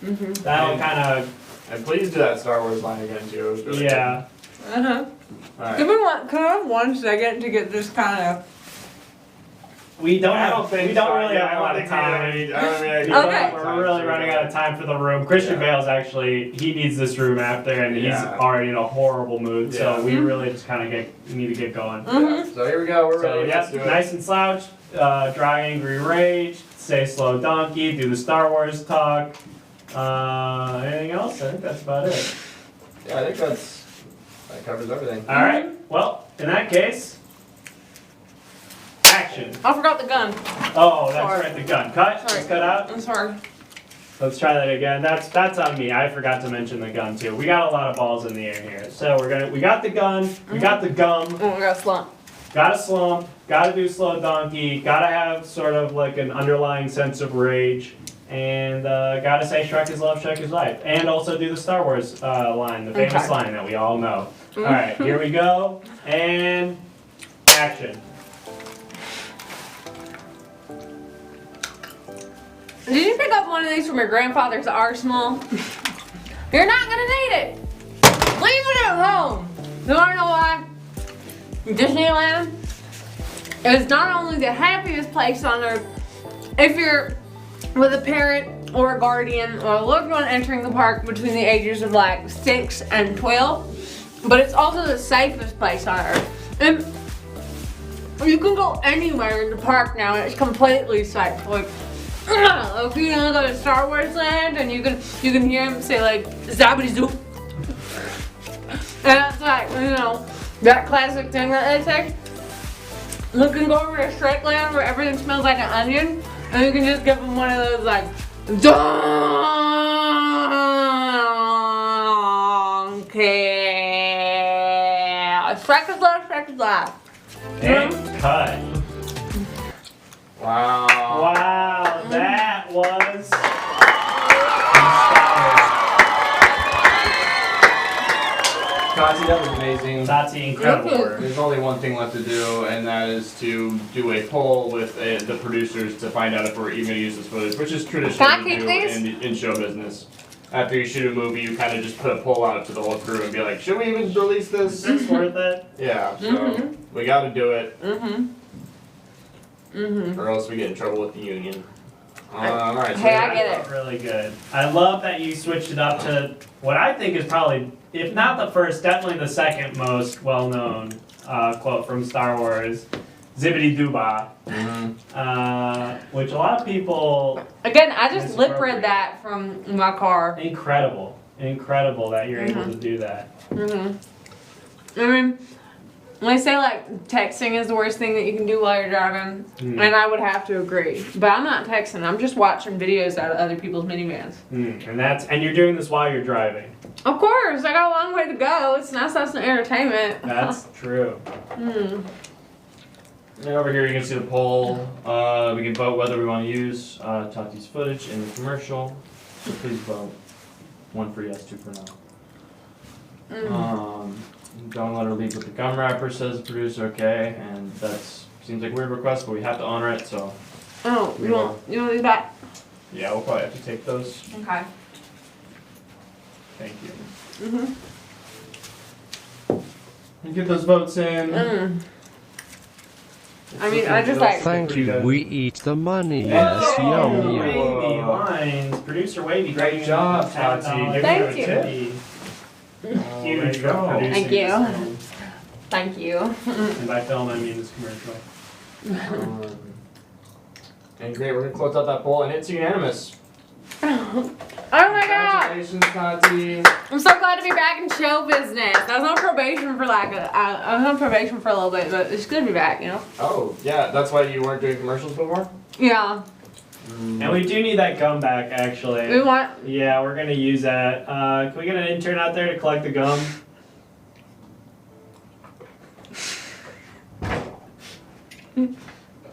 that'll kind of, And please do that Star Wars line again too. It was really yeah. Uh huh. Good. All right. Can I have 1 second to get this kind of we don't I have, don't think we don't so. really Yeah, have a lot of time. Okay. We're really running out of time for the room. Christian Bale's actually, he needs this room after, and he's already in a horrible mood. So we really just kind of need to get going. So here we go. We're So ready. yeah, Let's do it. nice and slouched. Dry, angry rage. Say slow, donkey. Do the Star Wars talk. Anything else? I think that's about it. Yeah, I think that covers everything. All right. Well, in that case, action. I forgot the gun. Oh, that's Sorry. right. The gun. Cut. Sorry. It's cut out. I'm sorry. Let's try that again. That's on me. I forgot to mention the gun too. We got a lot of balls in the air here. So we got the gun. We got the gum. Oh, I got a slump. Got to slump. Got to do slow donkey. Got to have sort of like an underlying sense of rage. And got to say Shrek is love, Shrek is life. And also do the Star Wars line, the famous line that we all know. All right, here we go. And action. Did you pick up one of these from your grandfather's arsenal? You're not gonna need it. Leave it at home. You wanna know why? Disneyland is not only the happiest place on earth if you're with a parent or a guardian or a loved one entering the park between the ages of like 6 and 12, but it's also the safest place on earth. And you can go anywhere in the park now and it's completely safe. Like, if you go to Star Wars Land and you can hear him say like zabbity zoop. And it's like, that classic thing that they say. You can go over to Shrek Land where everything smells like an onion and you can just give them one of those like donkey. Shrek is love, Shrek is life. And cut. Wow. Wow, that was Tati, that was amazing. Tati, incredible work. There's only one thing left to do, and that is to do a poll with the producers to find out if we're even going to use this footage, which is traditional Can I to keep do these? in show business. After you shoot a movie, you kind of just put a poll out to the whole crew and be like, should we even release this? Is this worth it? Yeah, so we got to do it, or else we get in trouble with the union. Alright, so Hey, I get it. Really good. I love that you switched it up to what I think is probably, if not the first, definitely the second most well-known quote from Star Wars, Zibbity Dooba, which a lot of people. Again, I just lip read that from my car. Incredible that you're able to do that. I mean, when they say like texting is the worst thing that you can do while you're driving, and I would have to agree. But I'm not texting. I'm just watching videos out of other people's minivans. And you're doing this while you're driving. Of course, I got a long way to go. It's nice to have some entertainment. That's true. And over here you can see the poll. We can vote whether we want to use Tati's footage in the commercial. So please vote. 1 for yes, 2 for no. Don't let her leave with the gum wrapper, says the producer. Okay, and that seems like a weird request, but we have to honor it. So. Oh, you want these back? Yeah, we'll probably have to take those. Okay. Thank you. And get those votes in. I mean, I just like. Thank you, we eat the money, yes, yum Wavy yum. lines, producer Wavy. Great job, Tati. Thank you. Huge for producing Thank you. this film. Thank you. And by film, I mean this commercial. And great, we're gonna close out that poll, and it's unanimous. Oh my god! Congratulations, Tati. I'm so glad to be back in show business. I was on probation for I was on probation for a little bit, but it's good to be back, Oh, yeah, that's why you weren't doing commercials before? Yeah. And we do need that gum back, actually. We want. Yeah, we're gonna use that. Can we get an intern out there to collect the gum?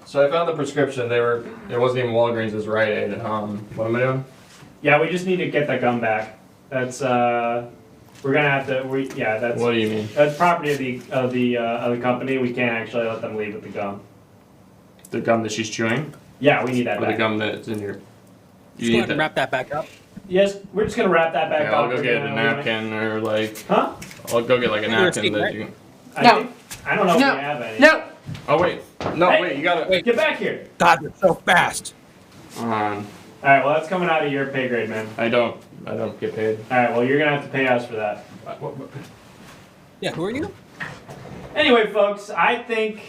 So I found the prescription. It wasn't even Walgreens, it was Rite Aid. What am I doing? Yeah, we just need to get that gum back. That's we're gonna have to. That's. What do you mean? That's property of the company. We can't actually let them leave with the gum. The gum that she's chewing? Yeah, we need that Or the back. gum that's in your. Just go ahead and wrap that back up. Yes, we're just gonna wrap that back Okay, up. I'll go We're get gonna- a napkin or like. Huh? I'll go get like a You're a napkin steak, that right? you. I No. think- I don't know if No. we have any. No. Oh wait, No, Hey, wait, you gotta. wait. Get back here. God, they're so fast. On. All right, well, that's coming out of your pay grade, man. I don't get paid. All right, well, you're gonna have to pay us for that. Yeah, who are you? Anyway, folks, I think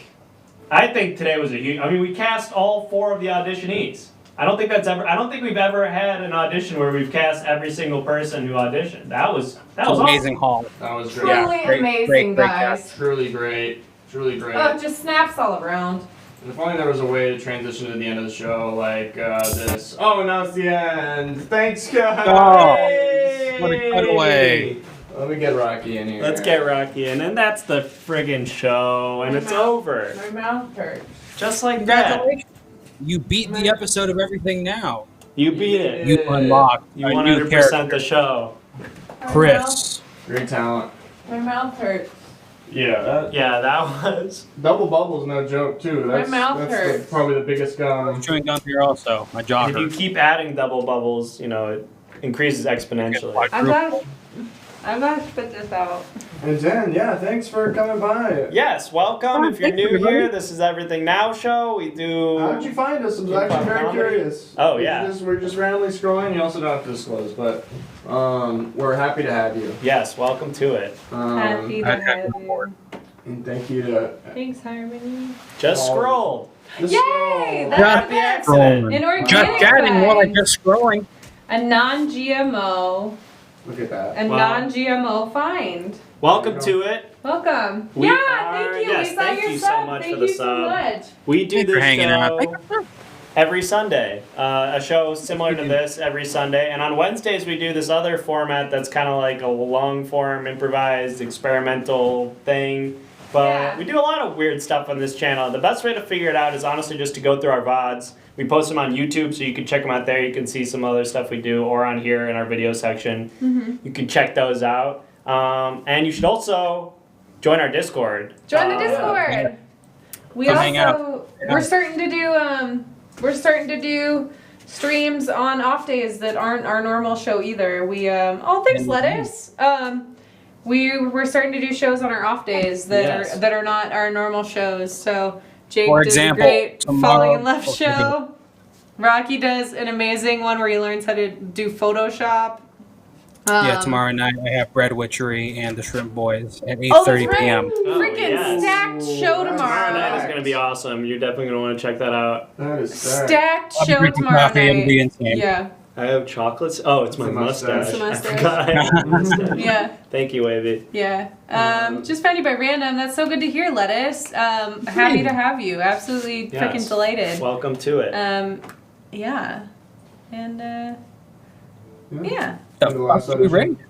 today was a huge. I mean, we cast all 4 of the auditionees. I don't think we've ever had an audition where we've cast every single person who auditioned. That was Amazing haul. That was Truly great. Great, amazing, great guys. Truly great. Truly great. Oh, just snaps all around. If only there was a way to transition to the end of the show like this. Oh, now it's the end. Thanks, guys. Oh, what a cutaway. Let me get Rocky in here. Let's get Rocky in, and that's the friggin' show, and it's over. My mouth hurts. Just like that. Congratulations. You beat the episode of Everything Now. You beat it. You unlocked You a new 100% character. the show. Chris. Great talent. My mouth hurts. Yeah. Yeah, that was. Double bubble's no joke too. That's, mouth that's hurts. probably the biggest gum. Chewing gum here also. My jaw If you hurts. keep adding double bubbles, you know, it increases exponentially. I'm gonna spit this out. And Jen, yeah, thanks for coming by. Yes, welcome. Oh, If you're thank you, new everybody. here, this is Everything Now Show. We do. How did you find us? I'm Keep actually on very comedy. curious. Oh, yeah. We're just randomly scrolling. You also don't have to disclose, but we're happy to have you. Yes, welcome to it. Happy to I'd have have to you. And thank you to. Thanks, Harmony. Just Oh. scroll. the Yay! scroll. That's Happy the best. accident. An organic Just chatting more like vine. just scrolling. A non-GMO, Look at that. a Wow. non-GMO find. Welcome to it. Welcome. We yeah, are- thank you. yes, we saw thank your you so sub. much Thank for the you so sub. much. We do Thanks for this hanging out. show every Sunday. A show similar to this every Sunday. And on Wednesdays, we do this other format that's kind of like a long form, improvised, experimental thing. But Yeah. we do a lot of weird stuff on this channel. The best way to figure it out is honestly just to go through our VODs. We post them on YouTube, so you can check them out there. You can see some other stuff we do, or on here in our video section. You can check those out. And you should also join our Discord. Join the Discord. We Come hang also we're starting to do streams on off days that aren't our normal show either. We thanks lettuce. We're starting to do shows on our off days Yes. that are not our normal shows. So Jake For does example, a great tomorrow- Falling in Love okay. show. Rocky does an amazing one where he learns how to do Photoshop. Yeah, tomorrow night I have Bread Witchery and the Shrimp Boys at Oh, that's 8:30 right. p.m. Freaking yes. stacked show Tomorrow night tomorrow. is going to be awesome. You're definitely going to want to check that out. That is sad. Stacked I'll be show drinking tomorrow coffee and be night. insane. Yeah, I have chocolates. Oh, it's my It's a mustache. mustache. It's a mustache. I forgot I have a mustache. yeah. Thank you, Wavy. Yeah. Just found you by random. That's so good to hear, Lettuce. Happy to have you. Absolutely Yes. freaking delighted. Welcome to it. Yeah. And yeah. The The last fuck did we audition. rate?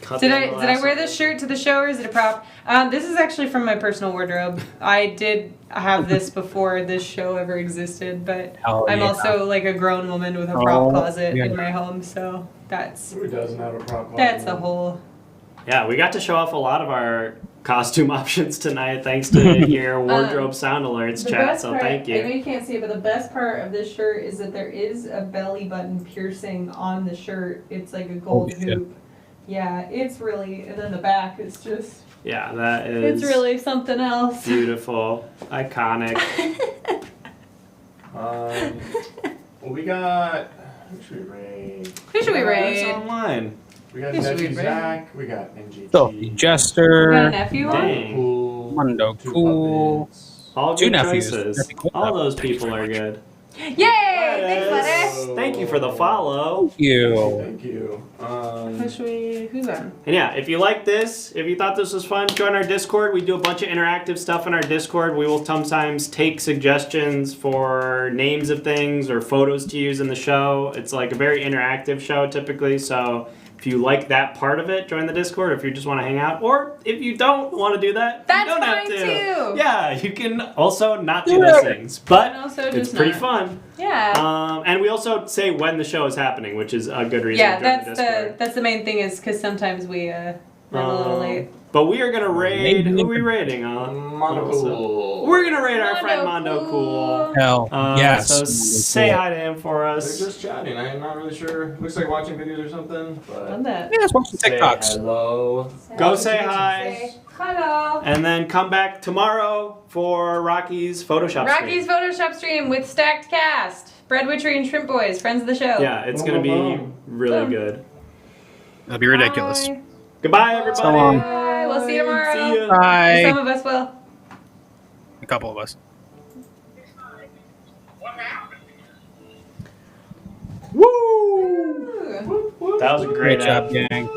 Cut Did the I last wear one. this shirt to the show or is it a prop? This is actually from my personal wardrobe. I did have this before this show ever existed, but Hell I'm yeah. also like a grown woman with a prop Oh, closet yeah. in my home, so that's Who doesn't have a problem? the whole. Yeah, we got to show off a lot of our costume options tonight thanks to your wardrobe sound alerts, The chat, best so part, thank I know you. you can't see it, but the best part of this shirt is that there is a belly button piercing on the shirt. It's like a gold Holy shit. hoop. Yeah, it's really, and then the back is just, Yeah, that is it's really something else. beautiful. Iconic. We got. Who should we rate? Who should we It's rate? online. We got Who should Nephew we rate? Zach. We got NGT. Sophie You got a Jester, nephew on? Dang. Cool. Mundo Two Cool. puppets. All Two good nephews. choices. That'd be cool. All those Thank you people very are much. good. Yay! Thanks, Lettuce. Thank you for the follow. Thank you. Thank you. Who's on? And yeah, if you like this, if you thought this was fun, join our Discord. We do a bunch of interactive stuff in our Discord. We will sometimes take suggestions for names of things or photos to use in the show. It's like a very interactive show typically, so if you like that part of it, join the Discord. If you just want to hang out, or if you don't want to do that, That's you don't have fine to. too. Yeah, you can also not do those things, but And also it's just pretty not. fun. Yeah. And we also say when the show is happening, which is a good reason Yeah, to join the that's Discord. that's the main thing is because sometimes we run a little late. But we are gonna raid. Who are we raiding on? Monocool. We're gonna raid our friend Mondo Cool. Hell, yes. So Mondo say Cool. hi to him for They're us. just chatting. I'm not really sure. Looks like watching videos or something. But Love that. Yeah, let's watch some say TikToks. hello. Go say hi. Hello. And then come back tomorrow for Rocky's Photoshop Rocky's stream. Photoshop stream with Stacked Cast. Bread Witchery and Shrimp Boys, friends of the show. Yeah, it's gonna be really good. That'd be ridiculous. Bye. Goodbye, everybody. So long. Bye. We'll see you tomorrow. See ya. Bye. Some of us will. A couple of us. Woo! That was a great Great job, app. gang.